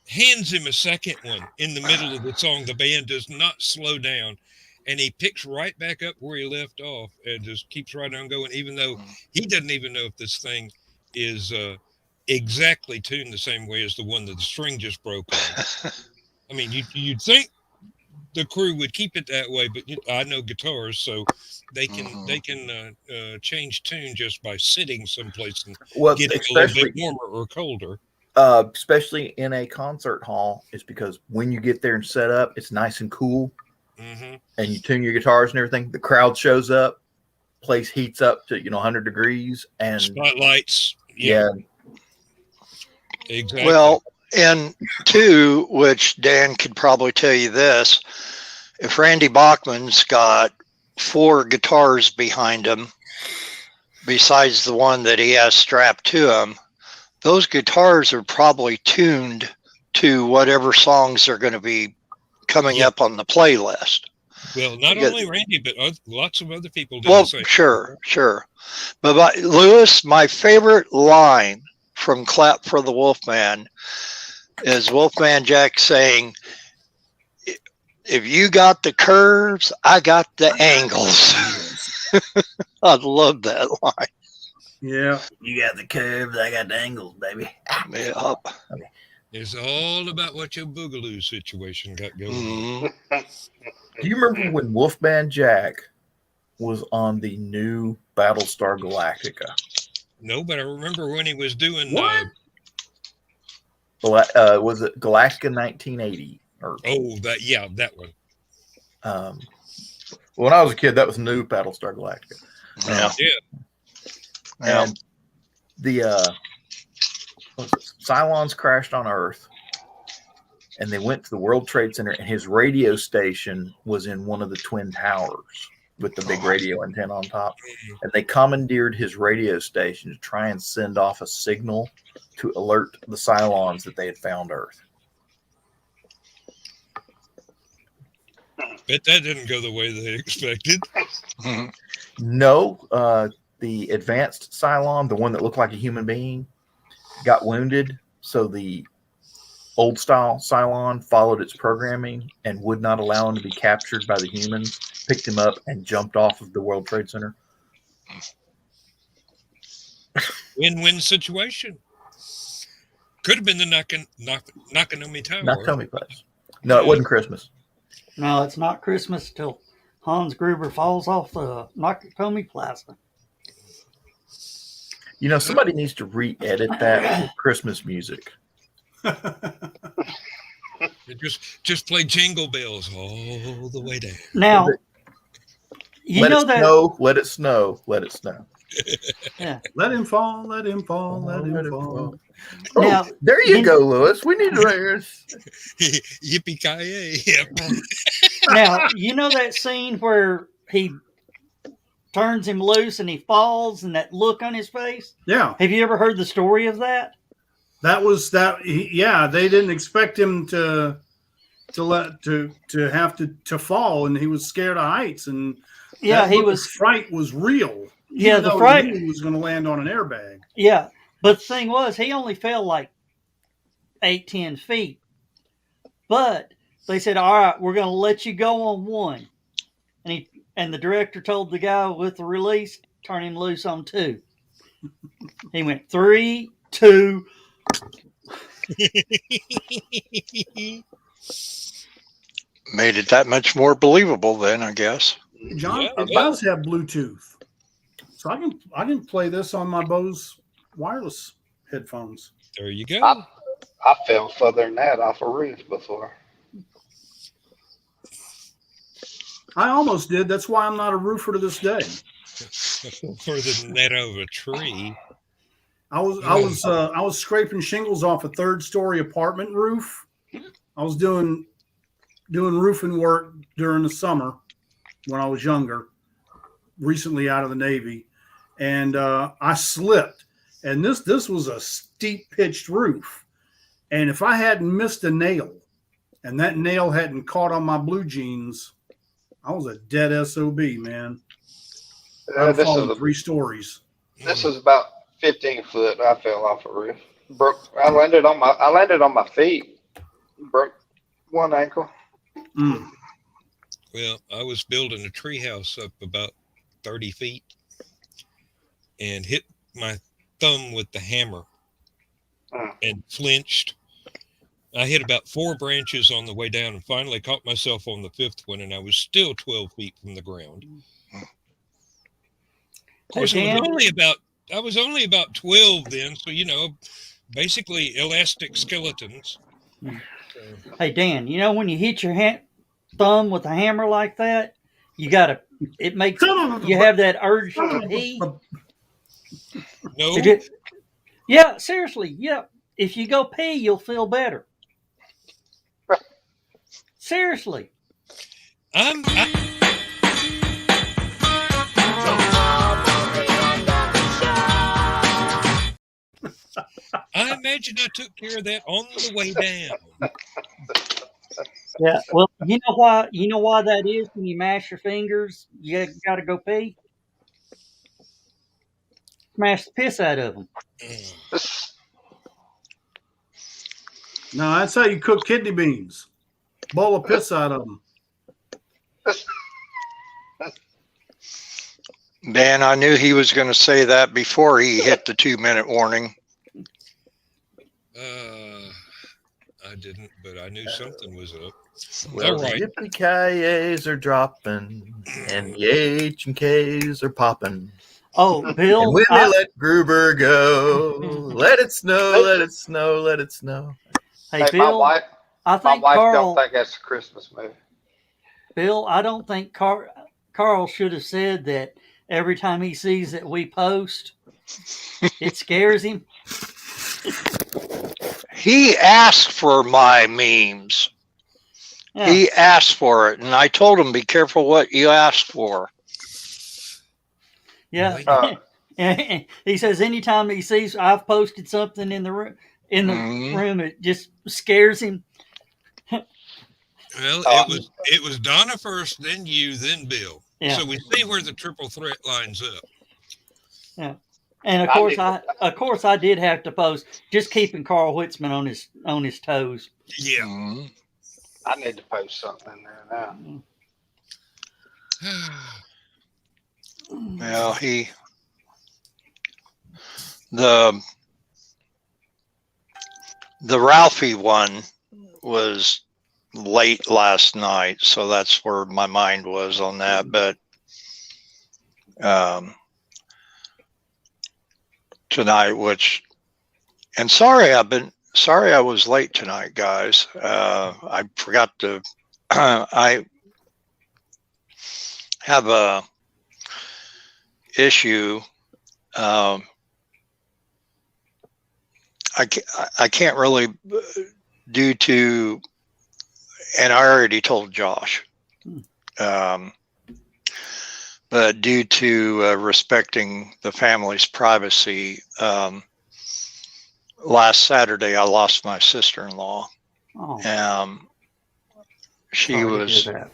Speaker 1: hands him a second one in the middle of the song. The band does not slow down, and he picks right back up where he left off and just keeps right on going, even though he doesn't even know if this thing is exactly tuned the same way as the one that the string just broke on. I mean, you'd think the crew would keep it that way, but I know guitars, so they can change tune just by sitting someplace and
Speaker 2: Well,
Speaker 1: getting a little
Speaker 2: especially
Speaker 1: bit warmer or colder.
Speaker 2: especially in a concert hall, is because when you get there and set up, it's nice and cool,
Speaker 1: Mm-hmm.
Speaker 2: and you tune your guitars and everything. The crowd shows up, place heats up to 100 degrees, and
Speaker 1: Spotlights.
Speaker 2: yeah,
Speaker 1: Exactly.
Speaker 6: Well, and two, which Dan could probably tell you this, if Randy Bachman's got 4 guitars behind him, besides the one that he has strapped to him, those guitars are probably tuned to whatever songs are going to be coming
Speaker 1: Yeah.
Speaker 6: up on the playlist.
Speaker 1: Well, not
Speaker 6: because-
Speaker 1: only Randy, but lots of other people do
Speaker 6: Well,
Speaker 1: the same.
Speaker 6: sure. But Lewis, my favorite line from Clap for the Wolfman is Wolfman Jack saying, "If you got the curves, I got the angles." I love that line.
Speaker 3: Yeah.
Speaker 2: you got the curves, I got the angles, baby.
Speaker 6: Yeah.
Speaker 1: It's all about what your boogaloo situation got going.
Speaker 6: Mhm.
Speaker 2: Do you remember when Wolfman Jack was on the new Battlestar Galactica?
Speaker 1: No, but I remember when he was doing.
Speaker 3: What?
Speaker 2: Was it Galactica 1980? Or
Speaker 1: That one.
Speaker 2: when I was a kid, that was new Battlestar Galactica.
Speaker 6: Yeah. Yeah.
Speaker 2: And the Cylons crashed on Earth, and they went to the World Trade Center, and his radio station was in one of the twin towers with the big radio antenna on top. And they commandeered his radio station to try and send off a signal to alert the Cylons that they had found Earth.
Speaker 1: Bet that didn't go the way they expected.
Speaker 2: No, the advanced Cylon, the one that looked like a human being, got wounded. So the old style Cylon followed its programming and would not allow him to be captured by the humans, picked him up, and jumped off of the World Trade Center.
Speaker 1: Win-win situation. Could have been the Nakanomi Tower.
Speaker 2: Nakatomi place. No, it wasn't Christmas.
Speaker 5: No, it's not Christmas till Hans Gruber falls off the Nakatomi Plaza.
Speaker 2: You know, somebody needs to re-edit that with Christmas music.
Speaker 1: Just play Jingle Bells all the way down.
Speaker 5: Now, you
Speaker 2: Let
Speaker 5: know
Speaker 2: it
Speaker 5: that.
Speaker 2: snow, let it snow, let it snow.
Speaker 5: Yeah.
Speaker 3: Let him fall, let him fall, let him fall.
Speaker 2: Oh,
Speaker 5: Now,
Speaker 2: there you go, Lewis. We need to
Speaker 1: Yippee-ki-yay. Yep.
Speaker 5: Now, you know that scene where he turns him loose and he falls and that look on his face?
Speaker 3: Yeah,
Speaker 5: Have you ever heard the story of that?
Speaker 3: that was that. Yeah, they didn't expect him to have to fall, and he was scared of heights, and
Speaker 5: Yeah, he
Speaker 3: look of
Speaker 5: was.
Speaker 3: fright was real.
Speaker 5: Yeah,
Speaker 3: even
Speaker 5: the
Speaker 3: though
Speaker 5: fright.
Speaker 3: he knew he was going to land on an airbag.
Speaker 5: Yeah, but the thing was, he only fell like 8-10 feet. But they said, "All right, we're going to let you go on one," and the director told the guy with the release, "Turn him loose on 2." He went 3, 2.
Speaker 6: Made it that much more believable then, I guess.
Speaker 3: John,
Speaker 1: Yeah,
Speaker 3: it does have Bluetooth, so I can play this on my Bose wireless headphones.
Speaker 1: There you go.
Speaker 4: I fell further than that off a roof before.
Speaker 3: I almost did. That's why I'm not a roofer to this day.
Speaker 1: Further than that of a tree.
Speaker 3: I was scraping shingles off a 3rd-story apartment roof. I was doing roofing work during the summer when I was younger, recently out of the Navy, and I slipped. And this was a steep pitched roof, and if I hadn't missed a nail, and that nail hadn't caught on my blue jeans, I was a dead SOB, man. I've fallen 3 stories.
Speaker 4: This was about 15 foot. I fell off a roof. I landed on my feet. Broke one ankle.
Speaker 3: Mm.
Speaker 1: Well, I was building a treehouse up about 30 feet and hit my thumb with the hammer and flinched. I hit about 4 branches on the way down and finally caught myself on the 5th one, and I was still 12 feet from the ground. Of course, I was only about 12 then, so basically elastic skeletons.
Speaker 5: Hey, Dan, you know when you hit your thumb with a hammer like that, it makes you have that urge to pee.
Speaker 1: No,
Speaker 5: Yeah, seriously, yeah. If you go pee, you'll feel better. Seriously.
Speaker 1: I imagine I took care of that on the way down.
Speaker 5: Yeah. Well, you know why? You know why that is? When you mash your fingers, you got to go pee. Smash the piss out of them.
Speaker 3: No, that's how you cook kidney beans. Bowl of piss out of them.
Speaker 6: Dan, I knew he was going to say that before he hit the 2-minute warning.
Speaker 1: I didn't, but I knew something was up.
Speaker 2: Well,
Speaker 1: All right.
Speaker 2: the yippee-ki-yays are dropping, and the H and K's are popping.
Speaker 5: Oh, Bill.
Speaker 2: And when they let Gruber go, let it snow, let it snow, let it snow.
Speaker 5: Hey, Bill.
Speaker 4: My
Speaker 5: I
Speaker 4: wife
Speaker 5: think
Speaker 4: don't think that's a Christmas movie.
Speaker 5: Bill, I don't think Carl should have said that every time he sees that we post, it scares him.
Speaker 6: He asked for my memes.
Speaker 5: Yeah.
Speaker 6: He asked for it, and I told him, be careful what you asked for.
Speaker 5: Yeah. He says anytime he sees I've posted something in the room, room, it just scares him.
Speaker 1: Well, it was Donna first, then you, then Bill.
Speaker 5: Yeah.
Speaker 1: So we see where the triple threat lines up.
Speaker 5: Yeah. And of course I did have to post just keeping Carl Whitzman on his toes.
Speaker 1: Yeah.
Speaker 6: Mhm.
Speaker 4: I need to post something in there now.
Speaker 6: Well, the Ralphie one was late last night, so that's where my mind was on that. But tonight, sorry I was late tonight, guys. I forgot to. I have a issue. I can't really, due to, and I already told Josh, but due to respecting the family's privacy, last Saturday I lost my sister-in-law.
Speaker 5: Oh,
Speaker 6: She
Speaker 5: sorry to
Speaker 6: was,
Speaker 5: hear that.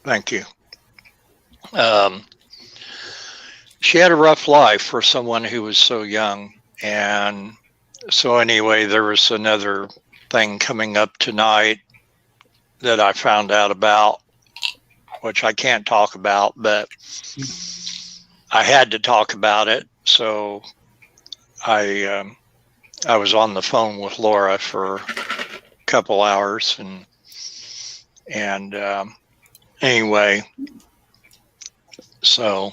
Speaker 6: thank you. She had a rough life for someone who was so young. And so anyway, there was another thing coming up tonight that I found out about, which I can't talk about, but I had to talk about it. So I was on the phone with Laura for a couple hours, and anyway, so,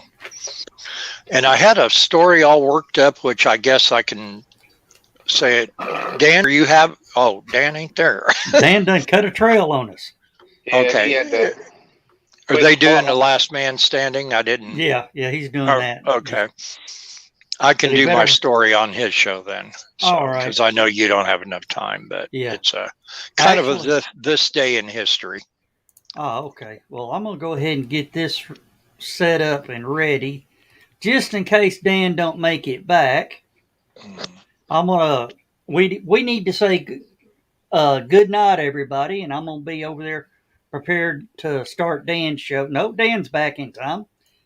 Speaker 6: and I had a story all worked up, which I guess I can say it. Dan, Dan ain't there.
Speaker 5: Dan done cut a trail on us.
Speaker 4: Yeah,
Speaker 6: Okay.
Speaker 4: he had to
Speaker 6: Are they doing the last man standing? I didn't.
Speaker 5: Yeah, he's doing that.
Speaker 6: Okay. I can
Speaker 5: But he
Speaker 6: do my
Speaker 5: better-
Speaker 6: story on his show then. So,
Speaker 5: All right.
Speaker 6: because I know you don't have enough time, but
Speaker 5: Yeah.
Speaker 6: it's a kind of
Speaker 5: Actually-
Speaker 6: this day in history.
Speaker 5: Oh, okay. Well, I'm gonna go ahead and get this set up and ready, just in case Dan don't make it back. I'm gonna. We need to say good night, everybody, and I'm gonna be over there prepared to start Dan's show. No, Dan's back in time.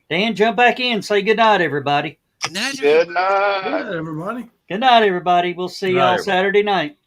Speaker 5: Dan, jump back in. Say good night, everybody.
Speaker 1: Good night.
Speaker 4: good night.
Speaker 3: Yeah, everybody.
Speaker 5: Good night, everybody. We'll see
Speaker 2: Good
Speaker 5: y'all
Speaker 2: night, everybody.
Speaker 5: Saturday night.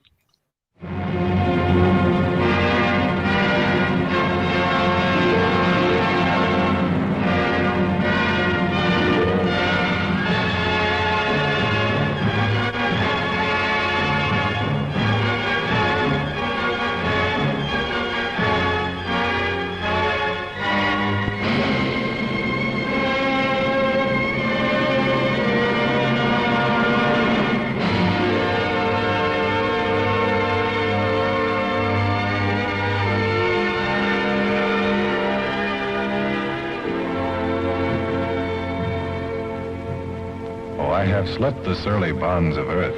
Speaker 7: Oh, I have slit the surly bonds of earth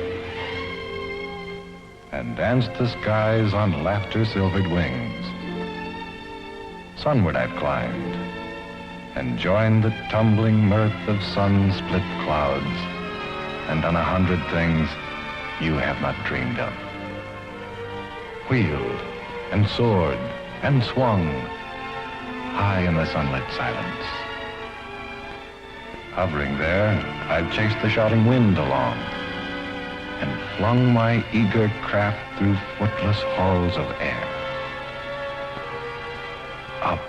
Speaker 7: and danced the skies on laughter-silvered wings. Sunward I've climbed and joined the tumbling mirth of sun-split clouds and done 100 things you have not dreamed of. Wheeled and soared and swung high in the sunlit silence. Hovering there, I've chased the shouting wind along and flung my eager craft through footless halls of air. Up,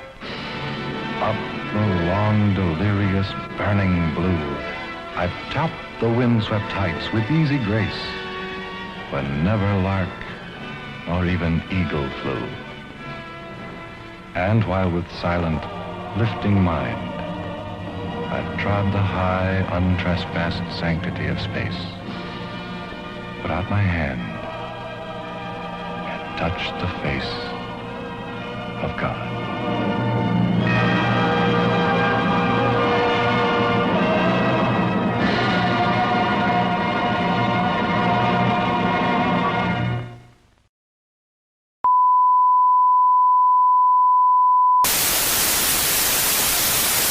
Speaker 7: up the long, delirious, burning blue, I've topped the windswept heights with easy grace, when never lark nor even eagle flew. And while with silent, lifting mind, I've trod the high, untrespassed sanctity of space, put out my hand and touched the face of God.